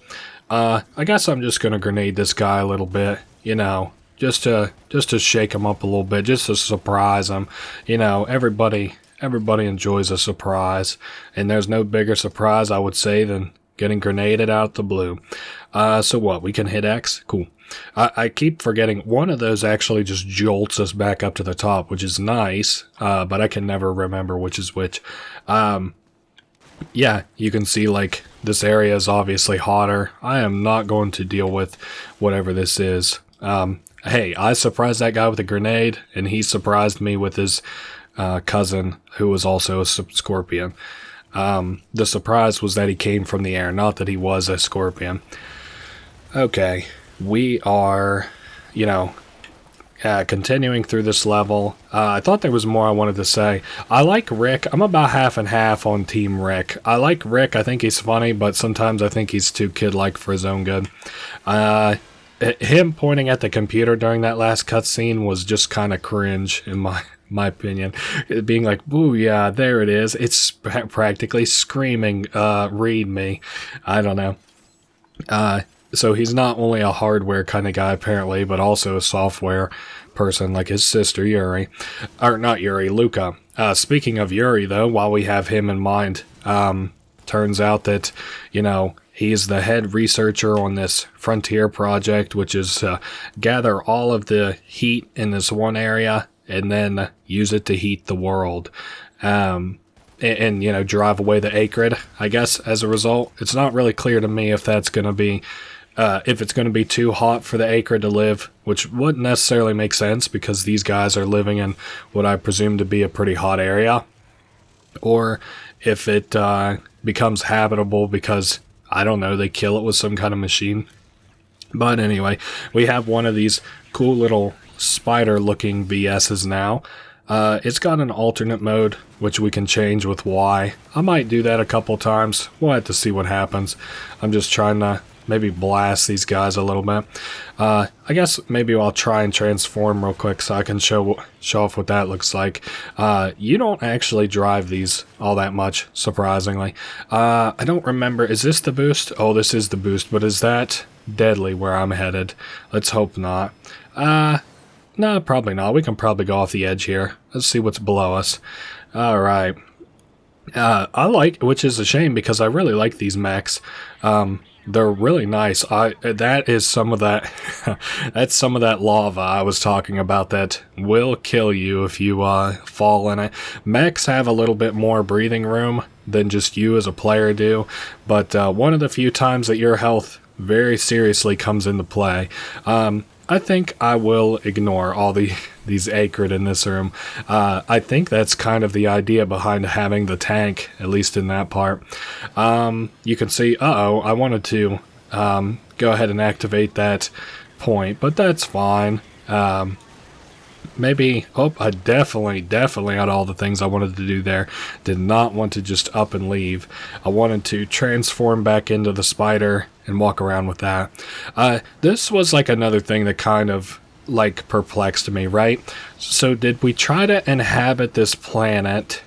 I guess I'm just going to grenade this guy a little bit, you know, just to shake him up a little bit, just to surprise him. You know, everybody enjoys a surprise, and there's no bigger surprise, I would say, than getting grenaded out the blue. So what, we can hit X? Cool. I keep forgetting one of those actually just jolts us back up to the top, which is nice, but I can never remember which is which. yeah, you can see like this area is obviously hotter. I am not going to deal with whatever this is. Hey, I surprised that guy with a grenade, and he surprised me with his cousin, who was also a scorpion. The surprise was that he came from the air, not that he was a scorpion. Okay, we are, you know, continuing through this level. I thought there was more I wanted to say. I like Rick. I'm about half and half on Team Rick. I like Rick. I think he's funny, but sometimes I think he's too kid-like for his own good. Him pointing at the computer during that last cutscene was just kind of cringe, in my opinion. It being like, "Ooh, yeah, there it is." It's practically screaming, "Read me." I don't know. So he's not only a hardware kind of guy, apparently, but also a software person like his sister, Yuri. Or not Yuri, Luca. Speaking of Yuri, though, while we have him in mind, turns out that, you know, he's the head researcher on this Frontier project, which is gather all of the heat in this one area and then use it to heat the world. And, you know, drive away the acrid, I guess, as a result. It's not really clear to me if that's going to be, if it's going to be too hot for the acrid to live, which wouldn't necessarily make sense because these guys are living in what I presume to be a pretty hot area. Or if it becomes habitable because, I don't know, they kill it with some kind of machine. But anyway, we have one of these cool little spider-looking VS's now. It's got an alternate mode, which we can change with Y. I might do that a couple times. We'll have to see what happens. I'm just trying to maybe blast these guys a little bit. I guess maybe I'll try and transform real quick so I can show off what that looks like. You don't actually drive these all that much, surprisingly. I don't remember. Is this the boost? Oh, this is the boost, but is that deadly where I'm headed? Let's hope not. No, probably not. We can probably go off the edge here. Let's see what's below us. Alright. I like, which is a shame because I really like these mechs. They're really nice. That is some of that, that's some of that lava I was talking about that will kill you if you fall in it. Mechs have a little bit more breathing room than just you as a player do, but one of the few times that your health very seriously comes into play. I think I will ignore all these acrid in this room. I think that's kind of the idea behind having the tank, at least in that part. You can see, I wanted to go ahead and activate that point, but that's fine. Maybe, I definitely had all the things I wanted to do there. Did not want to just up and leave. I wanted to transform back into the spider and walk around with that. This was like another thing that kind of like perplexed me, right? So did we try to inhabit this planet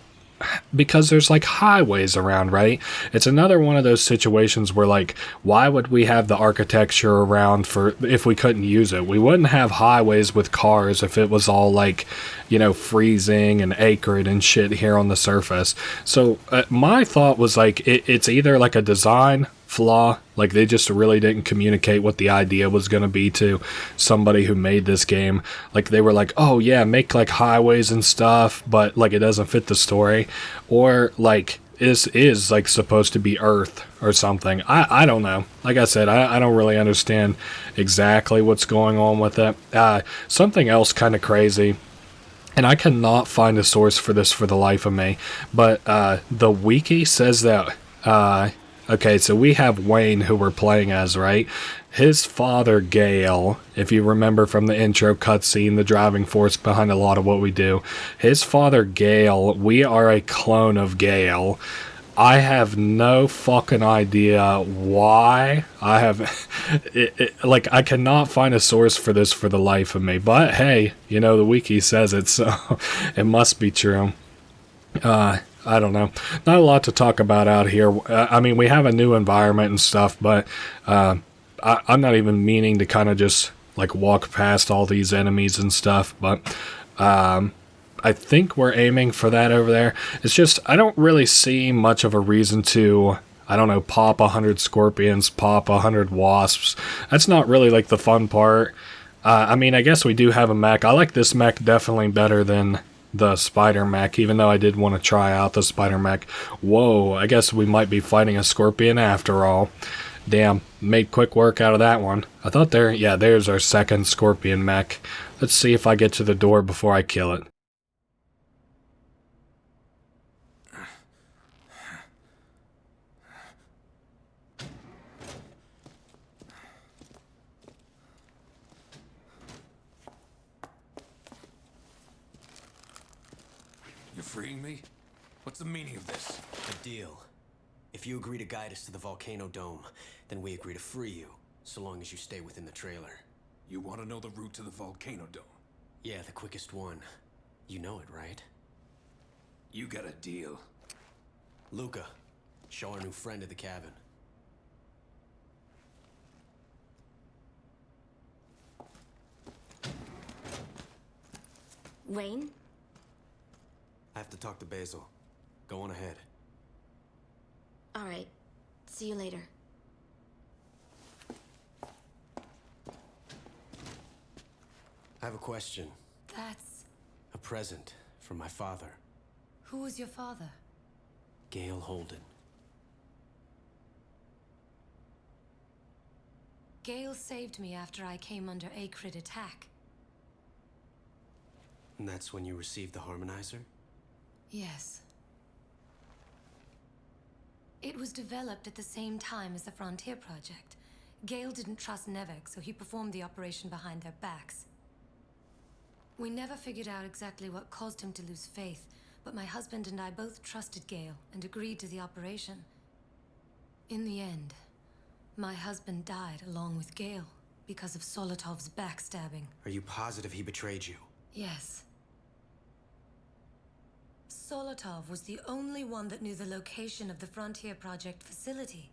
because there's like highways around, right? It's another one of those situations where like, why would we have the architecture around for if we couldn't use it? We wouldn't have highways with cars if it was all like, you know, freezing and acrid and shit here on the surface. So my thought was like, it's either like a design flaw, like they just really didn't communicate what the idea was going to be to somebody who made this game. Like they were like, oh yeah, make like highways and stuff, but like it doesn't fit the story. Or like this is like supposed to be Earth or something. I don't know. Like I said, I don't really understand exactly what's going on with it. Something else kind of crazy, and I cannot find a source for this for the life of me, but the wiki says that okay, so we have Wayne, who we're playing as, right? His father, Gale, if you remember from the intro cutscene, the driving force behind a lot of what we do. His father, Gale, we are a clone of Gale. I have no fucking idea why. I have... like, I cannot find a source for this for the life of me. But, hey, you know, the wiki says it, so it must be true. I don't know. Not a lot to talk about out here. I mean, we have a new environment and stuff, but I'm not even meaning to kind of just like walk past all these enemies and stuff, but I think we're aiming for that over there. It's just, I don't really see much of a reason to, I don't know, pop 100 scorpions, pop 100 wasps. That's not really like the fun part. I mean, I guess we do have a mech. I like this mech definitely better than the spider mech, even though I did want to try out the spider mech. Whoa, I guess we might be fighting a scorpion after all. Damn, made quick work out of that one. I thought there's our second scorpion mech. Let's see if I get to the door before I kill it. You're freeing me? What's the meaning of this? A deal. If you agree to guide us to the volcano dome, then we agree to free you, so long as you stay within the trailer. You want to know the route to the volcano dome? Yeah, the quickest one. You know it, right? You got a deal. Luca, show our new friend to the cabin. Wayne? I have to talk to Basil. Go on ahead. All right. See you later. I have a question. That's... A present from my father. Who was your father? Gale Holden. Gale saved me after I came under Acrid attack. And that's when you received the Harmonizer? Yes. It was developed at the same time as the Frontier Project. Gale didn't trust Nevek, so he performed the operation behind their backs. We never figured out exactly what caused him to lose faith, but my husband and I both trusted Gale and agreed to the operation. In the end, my husband died along with Gale because of Solotov's backstabbing. Are you positive he betrayed you? Yes. Solotov was the only one that knew the location of the Frontier Project facility.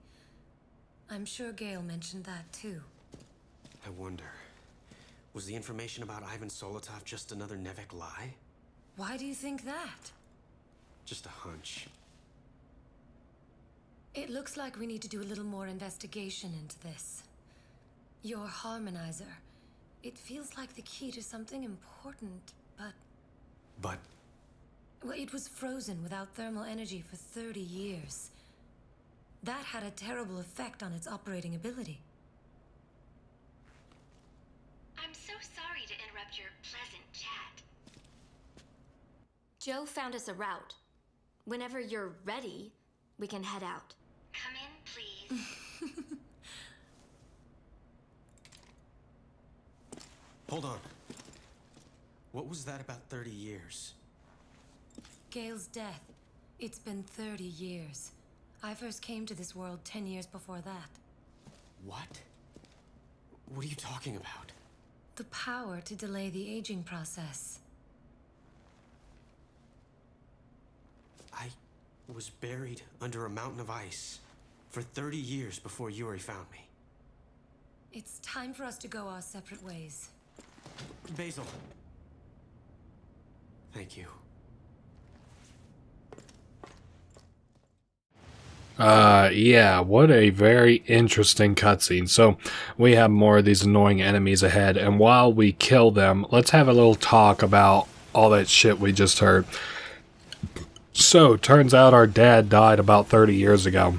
I'm sure Gale mentioned that too. I wonder, was the information about Ivan Solotov just another Nevek lie? Why do you think that? Just a hunch. It looks like we need to do a little more investigation into this. Your harmonizer. It feels like the key to something important, but... But? Well, it was frozen without thermal energy for 30 years. That had a terrible effect on its operating ability. I'm so sorry to interrupt your pleasant chat. Joe found us a route. Whenever you're ready, we can head out. Come in, please. Hold on. What was that about 30 years? Gale's death. It's been 30 years. I first came to this world 10 years before that. What? What are you talking about? The power to delay the aging process. I was buried under a mountain of ice for 30 years before Yuri found me. It's time for us to go our separate ways. Basil. Thank you. Yeah, what a very interesting cutscene. So, we have more of these annoying enemies ahead, and while we kill them, let's have a little talk about all that shit we just heard. So, turns out our dad died about 30 years ago,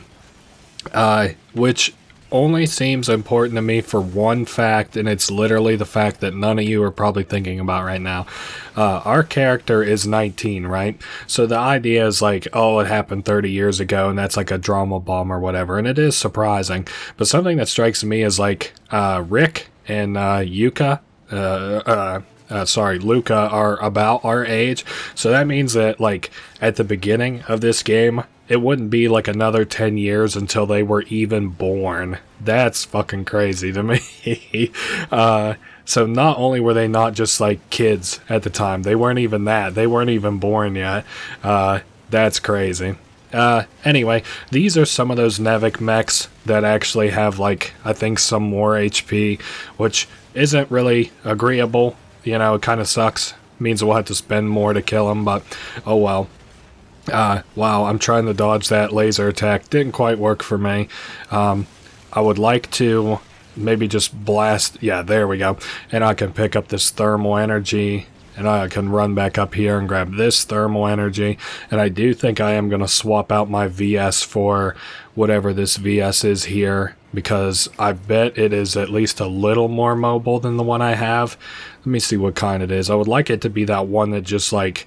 which only seems important to me for one fact, and it's literally the fact that none of you are probably thinking about right now. Our character is 19, right? So the idea is like, oh, it happened 30 years ago, and that's like a drama bomb or whatever, and it is surprising. But something that strikes me is like Rick and Luca are about our age, so that means that like at the beginning of this game, it wouldn't be like another 10 years until they were even born. That's fucking crazy to me. So not only were they not just like kids at the time, they weren't even that. They weren't even born yet. That's crazy. Anyway, these are some of those Nevek mechs that actually have like, I think some more HP, which isn't really agreeable. You know, it kind of sucks. Means we'll have to spend more to kill them, but oh well. Wow, I'm trying to dodge that laser attack. Didn't quite work for me. I would like to maybe just blast... Yeah, there we go. And I can pick up this thermal energy and I can run back up here and grab this thermal energy. And I do think I am going to swap out my VS for whatever this VS is here, because I bet it is at least a little more mobile than the one I have. Let me see what kind it is. I would like it to be that one that just like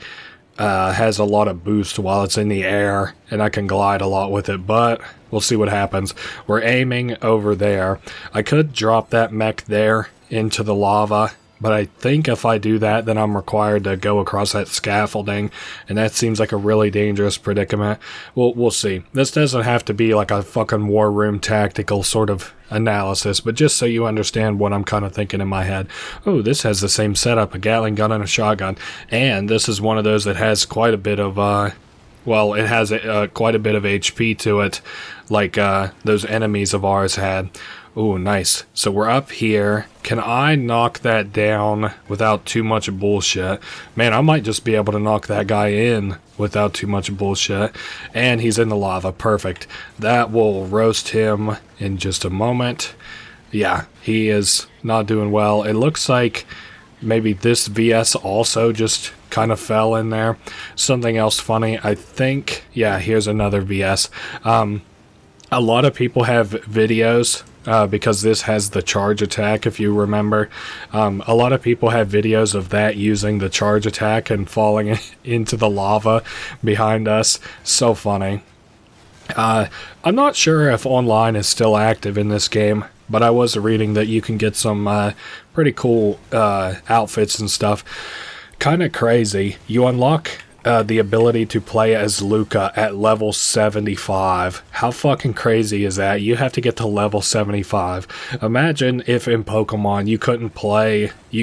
has a lot of boost while it's in the air, and I can glide a lot with it, but we'll see what happens. We're aiming over there. I could drop that mech there into the lava, but I think if I do that, then I'm required to go across that scaffolding, and that seems like a really dangerous predicament. We'll see. This doesn't have to be like a fucking war room tactical sort of analysis, but just so you understand what I'm kind of thinking in my head. Oh, this has the same setup, a Gatling gun and a shotgun, and this is one of those that has quite a bit of, well, it has quite a bit of HP to it, like those enemies of ours had. Oh, nice. So we're up here. Can I knock that down without too much bullshit? Man, I might just be able to knock that guy in without too much bullshit. And he's in the lava. Perfect. That will roast him in just a moment. Yeah, he is not doing well. It looks like maybe this VS also just kind of fell in there. Something else funny, I think. Yeah, here's another VS. A lot of people have videos because this has the charge attack, if you remember. A lot of people have videos of that using the charge attack and falling into the lava behind us. So funny. I'm not sure if online is still active in this game, but I was reading that you can get some pretty cool outfits and stuff. Kind of crazy. You unlock the ability to play as Luca at level 75. How fucking crazy is that? You have to get to level 75. Imagine if in Pokemon you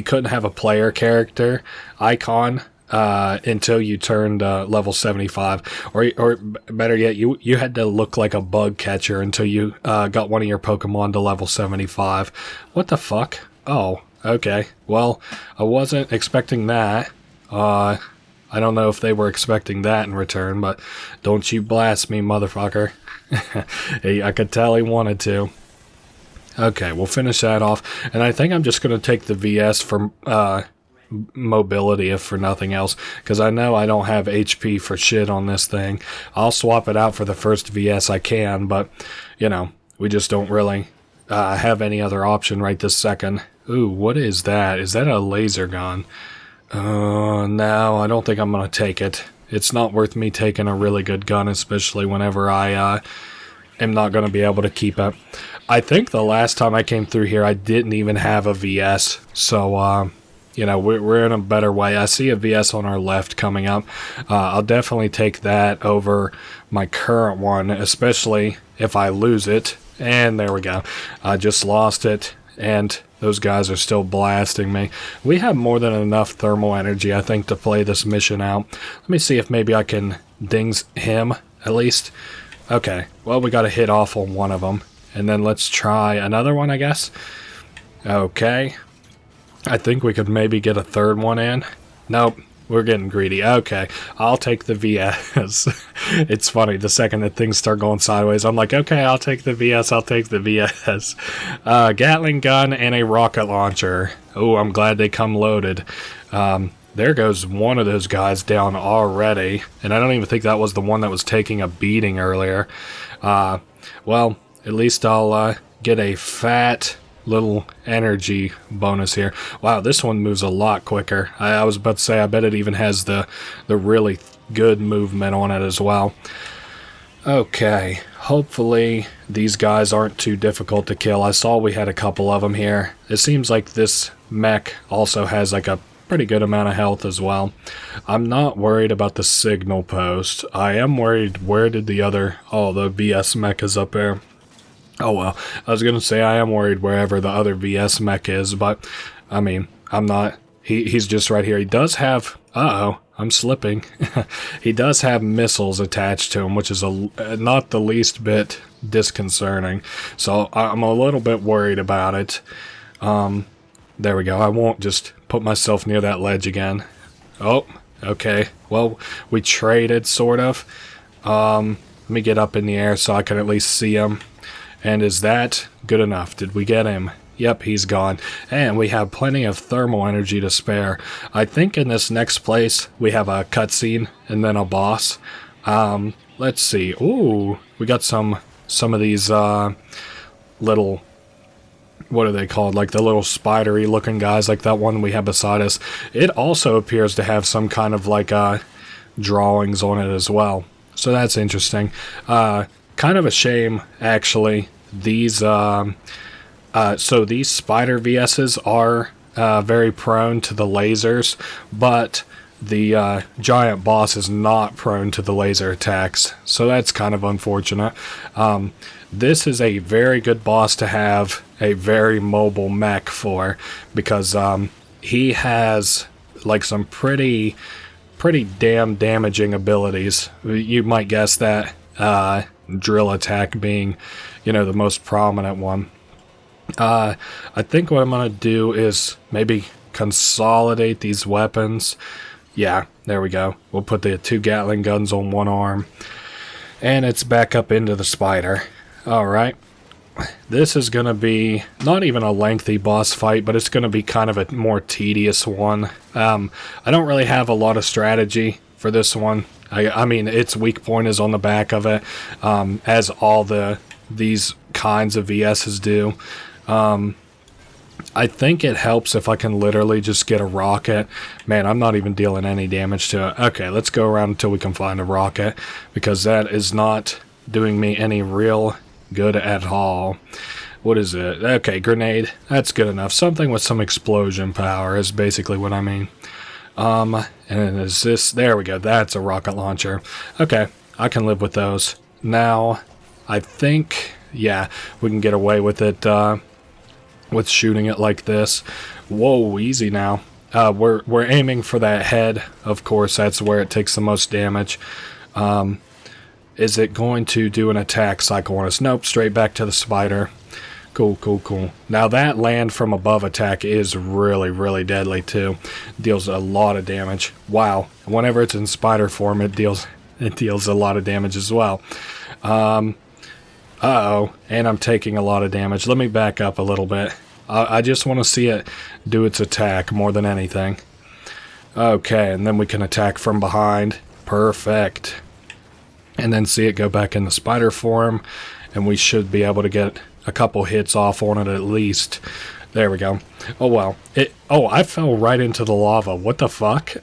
couldn't have a player character icon until you turned level 75, or better yet, you had to look like a bug catcher until you got one of your Pokemon to level 75. What the fuck? Oh, okay. Well, I wasn't expecting that. I don't know if they were expecting that in return, but don't you blast me, motherfucker. Hey, I could tell he wanted to. Okay, we'll finish that off, and I think I'm just going to take the VS for mobility, if for nothing else, because I know I don't have HP for shit on this thing. I'll swap it out for the first VS I can, but, you know, we just don't really have any other option right this second. Ooh, what is that? Is that a laser gun? No, I don't think I'm going to take it. It's not worth me taking a really good gun, especially whenever I am not going to be able to keep it. I think the last time I came through here, I didn't even have a VS, so, you know, we're in a better way. I see a VS on our left coming up. I'll definitely take that over my current one, especially if I lose it. And there we go. I just lost it, and those guys are still blasting me. We have more than enough thermal energy, I think, to play this mission out. Let me see if maybe I can dings him, at least. Okay, well, we got to hit off on one of them. And then let's try another one, I guess. Okay. I think we could maybe get a third one in. Nope. We're getting greedy. Okay, I'll take the VS. It's funny, the second that things start going sideways, I'm like, okay, I'll take the VS, I'll take the VS. Gatling gun and a rocket launcher. Oh, I'm glad they come loaded. There goes one of those guys down already, and I don't even think that was the one that was taking a beating earlier. Well, at least I'll get a fat little energy bonus here. Wow, this one moves a lot quicker. I was about to say, I bet it even has the really good movement on it as well. Okay, hopefully these guys aren't too difficult to kill. I saw we had a couple of them here. It seems like this mech also has like a pretty good amount of health as well. I'm not worried about the signal post. I am worried, where did the other... Oh, the VS mech is up there. Oh well, I was gonna say I am worried wherever the other VS mech is, but I mean, I'm not. He's just right here. He does have. Uh-oh, I'm slipping. He does have missiles attached to him, which is not the least bit disconcerting. So I'm a little bit worried about it. There we go. I won't just put myself near that ledge again. Oh, okay. Well, we traded sort of. Let me get up in the air so I can at least see him. And is that good enough? Did we get him? Yep, he's gone. And we have plenty of thermal energy to spare. I think in this next place, we have a cutscene and then a boss. Let's see. Ooh, we got some of these little, what are they called? Like the little spidery looking guys, like that one we have beside us. It also appears to have some kind of like drawings on it as well. So that's interesting. Kind of a shame, actually. These so these spider VSs are very prone to the lasers, but the giant boss is not prone to the laser attacks. So that's kind of unfortunate. This is a very good boss to have a very mobile mech for, because he has like some pretty damn damaging abilities. You might guess that drill attack being, you know, the most prominent one. I think what I'm gonna do is maybe consolidate these weapons. Yeah, there we go. We'll put the 2 Gatling guns on one arm, and it's back up into the spider. Alright, this is gonna be not even a lengthy boss fight, but it's gonna be kind of a more tedious one. I don't really have a lot of strategy for this one. I mean, its weak point is on the back of it, as all these kinds of VSs do. I think it helps if I can literally just get a rocket. Man, I'm not even dealing any damage to it. Okay, let's go around until we can find a rocket, because that is not doing me any real good at all. What is it? Okay, grenade. That's good enough. Something with some explosion power is basically what I mean. And is this... There we go. That's a rocket launcher. Okay, I can live with those. Now, I think... Yeah, we can get away with it, with shooting it like this. Whoa, easy now. We're aiming for that head. Of course, that's where it takes the most damage. Is it going to do an attack cycle on us? Nope, straight back to the spider. Cool, cool, cool. Now that land from above attack is really deadly too. Deals a lot of damage. Wow. Whenever it's in spider form, it deals a lot of damage as well. Uh-oh, and I'm taking a lot of damage. Let me back up a little bit. I just want to see it do its attack more than anything. Okay, and then we can attack from behind. Perfect. And then see it go back in the spider form, and we should be able to get a couple hits off on it at least. There we go. Oh, well. Oh, I fell right into the lava. What the fuck?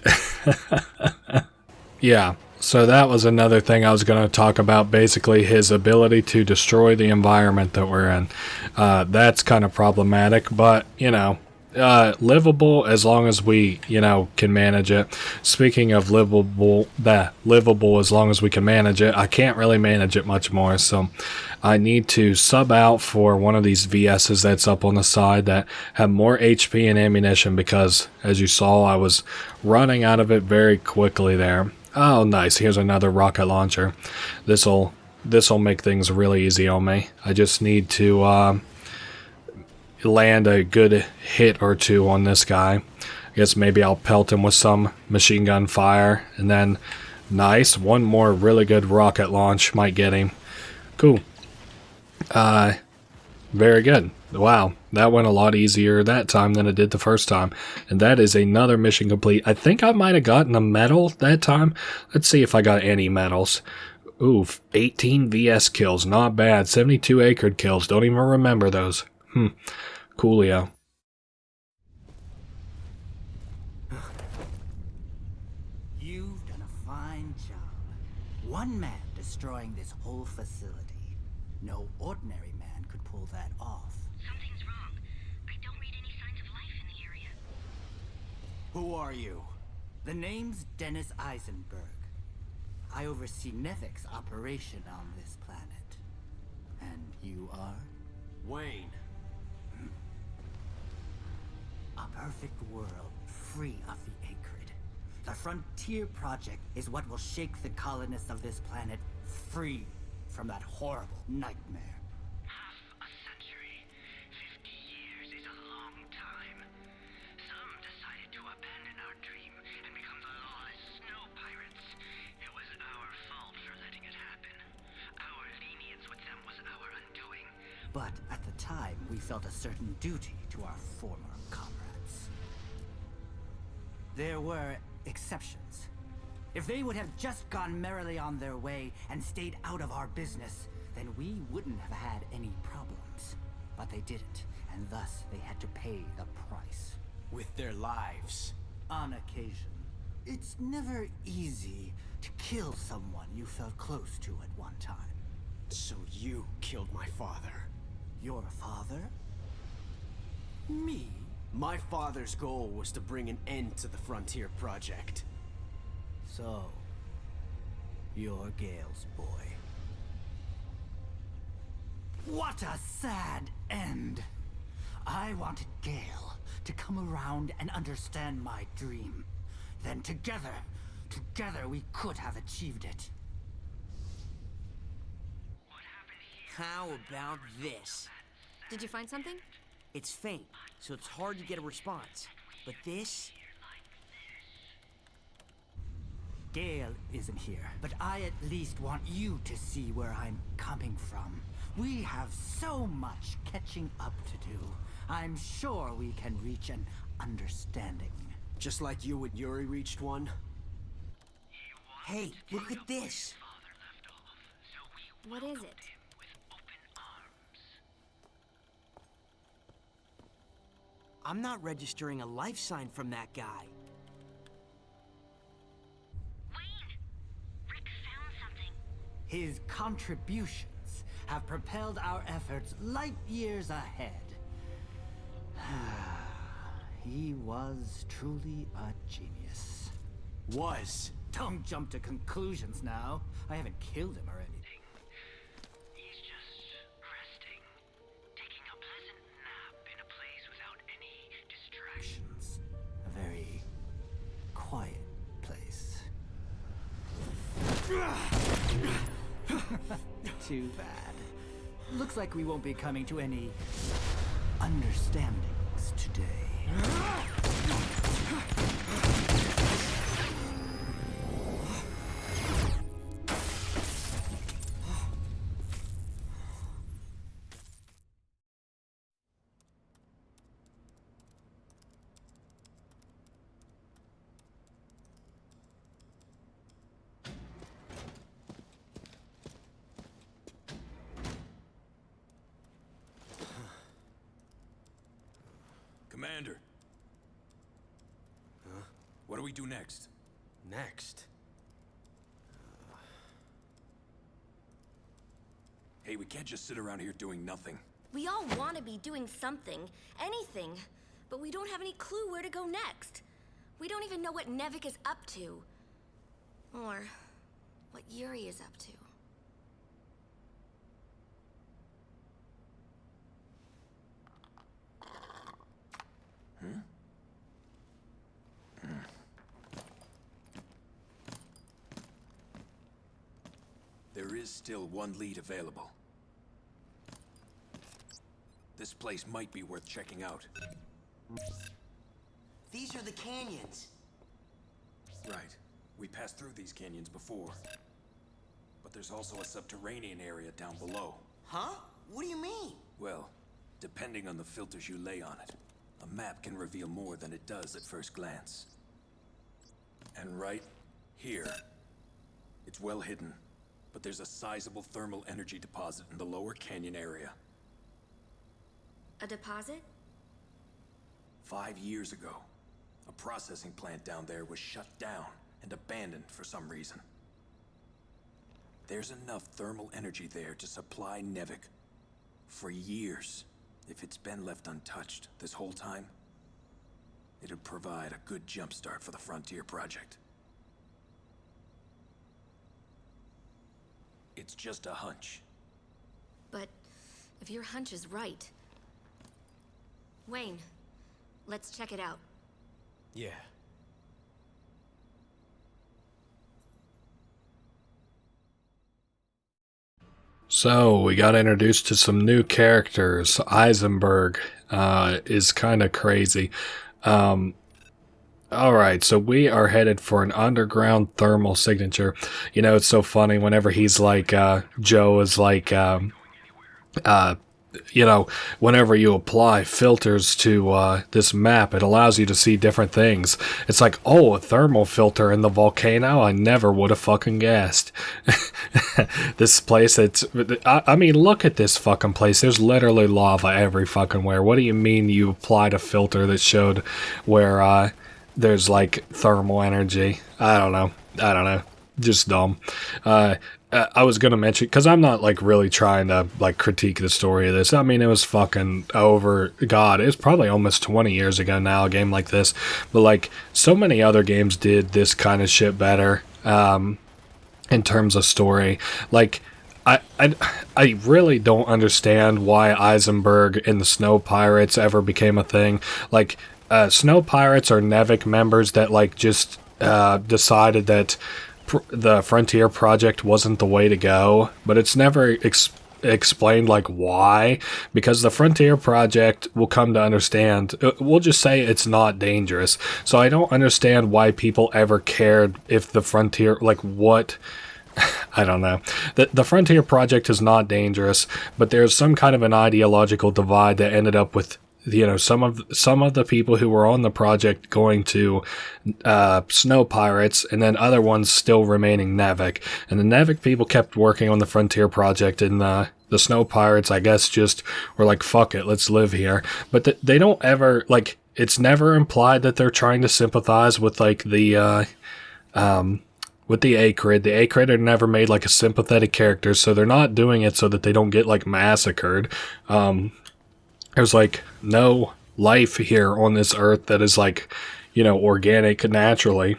Yeah. So that was another thing I was going to talk about, basically his ability to destroy the environment that we're in. That's kind of problematic, but, you know, livable as long as we, you know, can manage it. Speaking of livable as long as we can manage it, I can't really manage it much more, so I need to sub out for one of these VSs that's up on the side that have more HP and ammunition, because, as you saw, I was running out of it very quickly there. Oh, nice. Here's another rocket launcher. This'll make things really easy on me. I just need to land a good hit or two on this guy. I guess maybe I'll pelt him with some machine gun fire, and then nice. One more really good rocket launch might get him. Cool. Very good. Wow, that went a lot easier that time than it did the first time. And that is another mission complete. I think I might have gotten a medal that time. Let's see if I got any medals. Oof, 18 VS kills. Not bad. 72 acrid kills. Don't even remember those. Coolio. You've done a fine job. One man destroying this whole facility. No ordinary man could pull that off. Something's wrong. I don't read any signs of life in the area. Who are you? The name's Dennis Eisenberg. I oversee Nevek's operation on this planet. And you are? Wayne. A perfect world, free of the Acrid. The Frontier Project is what will shake the colonists of this planet free from that horrible nightmare. Half a century. 50 years is a long time. Some decided to abandon our dream and become the lawless snow pirates. It was our fault for letting it happen. Our lenience with them was our undoing. But at the the time, we felt a certain duty to our former comrades. There were exceptions. If they would have just gone merrily on their way and stayed out of our business, then we wouldn't have had any problems. But they didn't, and thus they had to pay the price. With their lives. On occasion. It's never easy to kill someone you felt close to at one time. So you killed my father. Your father? Me? My father's goal was to bring an end to the Frontier Project. So, you're Gale's boy. What a sad end! I wanted Gale to come around and understand my dream. Then together we could have achieved it. How about this? Did you find something? It's faint, so it's hard to get a response. But this? Gale isn't here, but I at least want you to see where I'm coming from. We have so much catching up to do. I'm sure we can reach an understanding. Just like you and Yuri reached one? Hey, look at this! What is it? I'm not registering a life sign from that guy. His contributions have propelled our efforts light years ahead. He was truly a genius. Was? Don't jump to conclusions now. I haven't killed him or anything. He's just resting, taking a pleasant nap in a place without any distractions. A very quiet place. Too bad. Looks like we won't be coming to any understandings today. Commander. Huh? What do we do next? Next? Hey, we can't just sit around here doing nothing. We all want to be doing something, anything, but we don't have any clue where to go next. We don't even know what Nevik is up to. Or what Yuri is up to. There is still one lead available. This place might be worth checking out. These are the canyons. Right. We passed through these canyons before. But there's also a subterranean area down below. Huh? What do you mean? Well, depending on the filters you lay on it, a map can reveal more than it does at first glance. And right here, it's well hidden, but there's a sizable thermal energy deposit in the lower canyon area. A deposit? 5 years ago, a processing plant down there was shut down and abandoned for some reason. There's enough thermal energy there to supply Nevik for years. If it's been left untouched this whole time, it'd provide a good jumpstart for the Frontier Project. It's just a hunch. But if your hunch is right... Wayne, let's check it out. Yeah. So, we got introduced to some new characters. Eisenberg is kind of crazy. Alright, so we are headed for an underground thermal signature. You know, it's so funny whenever he's like, Joe is like, you know, whenever you apply filters to this map, it allows you to see different things. It's like, oh, a thermal filter in the volcano? I never would have fucking guessed. This place, I mean, look at this fucking place. There's literally lava every fucking where. What do you mean you applied a filter that showed where there's like thermal energy? I don't know. Just dumb. I was gonna mention, because I'm not like really trying to like critique the story of this. I mean, it was fucking over. God, it's probably almost 20 years ago now, a game like this. But like, so many other games did this kind of shit better in terms of story. Like, I really don't understand why Eisenberg and the Snow Pirates ever became a thing. Like, Snow Pirates are Nevik members that like just decided that the Frontier Project wasn't the way to go, but it's never explained like why, because the Frontier Project will come to understand, we'll just say it's not dangerous. So I don't understand why people ever cared if the Frontier, like what, I don't know. The Frontier Project is not dangerous, but there's some kind of an ideological divide that ended up with, you know, some of the people who were on the project going to Snow Pirates, and then other ones still remaining Nevik. And the Nevik people kept working on the Frontier Project, and the Snow Pirates, I guess, just were like, fuck it, let's live here. But they don't ever, like, it's never implied that they're trying to sympathize with, like, the Acrid. The Acrid are never made like a sympathetic character, so they're not doing it so that they don't get, like, massacred. There's like no life here on this earth that is like, you know, organic naturally.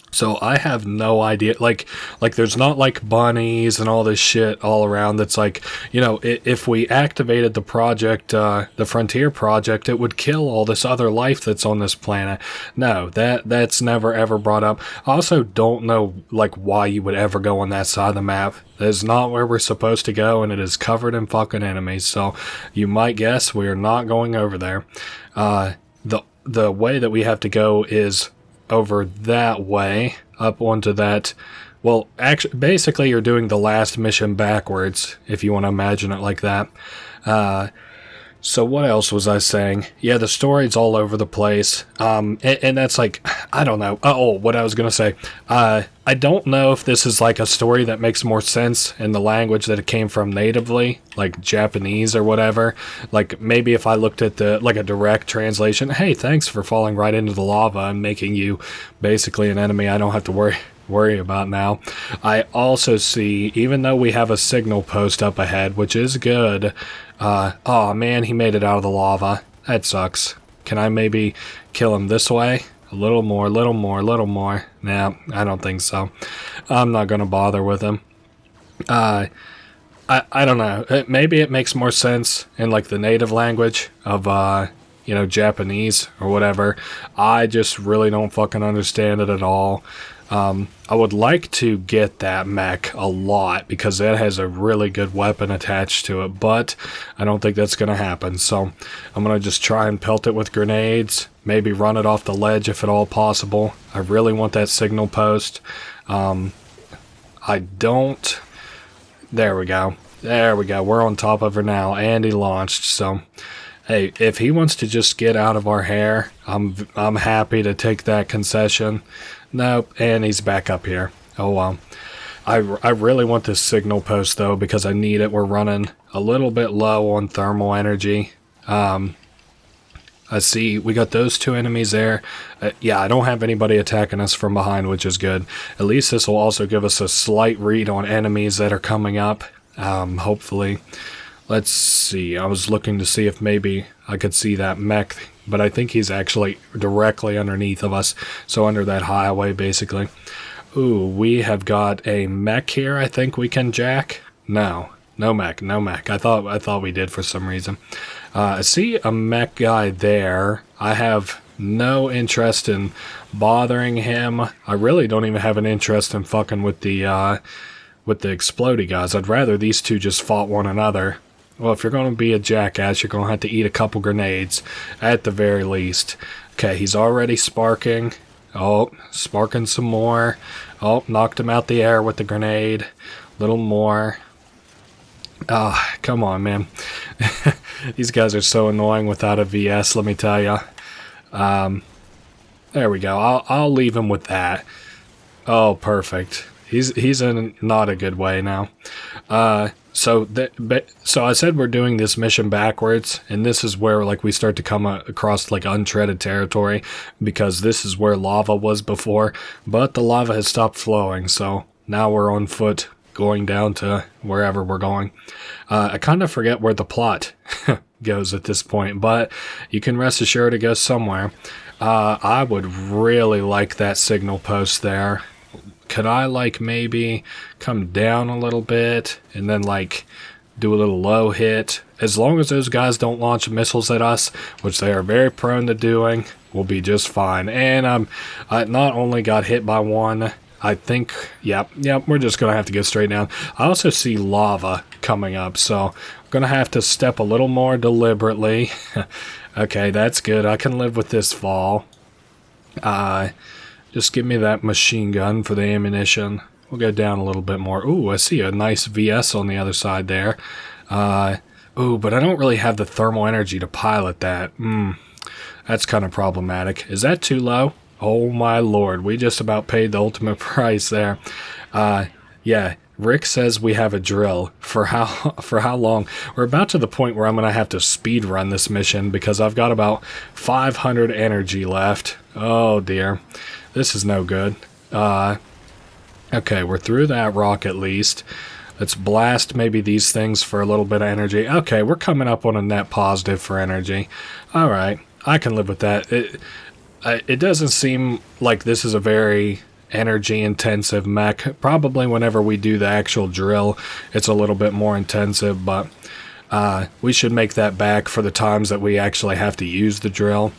So I have no idea, like there's not like bunnies and all this shit all around that's like, you know, if we activated the project, the Frontier Project, it would kill all this other life that's on this planet. No, that's never ever brought up. I also don't know like why you would ever go on that side of the map. That is not where we're supposed to go, and it is covered in fucking enemies, so you might guess we are not going over there. The way that we have to go is over that way, up onto that. Well, actually, basically you're doing the last mission backwards, if you want to imagine it like that. So what else was I saying? Yeah, the story's all over the place. And that's like, I don't know. Oh, what I was going to say. I don't know if this is like a story that makes more sense in the language that it came from natively, like Japanese or whatever. Like maybe if I looked at like a direct translation, hey, thanks for falling right into the lava and making you basically an enemy I don't have to worry about now. I also see, even though we have a signal post up ahead, which is good, oh man, he made it out of the lava. That sucks. Can I maybe kill him this way? A little more. Nah, I don't think so. I'm not gonna bother with him. I don't know. Maybe it makes more sense in like the native language of you know, Japanese or whatever. I just really don't fucking understand it at all. I would like to get that mech a lot because that has a really good weapon attached to it, but I don't think that's going to happen. So I'm going to just try and pelt it with grenades, maybe run it off the ledge if at all possible. I really want that signal post. I don't... There we go. We're on top of her now, and he launched. So, hey, if he wants to just get out of our hair, I'm happy to take that concession. Nope, and he's back up here. Oh well. I really want this signal post though, because I need it. We're running a little bit low on thermal energy. I see we got those two enemies there. Yeah, I don't have anybody attacking us from behind, which is good. At least this will also give us a slight read on enemies that are coming up. Hopefully. Let's see. I was looking to see if maybe I could see that mech, but I think he's actually directly underneath of us. So under that highway, basically. Ooh, we have got a mech here I think we can jack. No mech. I thought we did for some reason. I see a mech guy there. I have no interest in bothering him. I really don't even have an interest in fucking with the explodey guys. I'd rather these two just fought one another. Well, if you're going to be a jackass, you're going to have to eat a couple grenades, at the very least. Okay, he's already sparking. Oh, sparking some more. Oh, knocked him out the air with the grenade. Little more. Ah, come on, man. These guys are so annoying without a VS, let me tell you. There we go. I'll leave him with that. Oh, perfect. He's in not a good way now. So I said we're doing this mission backwards, and this is where like we start to come across like untreaded territory, because this is where lava was before, but the lava has stopped flowing, so now we're on foot going down to wherever we're going. I kind of forget where the plot goes at this point, but you can rest assured it goes somewhere. I would really like that signal post there. Could I like maybe come down a little bit and then like do a little low hit? As long as those guys don't launch missiles at us, which they are very prone to doing, we'll be just fine. And I not only got hit by one, I think, yep, we're just going to have to get straight down. I also see lava coming up, so I'm going to have to step a little more deliberately. Okay, that's good. I can live with this fall. Just give me that machine gun for the ammunition. We'll go down a little bit more. Ooh, I see a nice VS on the other side there. Ooh, but I don't really have the thermal energy to pilot that. That's kind of problematic. Is that too low? Oh my lord, we just about paid the ultimate price there. Yeah, Rick says we have a drill. For how long? We're about to the point where I'm going to have to speed run this mission because I've got about 500 energy left. Oh dear. This is no good. Okay, we're through that rock at least. Let's blast maybe these things for a little bit of energy. Okay, we're coming up on a net positive for energy. Alright, I can live with that. It doesn't seem like this is a very energy intensive mech. Probably whenever we do the actual drill, it's a little bit more intensive, but we should make that back for the times that we actually have to use the drill.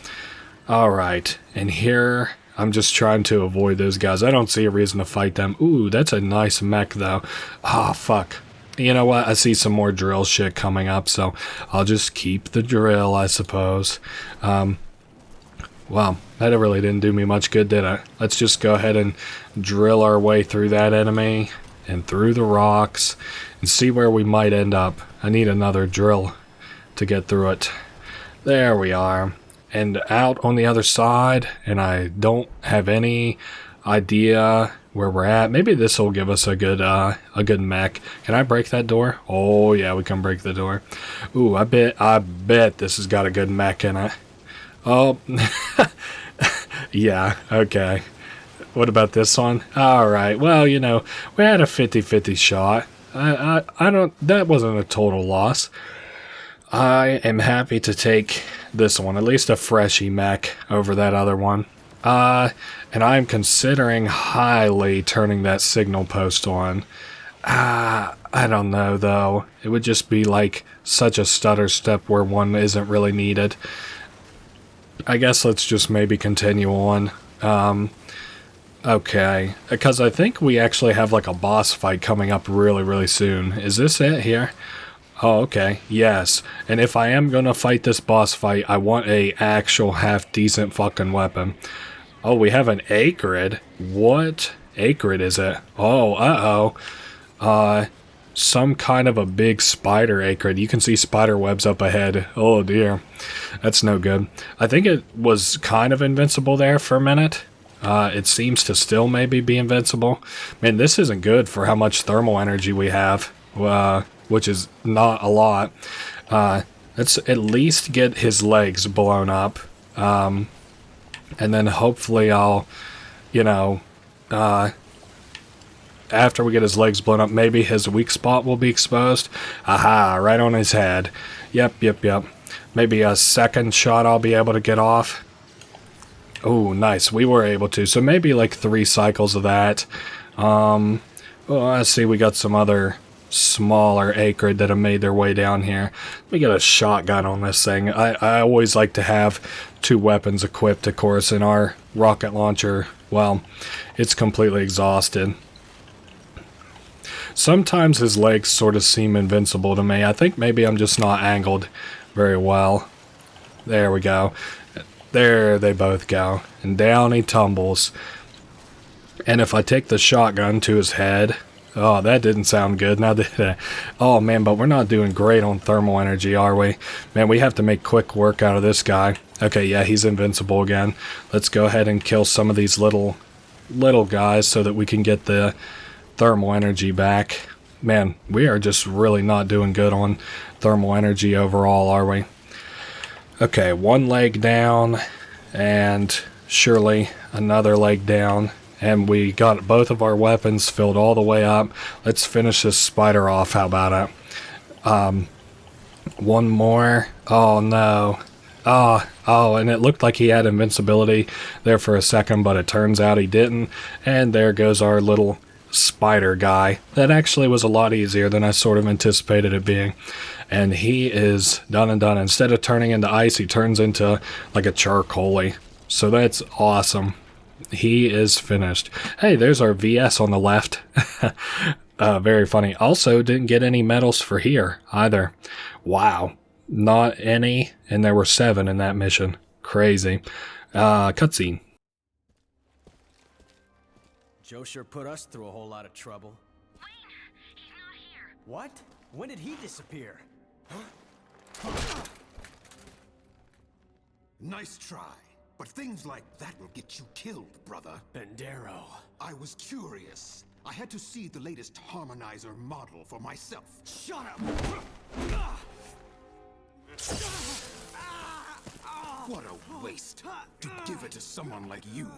Alright, and here I'm just trying to avoid those guys. I don't see a reason to fight them. Ooh, that's a nice mech though. Ah, fuck. You know what? I see some more drill shit coming up, so I'll just keep the drill, I suppose. Wow, that really didn't do me much good, did it? Let's just go ahead and drill our way through that enemy and through the rocks and see where we might end up. I need another drill to get through it. There we are. And out on the other side, and I don't have any idea where we're at. Maybe this will give us a good mech. Can I break that door? Oh yeah, we can break the door. Ooh, I bet this has got a good mech in it. Oh, yeah, okay. What about this one? Alright, well, you know, we had a 50-50 shot. That wasn't a total loss. I am happy to take this one, at least a freshy mech over that other one. And I'm considering highly turning that signal post on. I don't know, though. It would just be like such a stutter step where one isn't really needed. I guess let's just maybe continue on. Okay, because I think we actually have like a boss fight coming up really, really soon. Is this it here? Oh, okay, yes. And if I am gonna fight this boss fight, I want a actual half-decent fucking weapon. Oh, we have an acrid. What acrid is it? Oh, uh-oh. Some kind of a big spider acrid. You can see spider webs up ahead. Oh dear. That's no good. I think it was kind of invincible there for a minute. It seems to still maybe be invincible. Man, this isn't good for how much thermal energy we have. Which is not a lot. Let's at least get his legs blown up. And then hopefully I'll, you know, after we get his legs blown up, maybe his weak spot will be exposed. Aha, right on his head. Yep. Maybe a second shot I'll be able to get off. Oh, nice. We were able to. So maybe like 3 cycles of that. Well, I see we got some other smaller acrid that have made their way down here. Let me get a shotgun on this thing. I always like to have 2 weapons equipped, of course, in our rocket launcher. Well, it's completely exhausted. Sometimes his legs sort of seem invincible to me. I think maybe I'm just not angled very well. There we go. There they both go. And down he tumbles. And if I take the shotgun to his head, Oh, that didn't sound good, now did it? Oh man, but we're not doing great on thermal energy, are we? Man, we have to make quick work out of this guy. Okay, yeah, he's invincible again. Let's go ahead and kill some of these little guys so that we can get the thermal energy back. Man, we are just really not doing good on thermal energy overall, are we? Okay, one leg down, and surely another leg down. And we got both of our weapons filled all the way up. Let's finish this spider off. How about it? One more. Oh, no. Oh, and it looked like he had invincibility there for a second, but it turns out he didn't. And there goes our little spider guy. That actually was a lot easier than I sort of anticipated it being. And he is done and done. Instead of turning into ice, he turns into like a charcoaly. So that's awesome. He is finished. Hey, there's our VS on the left. Very funny. Also, didn't get any medals for here either. Wow. Not any. And there were 7 in that mission. Crazy. Cutscene. Joe sure put us through a whole lot of trouble. Wayne, he's not here. What? When did he disappear? Nice try. But things like that will get you killed, brother. Bandero. I was curious. I had to see the latest harmonizer model for myself. Shut up! What a waste to give it to someone like you.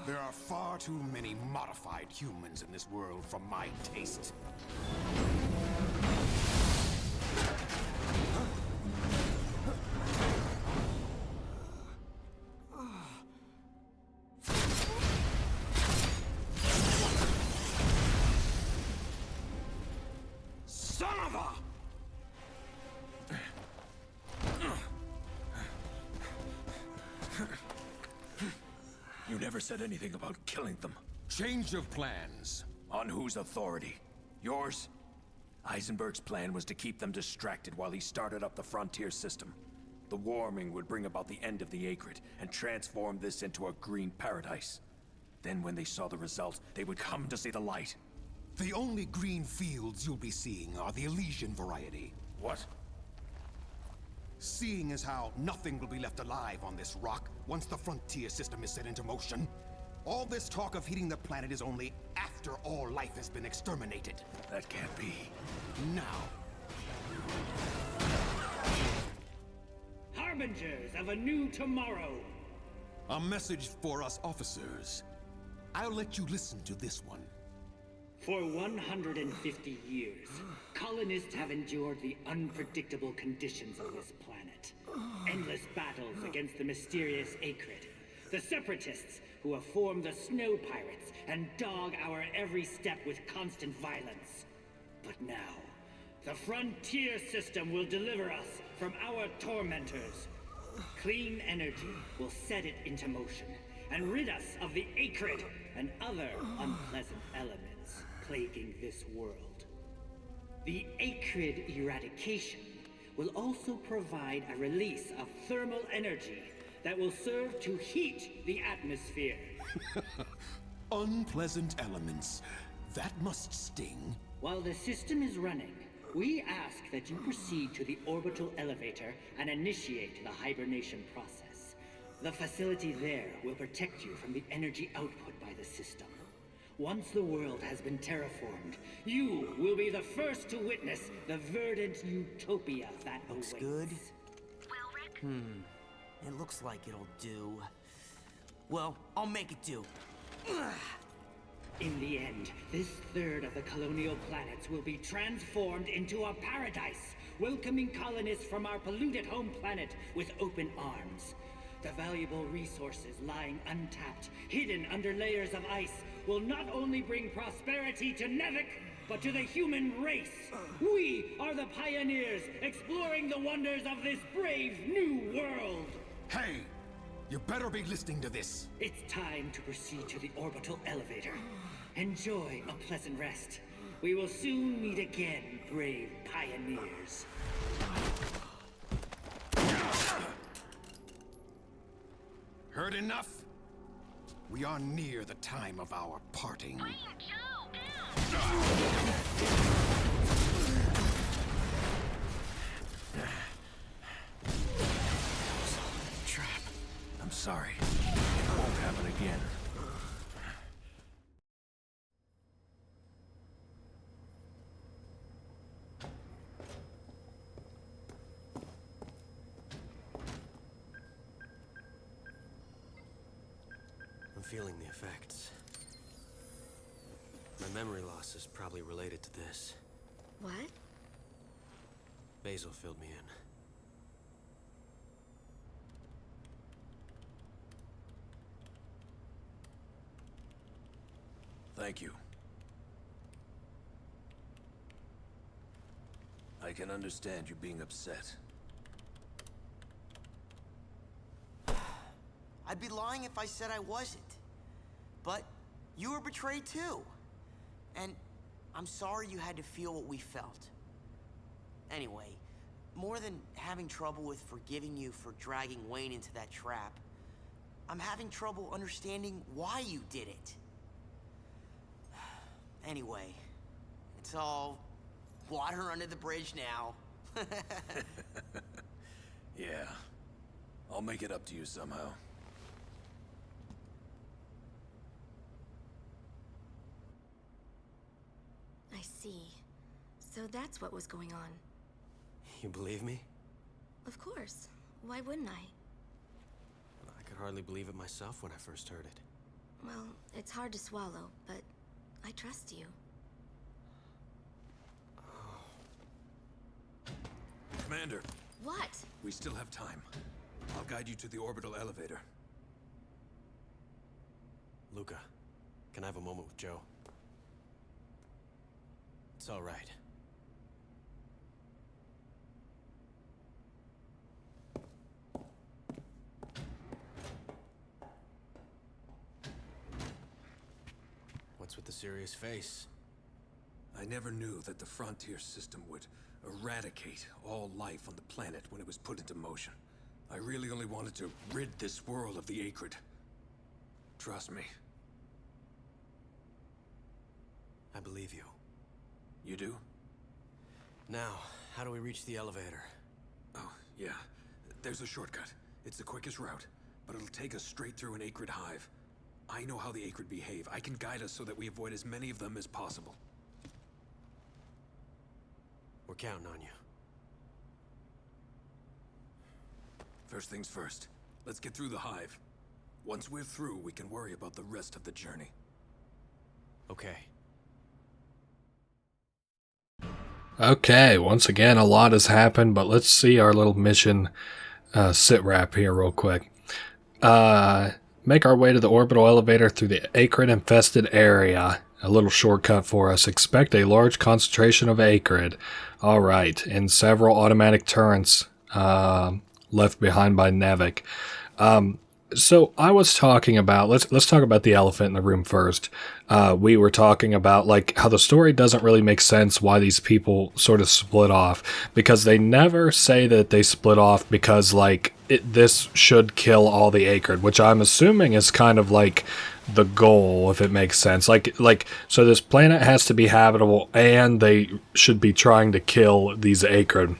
There are far too many modified humans in this world for my taste. Son of a... You never said anything about killing them. Change of plans. On whose authority? Yours? Eisenberg's plan was to keep them distracted while he started up the frontier system. The warming would bring about the end of the Acrid and transform this into a green paradise. Then when they saw the result, they would come to see the light. The only green fields you'll be seeing are the Elysian variety. What? Seeing as how nothing will be left alive on this rock once the frontier system is set into motion, all this talk of heating the planet is only after all life has been exterminated. That can't be. Now. Harbingers of a new tomorrow. A message for us officers. I'll let you listen to this one. For 150 years, colonists have endured the unpredictable conditions of this planet. Endless battles against the mysterious Acrid, the separatists who have formed the Snow Pirates and dog our every step with constant violence. But now, the frontier system will deliver us from our tormentors. Clean energy will set it into motion and rid us of the Acrid and other unpleasant elements plaguing this world. The Acrid eradication will also provide a release of thermal energy that will serve to heat the atmosphere. Unpleasant elements. That must sting. While the system is running, we ask that you proceed to the orbital elevator and initiate the hibernation process. The facility there will protect you from the energy output by the system. Once the world has been terraformed, you will be the first to witness the verdant utopia that Looks awaits. good. Well, Rick? It looks like it'll do. Well, I'll make it do. In the end, this third of the colonial planets will be transformed into a paradise, welcoming colonists from our polluted home planet with open arms. The valuable resources lying untapped, hidden under layers of ice, will not only bring prosperity to Nevik, but to the human race. We are the pioneers, exploring the wonders of this brave new world. Hey! You better be listening to this. It's time to proceed to the orbital elevator. Enjoy a pleasant rest. We will soon meet again, brave pioneers. heard enough? We are near the time of our parting. Trap. I'm sorry. It won't happen again. I'm feeling the effects. My memory loss is probably related to this. What? Basil filled me in. Thank you. I can understand you being upset. I'd be lying if I said I wasn't. But you were betrayed too. And I'm sorry you had to feel what we felt. Anyway, more than having trouble with forgiving you for dragging Wayne into that trap, I'm having trouble understanding why you did it. Anyway, it's all water under the bridge now. Yeah. I'll make it up to you somehow. I see. So that's what was going on. You believe me? Of course. Why wouldn't I? I could hardly believe it myself when I first heard it. Well, it's hard to swallow, but I trust you. Commander. What? We still have time. I'll guide you to the orbital elevator. Luca, can I have a moment with Joe? It's all right. What's with the serious face? I never knew that the frontier system would eradicate all life on the planet when it was put into motion. I really only wanted to rid this world of the Acrid. Trust me. I believe you. You do? Now, how do we reach the elevator? Oh, yeah. There's a shortcut. It's the quickest route, but it'll take us straight through an Acrid hive. I know how the Acrid behave. I can guide us so that we avoid as many of them as possible. We're counting on you. First things first. Let's get through the hive. Once we're through, we can worry about the rest of the journey. Okay. Okay, once again, a lot has happened, but let's see our little mission sit rep here real quick. Make our way to the orbital elevator through the acrid-infested area. A little shortcut for us. Expect a large concentration of acrid. Alright, and several automatic turrets left behind by Nevik. So I was talking about, let's talk about the elephant in the room first. We were talking about like how the story doesn't really make sense why these people sort of split off, because they never say that they split off because like this should kill all the acrid, which I'm assuming is kind of like the goal, if it makes sense. Like so this planet has to be habitable and they should be trying to kill these acrid.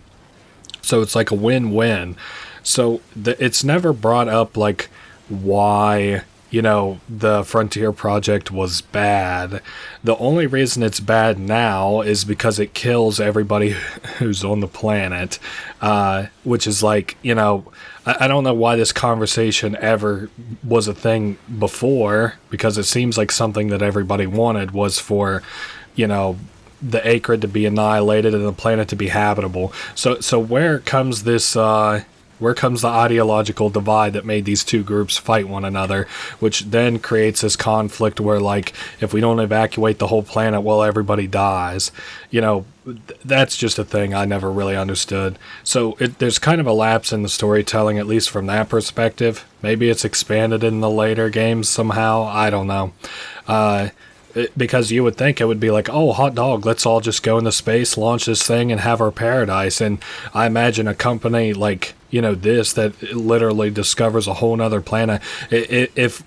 So it's like a win-win. So it's never brought up like why, you know, the Frontier Project was bad. The only reason it's bad now is because it kills everybody who's on the planet, which is like, you know, I don't know why this conversation ever was a thing before, because it seems like something that everybody wanted was for, you know, the acrid to be annihilated and the planet to be habitable. So where comes this, where comes the ideological divide that made these two groups fight one another, which then creates this conflict where, like, if we don't evacuate the whole planet, well, everybody dies. You know, that's just a thing I never really understood. So there's kind of a lapse in the storytelling, at least from that perspective. Maybe it's expanded in the later games somehow. I don't know. because you would think it would be like, oh, hot dog, let's all just go into space, launch this thing, and have our paradise. And I imagine a company like, you know, this that literally discovers a whole nother planet. If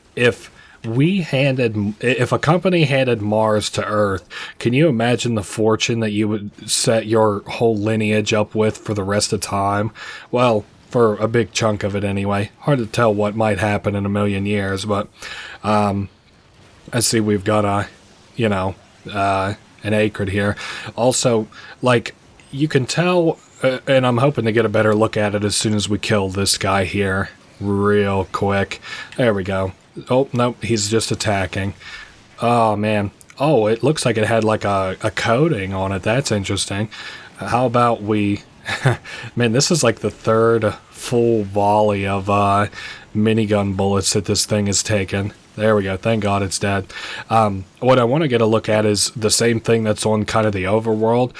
a company handed Mars to Earth, can you imagine the fortune that you would set your whole lineage up with for the rest of time? Well, for a big chunk of it anyway. Hard to tell what might happen in a million years, but I see we've got an acrid here. Also, like, you can tell, and I'm hoping to get a better look at it as soon as we kill this guy here real quick. There we go. Oh, nope, he's just attacking. Oh, man. Oh, it looks like it had like a coating on it. That's interesting. How about we... Man, this is like the third full volley of minigun bullets that this thing has taken. There we go. Thank God it's dead. What I want to get a look at is the same thing that's on kind of the overworld,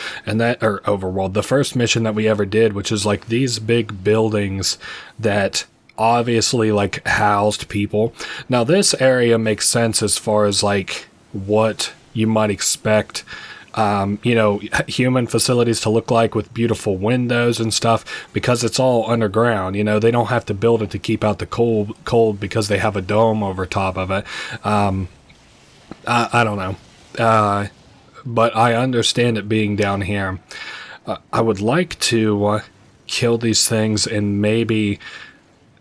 the first mission that we ever did, which is like these big buildings that obviously like housed people. Now this area makes sense as far as like what you might expect human facilities to look like, with beautiful windows and stuff, because it's all underground. You know, they don't have to build it to keep out the cold because they have a dome over top of it. I don't know. But I understand it being down here. I would like to kill these things and maybe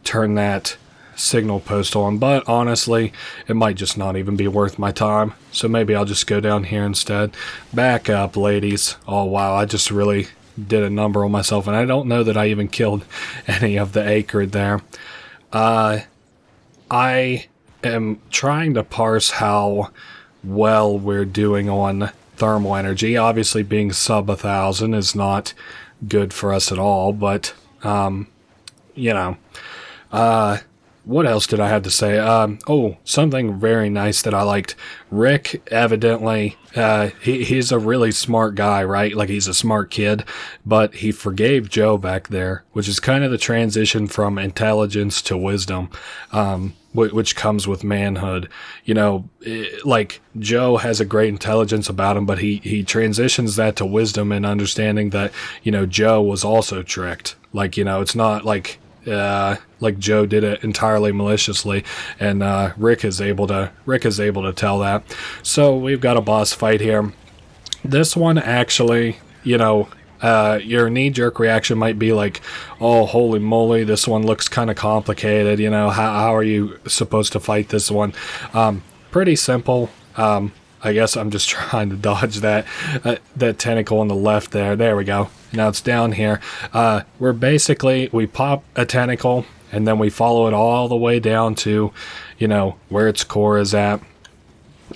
turn that signal post on, but honestly, it might just not even be worth my time. So maybe I'll just go down here instead. Back up, ladies. Oh, wow, I just really did a number on myself, and I don't know that I even killed any of the acrid there. I am trying to parse how well we're doing on thermal energy. Obviously, being sub 1,000 is not good for us at all, but, what else did I have to say? Something very nice that I liked. Rick, evidently, he's a really smart guy, right? Like, he's a smart kid, but he forgave Joe back there, which is kind of the transition from intelligence to wisdom, which comes with manhood. You know, like, Joe has a great intelligence about him, but he transitions that to wisdom and understanding that, you know, Joe was also tricked. Like, you know, it's not like Joe did it entirely maliciously, and Rick is able to tell that. So we've got a boss fight here. This one actually, your knee-jerk reaction might be like, oh, holy moly, this one looks kind of complicated. You know, how are you supposed to fight this one? Pretty simple. I guess I'm just trying to dodge that tentacle on the left there. There we go. Now it's down here. We pop a tentacle, and then we follow it all the way down to, where its core is at.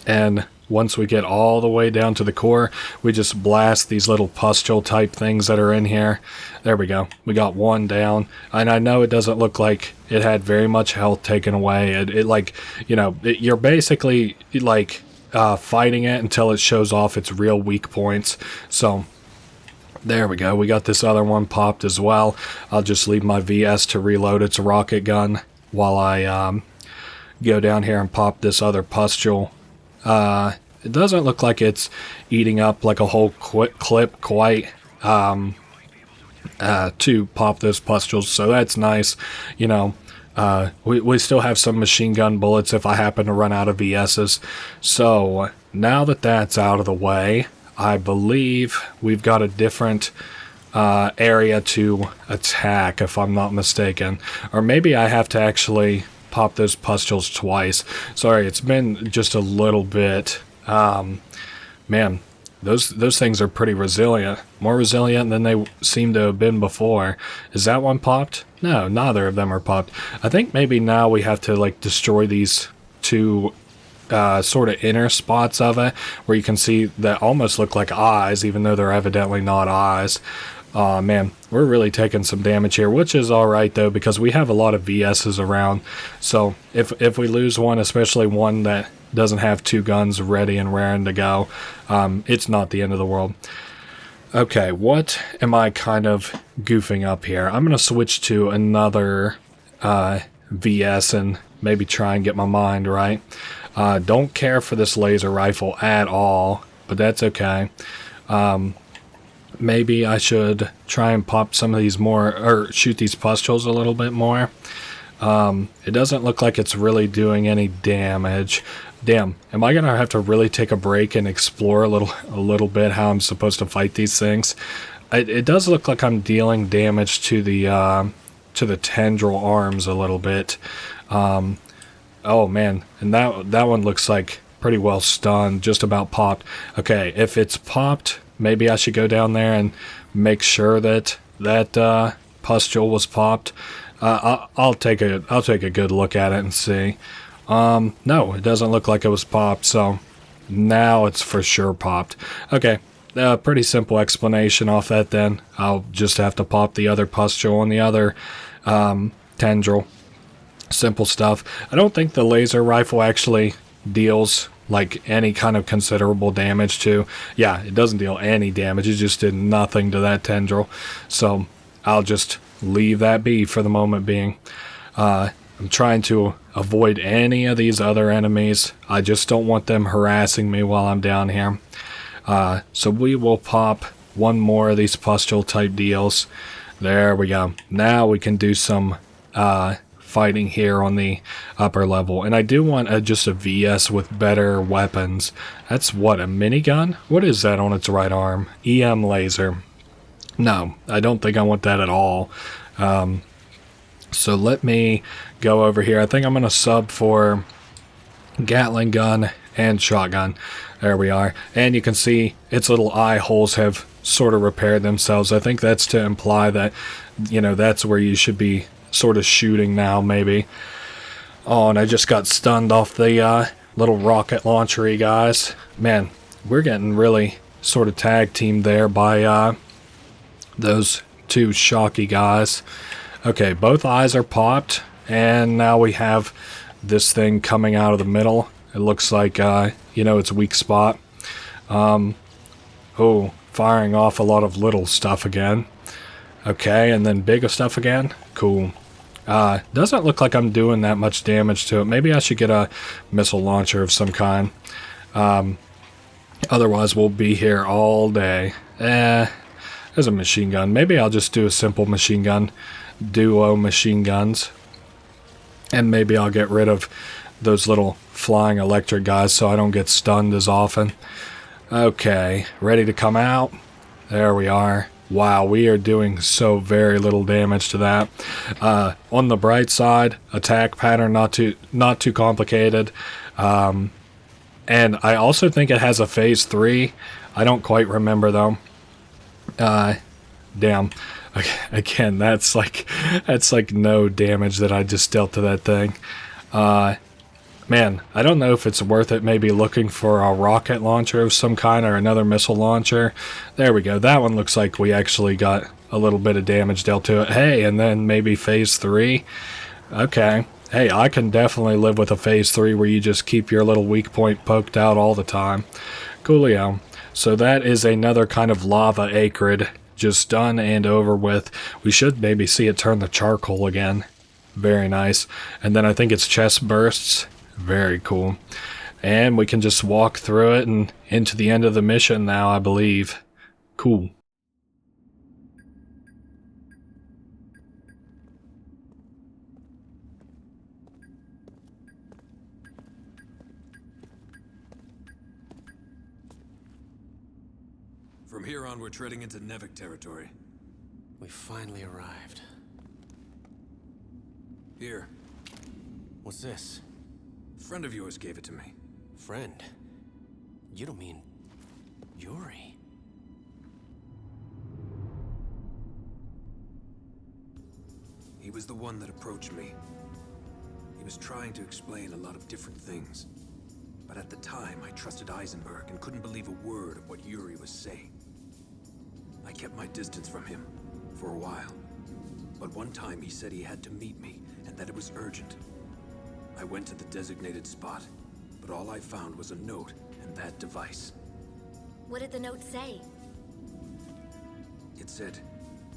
And once we get all the way down to the core, we just blast these little pustule type things that are in here. There we go. We got one down. And I know it doesn't look like it had very much health taken away. You're basically like fighting it until it shows off its real weak points. So there we go. We got this other one popped as well. I'll just leave my VS to reload its rocket gun while I go down here and pop this other pustule. It doesn't look like it's eating up like a whole clip quite to pop those pustules, so that's nice. We still have some machine gun bullets if I happen to run out of VS's. So now that that's out of the way, I believe we've got a different area to attack, if I'm not mistaken. Or maybe I have to actually pop those pustules twice. Sorry, it's been just a little bit. Man, those things are pretty resilient. More resilient than they seem to have been before. Is that one popped? No, neither of them are popped. I think maybe now we have to like destroy these two sort of inner spots of it, where you can see that almost look like eyes, even though they're evidently not eyes. Oh man, we're really taking some damage here, which is alright though, because we have a lot of VS's around. So if we lose one, especially one that doesn't have two guns ready and raring to go, it's not the end of the world. Okay, what am I kind of goofing up here? I'm going to switch to another VS and maybe try and get my mind right. Don't care for this laser rifle at all, but that's okay. Maybe I should try and pop some of these more, or shoot these pustules a little bit more. It doesn't look like it's really doing any damage. Damn, am I gonna have to really take a break and explore a little bit how I'm supposed to fight these things? It does look like I'm dealing damage to the tendril arms a little bit. Oh man, and that one looks like pretty well stunned, just about popped. Okay, if it's popped, maybe I should go down there and make sure that pustule was popped. I'll take a good look at it and see. No, it doesn't look like it was popped, so now it's for sure popped. Okay, pretty simple explanation off that then. I'll just have to pop the other pustule on the other tendril. Simple stuff. I don't think the laser rifle actually deals like any kind of considerable damage to. Yeah, it doesn't deal any damage. It just did nothing to that tendril. So I'll just leave that be for the moment being. I'm trying to avoid any of these other enemies. I just don't want them harassing me while I'm down here. So we will pop one more of these pustule type deals. There we go. Now we can do some fighting here on the upper level. And I do want just a VS with better weapons. That's what, a minigun? What is that on its right arm? EM laser. No, I don't think I want that at all. So let me go over here. I think I'm going to sub for Gatling gun and shotgun. There we are. And you can see its little eye holes have sort of repaired themselves. I think that's to imply that, you know, that's where you should be sort of shooting now, maybe. Oh, and I just got stunned off the little rocket launcher-y guys. Man, we're getting really sort of tag teamed there by those two shocky guys. Okay, both eyes are popped, and now we have this thing coming out of the middle. It looks like, you know, its weak spot. Oh, firing off a lot of little stuff again. Okay, and then big stuff again. Cool. Doesn't look like I'm doing that much damage to it. Maybe I should get a missile launcher of some kind. Otherwise, we'll be here all day. There's a machine gun. Maybe I'll just do a simple machine gun. Duo machine guns. And maybe I'll get rid of those little flying electric guys so I don't get stunned as often. Okay, ready to come out? There we are. Wow, we are doing so very little damage to that. On the bright side, attack pattern not too complicated. And I also think it has a phase 3. I don't quite remember though. Damn. Again, that's like no damage that I just dealt to that thing. Man, I don't know if it's worth it maybe looking for a rocket launcher of some kind or another missile launcher. There we go. That one looks like we actually got a little bit of damage dealt to it. Hey, and then maybe phase 3. Okay. Hey, I can definitely live with a phase 3 where you just keep your little weak point poked out all the time. Coolio. So that is another kind of lava acrid just done and over with. We should maybe see it turn the charcoal again. Very nice. And then I think it's chest bursts. Very cool. And we can just walk through it and into the end of the mission now, I believe. Cool. From here on, we're treading into Nevik territory. We finally arrived. Here. What's this? A friend of yours gave it to me. Friend? You don't mean Yuri? He was the one that approached me. He was trying to explain a lot of different things. But at the time, I trusted Eisenberg and couldn't believe a word of what Yuri was saying. I kept my distance from him for a while. But one time he said he had to meet me and that it was urgent. I went to the designated spot, but all I found was a note and that device. What did the note say? It said,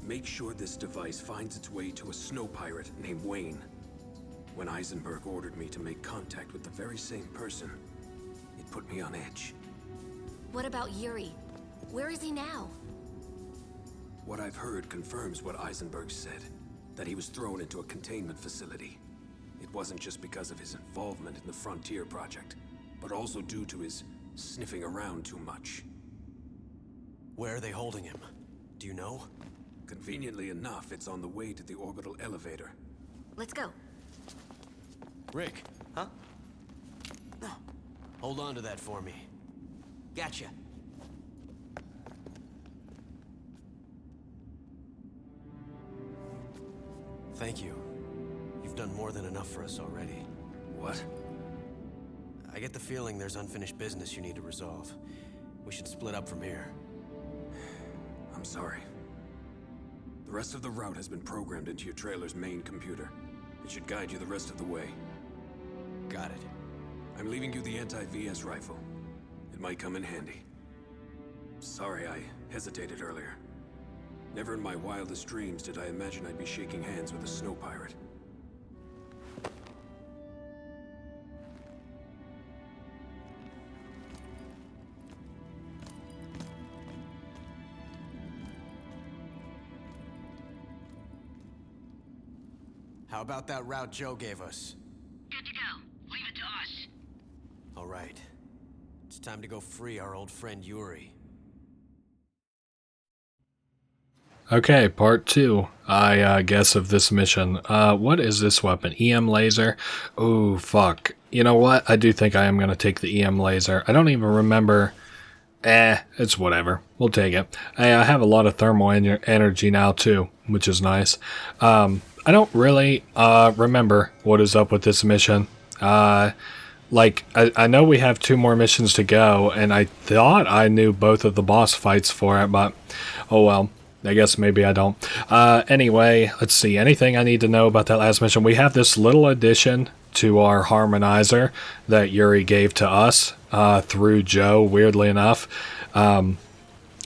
make sure this device finds its way to a snow pirate named Wayne. When Eisenberg ordered me to make contact with the very same person, it put me on edge. What about Yuri? Where is he now? What I've heard confirms what Eisenberg said, that he was thrown into a containment facility. It wasn't just because of his involvement in the Frontier Project, but also due to his sniffing around too much. Where are they holding him? Do you know? Conveniently enough, it's on the way to the orbital elevator. Let's go. Rick. Huh? Hold on to that for me. Gotcha. Thank you. You've done more than enough for us already. What? I get the feeling there's unfinished business you need to resolve. We should split up from here. I'm sorry. The rest of the route has been programmed into your trailer's main computer. It should guide you the rest of the way. Got it. I'm leaving you the anti-VS rifle. It might come in handy. Sorry I hesitated earlier. Never in my wildest dreams did I imagine I'd be shaking hands with a snow pirate. How about that route Joe gave us? Good to go. Leave it to us. All right. It's time to go free our old friend Yuri. Okay, part 2, I guess, of this mission. What is this weapon? EM laser? Oh, fuck. You know what? I do think I am going to take the EM laser. I don't even remember. It's whatever. We'll take it. I have a lot of thermal energy now, too, which is nice. I don't really remember what is up with this mission. I know we have 2 more missions to go, and I thought I knew both of the boss fights for it, but oh well. I guess maybe I don't. Anyway, let's see. Anything I need to know about that last mission? We have this little addition to our harmonizer that Yuri gave to us through Joe, weirdly enough.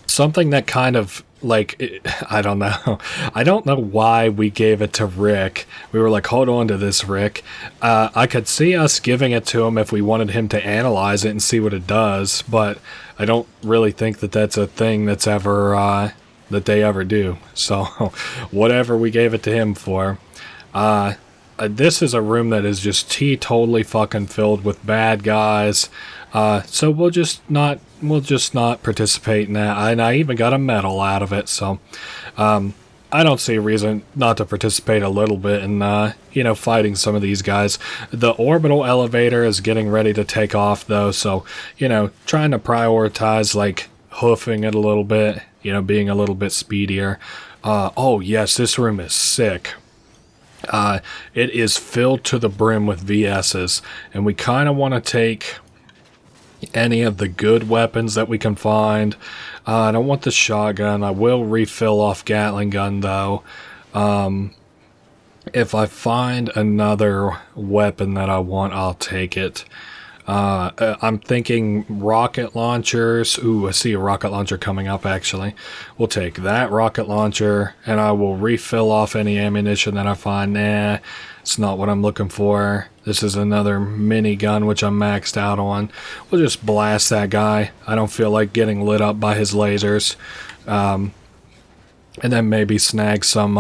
Something that kind of, I don't know. I don't know why we gave it to Rick. We were like, hold on to this, Rick. I could see us giving it to him if we wanted him to analyze it and see what it does, but I don't really think that that's a thing that's ever... that they ever do. So whatever we gave it to him for. This is a room that is just totally fucking filled with bad guys. So we'll just not participate in that. And I even got a medal out of it. So I don't see a reason not to participate a little bit in fighting some of these guys. The orbital elevator is getting ready to take off though, so trying to prioritize hoofing it a little bit, being a little bit speedier. Oh yes, this room is sick. It is filled to the brim with VS's, and we kind of want to take any of the good weapons that we can find. I don't want the shotgun. I will refill off Gatling gun though. If I find another weapon that I want, I'll take it. I'm thinking rocket launchers. Ooh, I see a rocket launcher coming up, actually. We'll take that rocket launcher, and I will refill off any ammunition that I find. Nah, it's not what I'm looking for. This is another minigun, which I'm maxed out on. We'll just blast that guy. I don't feel like getting lit up by his lasers. And then maybe snag some,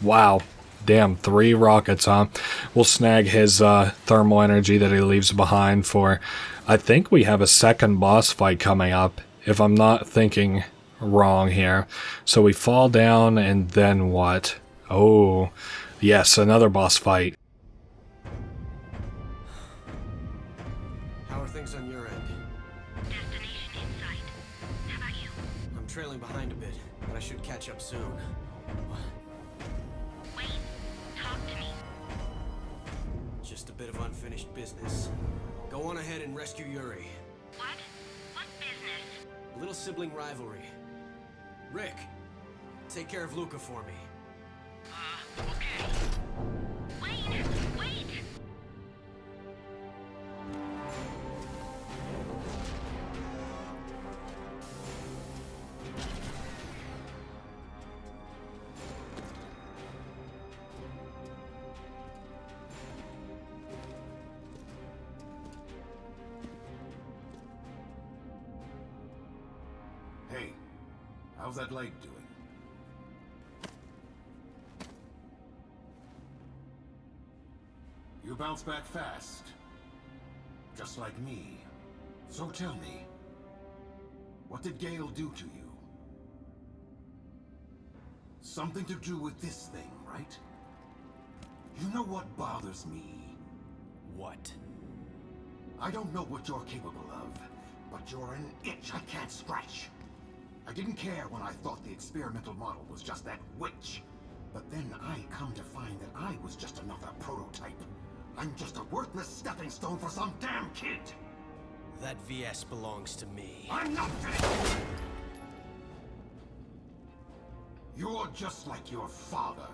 wow. Damn, 3 rockets, huh? We'll snag his thermal energy that he leaves behind for... I think we have a second boss fight coming up, if I'm not thinking wrong here. So we fall down, and then what? Oh, yes, another boss fight. How are things on your end? Destination in sight. How about you? I'm trailing behind a bit, but I should catch up soon. Wait. Talk to me. Just a bit of unfinished business. Go on ahead and rescue Yuri. What? What business? A little sibling rivalry. Rick, take care of Luca for me. Okay. Wait! Wait! How's that leg doing? You bounce back fast. Just like me. So tell me, what did Gale do to you? Something to do with this thing, right? You know what bothers me? What? I don't know what you're capable of, but you're an itch I can't scratch. I didn't care when I thought the experimental model was just that witch. But then I come to find that I was just another prototype. I'm just a worthless stepping stone for some damn kid! That VS belongs to me. I'm not finished! You're just like your father.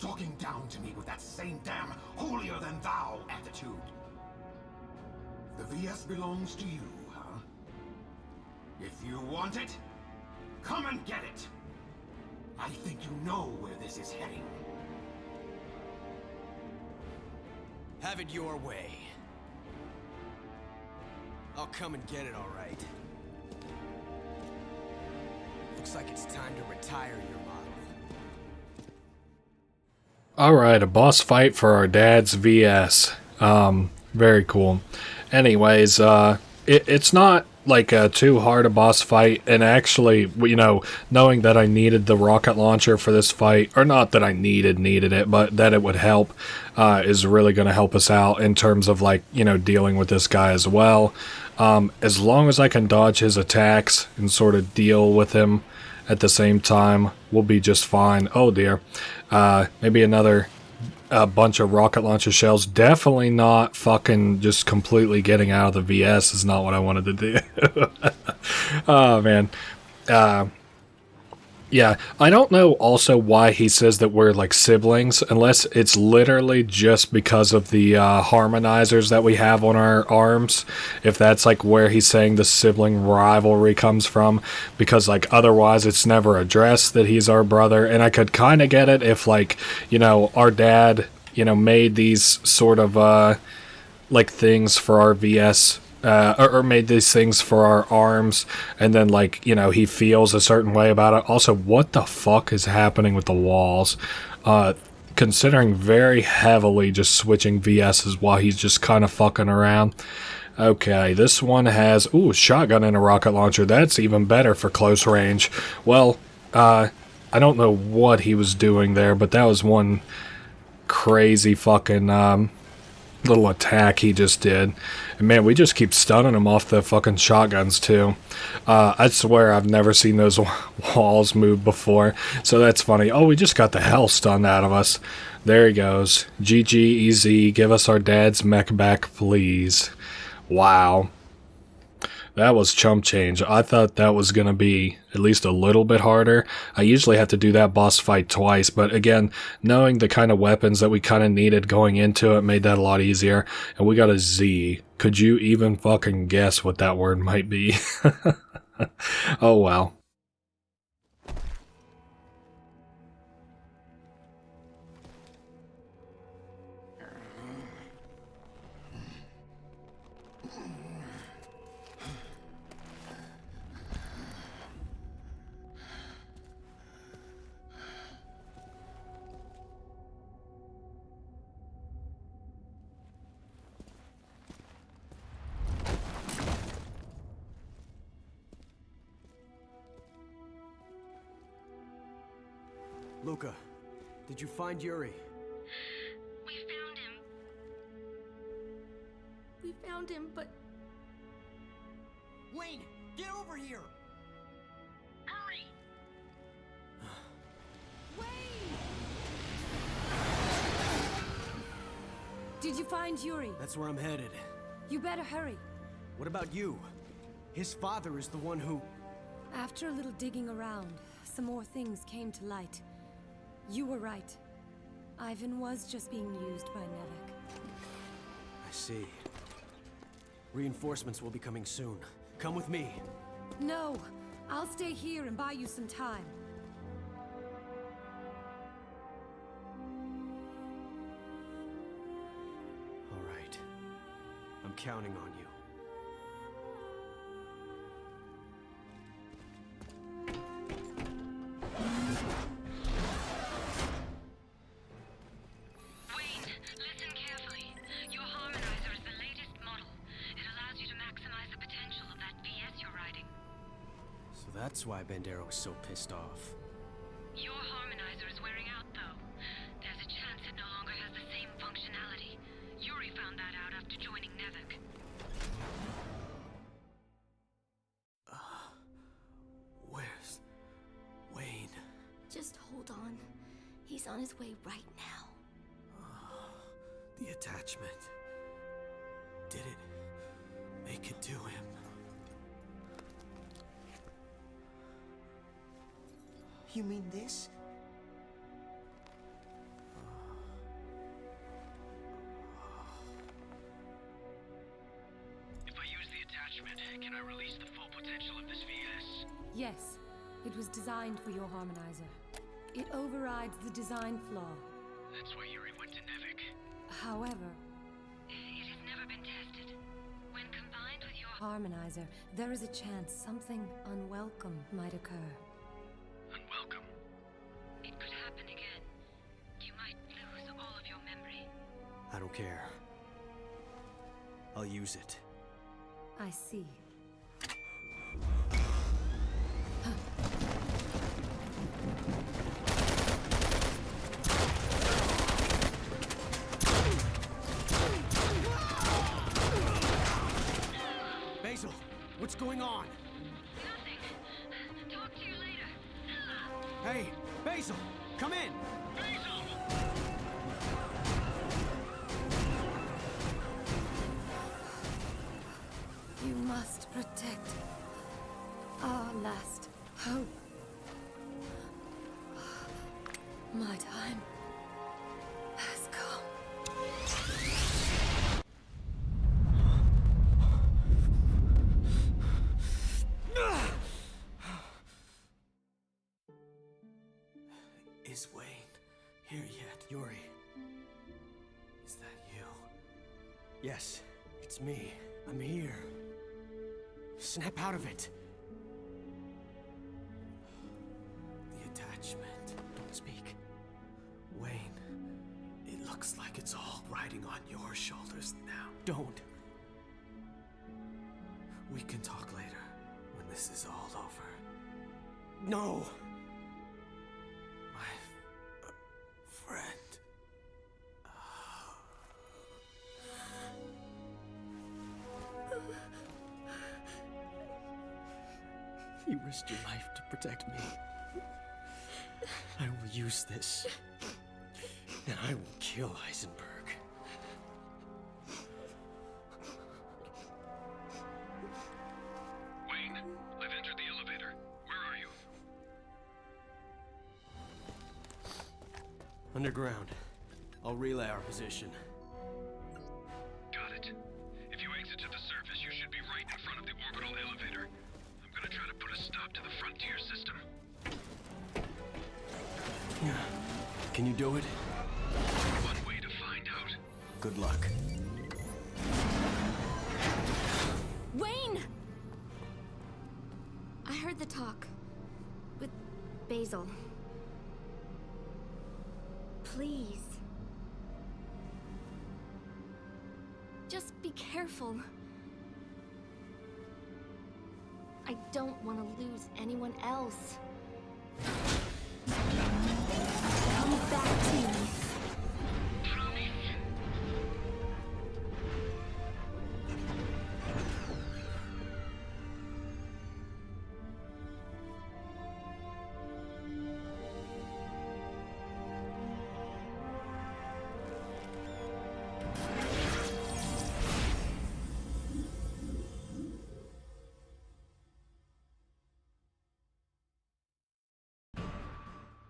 Talking down to me with that same damn holier-than-thou attitude. The VS belongs to you, huh? If you want it, come and get it! I think you know where this is heading. Have it your way. I'll come and get it, all right. Looks like it's time to retire your model. Alright, a boss fight for our dad's VS. Very cool. Anyways, it's not like too hard a boss fight, and actually, you know, knowing that I needed the rocket launcher for this fight, or not that I needed it, but that it would help, is really going to help us out in terms of, like, you know, dealing with this guy as well. As long as I can dodge his attacks and sort of deal with him at the same time, we'll be just fine. Oh dear. Maybe another bunch of rocket launcher shells. Definitely not fucking just completely getting out of the VS is not what I wanted to do. Oh man. Yeah, I don't know also why he says that we're like siblings, unless it's literally just because of the harmonizers that we have on our arms. If that's like where he's saying the sibling rivalry comes from, because like otherwise it's never addressed that he's our brother. And I could kind of get it if, like, you know, our dad, you know, made these sort of like things for our VS. Or made these things for our arms, and then, like, you know, he feels a certain way about it. Also, what the fuck is happening with the walls? Considering very heavily just switching VSs while he's just kind of fucking around. Okay, this one has, ooh, shotgun and a rocket launcher. That's even better for close range. Well, I don't know what he was doing there, but that was one crazy fucking little attack he just did. And man, we just keep stunning him off the fucking shotguns too. I swear I've never seen those walls move before, so that's funny. Oh, we just got the hell stunned out of us. There he goes. GG, EZ, give us our dad's mech back, please. Wow. That was chump change. I thought that was going to be at least a little bit harder. I usually have to do that boss fight twice, but again, knowing the kind of weapons that we kind of needed going into it made that a lot easier. And we got a Z. Could you even fucking guess what that word might be? Oh well. Luca, did you find Yuri? We found him. We found him, but... Wayne, get over here! Hurry! Did you find Yuri? That's where I'm headed. You better hurry. What about you? His father is the one who... After a little digging around, some more things came to light. You were right. Ivan was just being used by Nevek. I see. Reinforcements will be coming soon. Come with me. No, I'll stay here and buy you some time. All right. I'm counting on you. That's why Bandera was so pissed off. Your harmonizer is wearing out, though. There's a chance it no longer has the same functionality. Yuri found that out after joining Nevik. Where's Wayne? Just hold on. He's on his way right now. The attachment. Did it make it to him? You mean this? If I use the attachment, can I release the full potential of this VS? Yes, it was designed for your harmonizer. It overrides the design flaw. That's why Yuri went to Nevik. However, It has never been tested. When combined with your harmonizer, there is a chance something unwelcome might occur. Unwelcome. It could happen again. You might lose all of your memory. I don't care. I'll use it. I see. Basil, what's going on? Nothing. Talk to you later. Hey, Basil, come in! You must protect our last hope. My time has come. Is Wayne here yet? Yuri, is that you? Yes, it's me. I'm here. Snap out of it. The attachment. Don't speak. Wayne, it looks like it's all riding on your shoulders now. Don't. We can talk later, when this is all over. No! My friend. You risked your life to protect me. I will use this, and I will kill Heisenberg. Wayne, I've entered the elevator. Where are you? Underground. I'll relay our position. Got it. If you exit to the surface, you should be right in front of the orbital elevator. I'm gonna try to put a stop to the frontier system. Can you do it? One way to find out. Good luck. Wayne! I heard the talk with Basil. Please. Just be careful. I don't want to lose anyone else. Come back to me.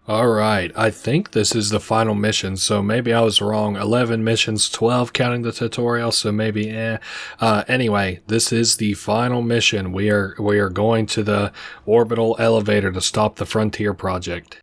Alright, I think this is the final mission, so maybe I was wrong. 11 missions, 12 counting the tutorial, so maybe anyway, this is the final mission. We are going to the orbital elevator to stop the Frontier project.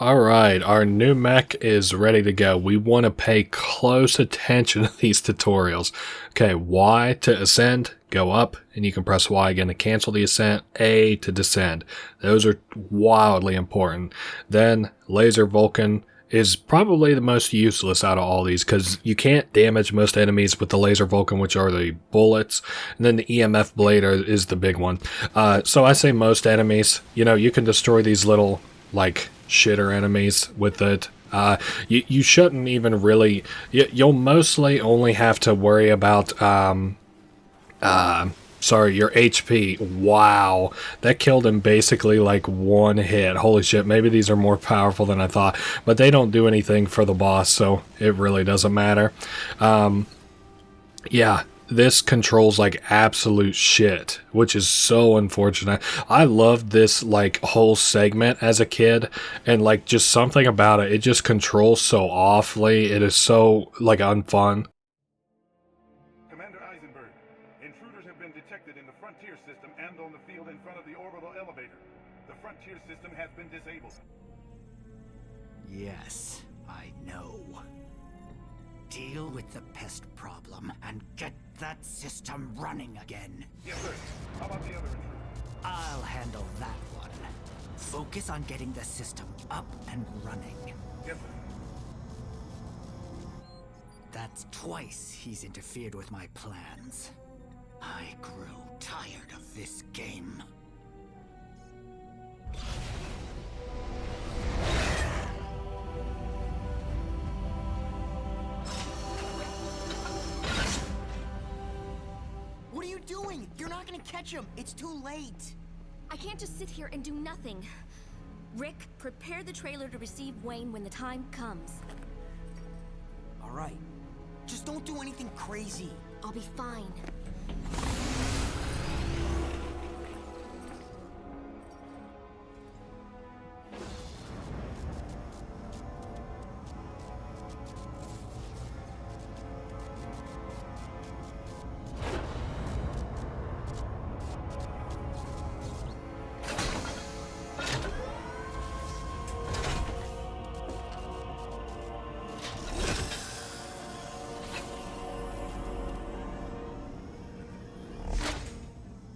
Alright, our new mech is ready to go. We want to pay close attention to these tutorials. Okay, Y to ascend, go up, and you can press Y again to cancel the ascent, A to descend. Those are wildly important. Then, Laser Vulcan is probably the most useless out of all these because you can't damage most enemies with the Laser Vulcan, which are the bullets, and then the EMF Blade is the big one. So I say most enemies, you know, you can destroy these little, like, shitter enemies with it. You shouldn't even really, you'll mostly only have to worry about, sorry, your HP. Wow, that killed him basically like one hit. Holy shit, maybe these are more powerful than I thought, but they don't do anything for the boss, so it really doesn't matter. Yeah, this controls like absolute shit, which is so unfortunate. I loved this like whole segment as a kid, and like just something about it just controls so awfully. It is so like unfun. Commander Eisenberg, intruders have been detected in the Frontier system and on the field in front of the orbital elevator. The Frontier system has been disabled. Yes, I know. Deal with the pest problem and get that system running again. Yes, sir. How about the other intruder? I'll handle that one. Focus on getting the system up and running. Yes, sir. That's twice he's interfered with my plans. I grew tired of this game. What are you doing? You're not gonna catch him. It's too late. I can't just sit here and do nothing. Rick, prepare the trailer to receive Wayne when the time comes. All right. Just don't do anything crazy. I'll be fine.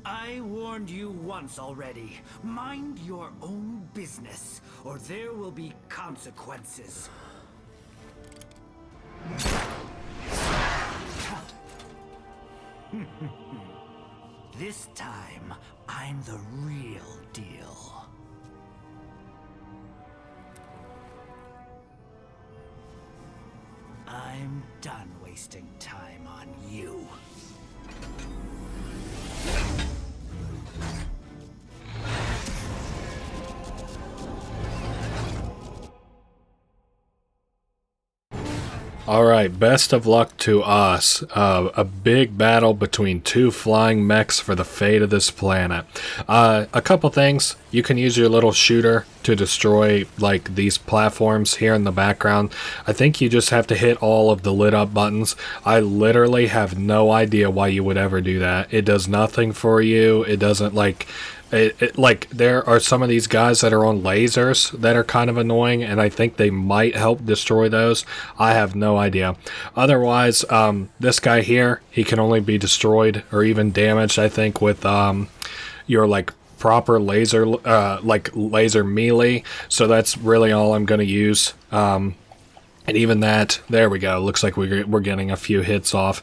I warned you once already. Mind your own business, or there will be consequences. This time, I'm the real deal. I'm done wasting time on you. Alright, best of luck to us. A big battle between two flying mechs for the fate of this planet. A couple things. You can use your little shooter to destroy like these platforms here in the background. I think you just have to hit all of the lit up buttons. I literally have no idea why you would ever do that. It does nothing for you. It doesn't like... like there are some of these guys that are on lasers that are kind of annoying, and I think they might help destroy those. I have no idea. Otherwise, this guy here, he can only be destroyed or even damaged, I think, with your like proper laser like laser melee. So that's really all I'm going to use. And even that, there we go. Looks like we're getting a few hits off.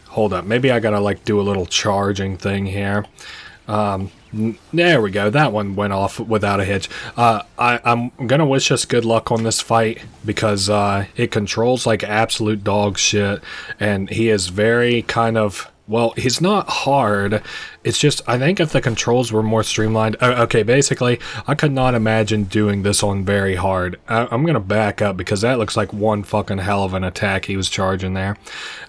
Hold up, maybe I gotta like do a little charging thing here. There we go, that one went off without a hitch. I'm gonna wish us good luck on this fight because it controls like absolute dog shit, and he is very kind of, well, he's not hard. It's just, I think if the controls were more streamlined... Okay, basically, I could not imagine doing this on very hard. I'm going to back up because that looks like one fucking hell of an attack he was charging there.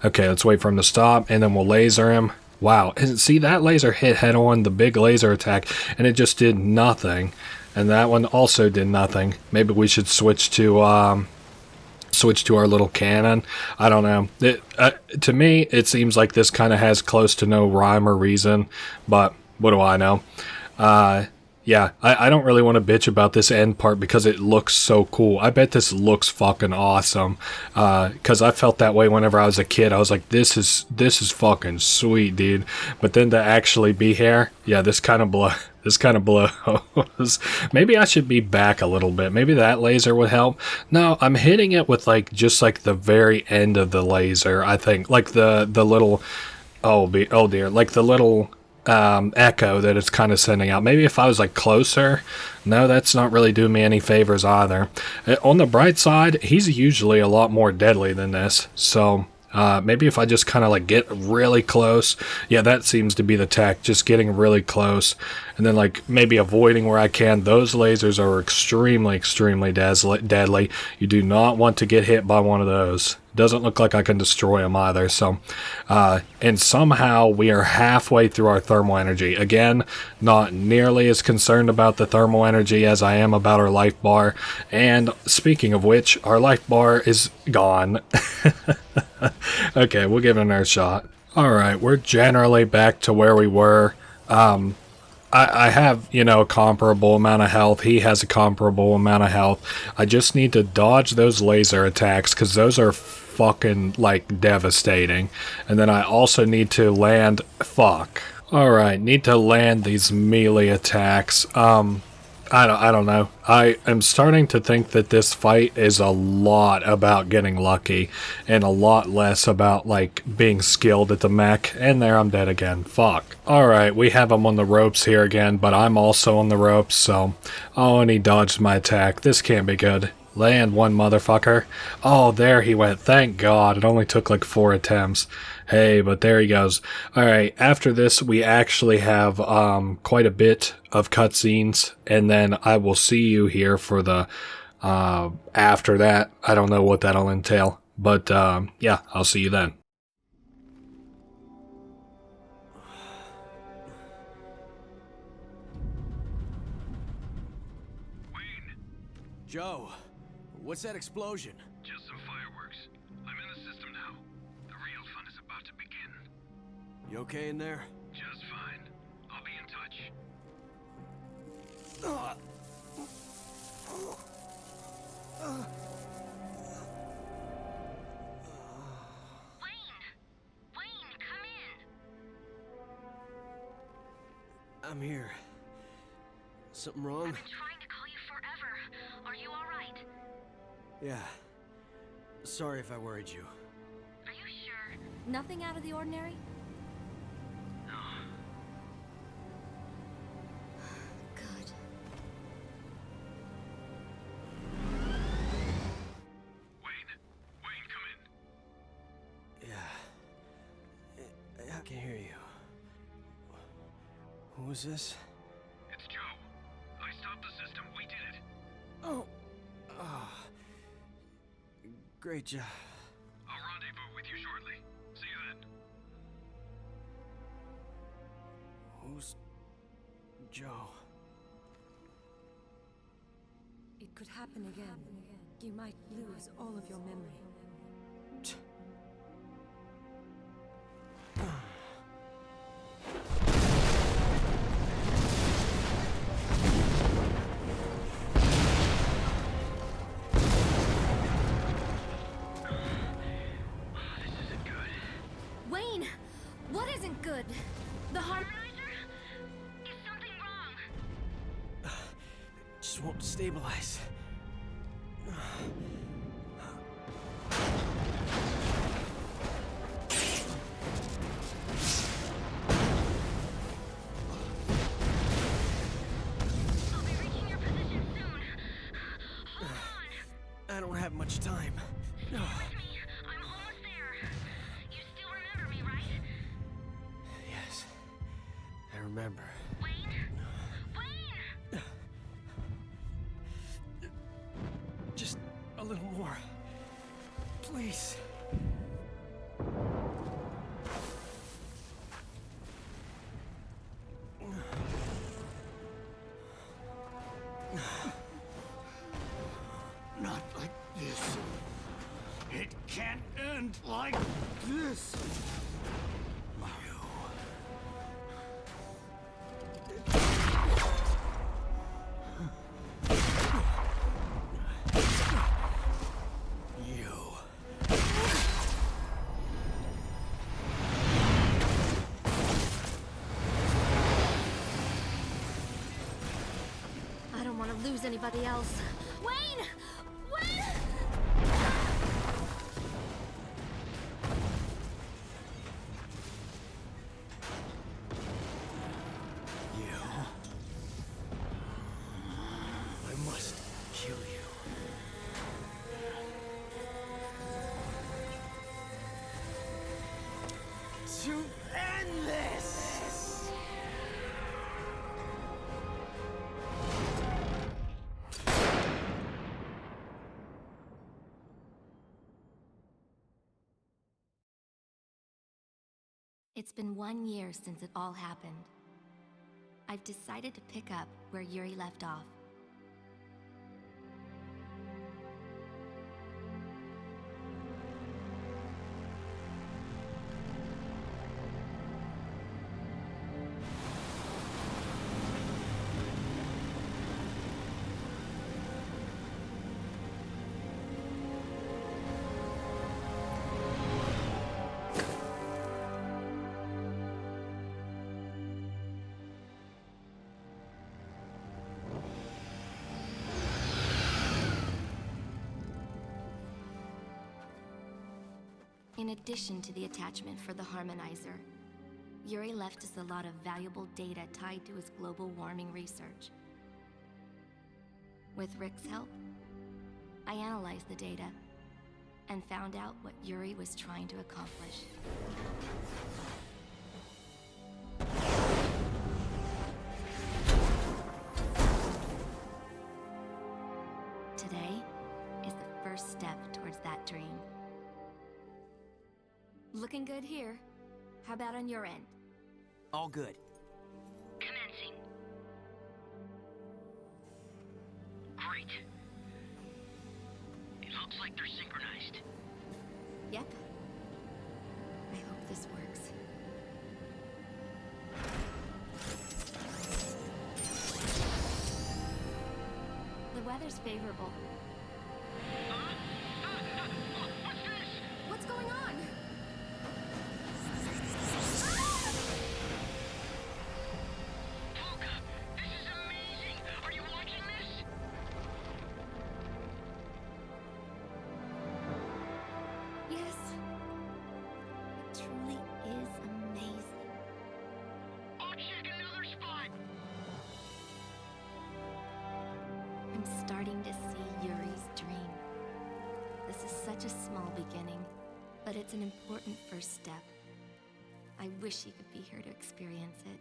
Okay, let's wait for him to stop, and then we'll laser him. Wow, and see, that laser hit head on the big laser attack, and it just did nothing. And that one also did nothing. Maybe we should switch to our little cannon. I don't know. To me, it seems like this kind of has close to no rhyme or reason, but what do I know? Yeah, I don't really want to bitch about this end part because it looks so cool. I bet this looks fucking awesome. Because I felt that way whenever I was a kid. I was like, this is fucking sweet, dude. But then to actually be here, yeah, this kind of blows. Maybe I should be back a little bit. Maybe that laser would help. No, I'm hitting it with like just like the very end of the laser. I think like the little oh dear, like the little echo that it's kind of sending out. Maybe if I was like closer. No, that's not really doing me any favors either. On the bright side, he's usually a lot more deadly than this, so maybe if I just kind of like get really close. Yeah, that seems to be the tech, just getting really close and then like maybe avoiding where I can. Those lasers are extremely deadly. You do not want to get hit by one of those. Doesn't look like I can destroy them either. So, and somehow we are halfway through our thermal energy. Again, not nearly as concerned about the thermal energy as I am about our life bar. And speaking of which, our life bar is gone. Okay, we'll give it another shot. Alright, we're generally back to where we were. I have, you know, a comparable amount of health. He has a comparable amount of health. I just need to dodge those laser attacks because those are fucking, like, devastating. And then I also need to land... Fuck. Alright, need to land these melee attacks. I don't know. I am starting to think that this fight is a lot about getting lucky and a lot less about like being skilled at the mech. And there, I'm dead again. Fuck. Alright, we have him on the ropes here again, but I'm also on the ropes, so... Oh, and he dodged my attack. This can't be good. Land one, motherfucker. Oh, there he went. Thank God. It only took like 4 attempts. Hey, but there he goes. Alright, after this, we actually have quite a bit of cutscenes, and then I will see you here for the after that. I don't know what that'll entail, but yeah, I'll see you then. Joe, what's that explosion? Just some fireworks. I'm in the system now. The real fun is about to begin. You okay in there? Just fine. I'll be in touch. Wayne, come in. I'm here. Something wrong? I've been trying to call you forever. Are you all right? Yeah. Sorry if I worried you. Are you sure? Nothing out of the ordinary? Good. Wayne, come in. Yeah. I can hear you. Who is this? It's Joe. I stopped the system. We did it. Oh. Great job. I'll rendezvous with you shortly. See you then. Who's Joe? It could happen again. You might lose all of your memory. Wayne! What isn't good? The harmonizer? Is something wrong? Just won't stabilize. I'll be reaching your position soon. Hold on. I don't have much time. Stay with me. I'm almost there. You still remember me, right? Yes. I remember. Wayne? Just a little more. Please. Not like this. It can't end like this. lose anybody else. Wayne! Wayne! I must kill you. To end this! It's been 1 year since it all happened. I've decided to pick up where Yuri left off. In addition to the attachment for the harmonizer, Yuri left us a lot of valuable data tied to his global warming research. With Rick's help, I analyzed the data and found out what Yuri was trying to accomplish. Today is the first step towards that dream. Looking good here. How about on your end? All good. Commencing. Great. It looks like they're synchronized. Yep. I hope this works. The weather's favorable. What's this? What's going on? Luca, this is amazing! Are you watching this? Yes. It truly is amazing. I'll check another spot! I'm starting to see Yuri's dream. This is such a small beginning, but it's an important first step. I wish he could be here to experience it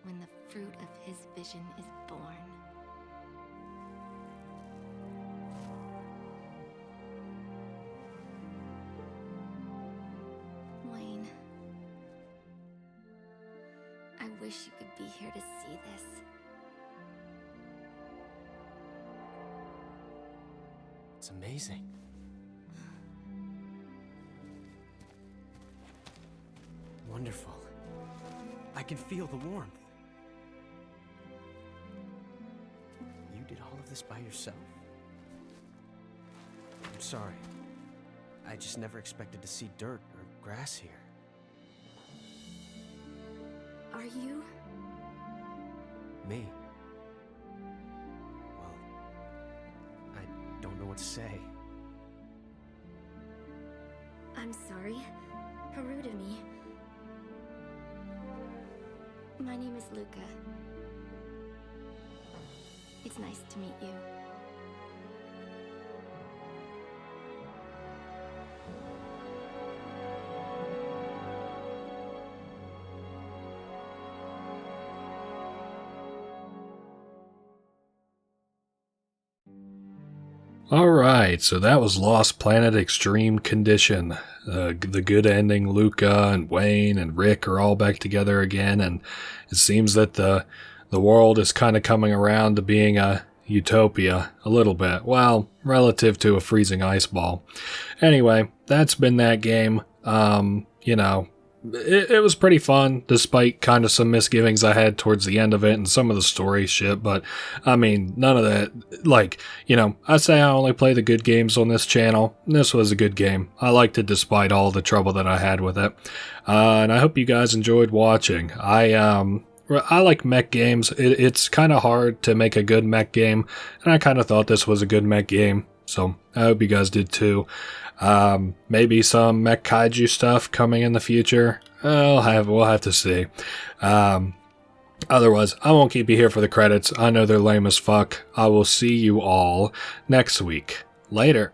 when the fruit of his vision is born. Wayne, I wish you could be here to see this. It's amazing. Wonderful. I can feel the warmth. You did all of this by yourself? I'm sorry. I just never expected to see dirt or grass here. Are you? Me? Well, I don't know what to say. I'm sorry. How rude of me. My name is Luca. It's nice to meet you. Alright, so that was Lost Planet Extreme Condition. The good ending, Luca and Wayne and Rick are all back together again, and it seems that the world is kind of coming around to being a utopia, a little bit. Well, relative to a freezing ice ball. Anyway, that's been that game. You know, it was pretty fun, despite kind of some misgivings I had towards the end of it and some of the story shit, but I mean, none of that, like, you know, I say I only play the good games on this channel. This was a good game. I liked it despite all the trouble that I had with it. And I hope you guys enjoyed watching. I I like mech games. It's kind of hard to make a good mech game, and I kind of thought this was a good mech game. So I hope you guys did too. Maybe some Mech Kaiju stuff coming in the future. We'll have to see. Otherwise, I won't keep you here for the credits. I know they're lame as fuck. I will see you all next week. Later.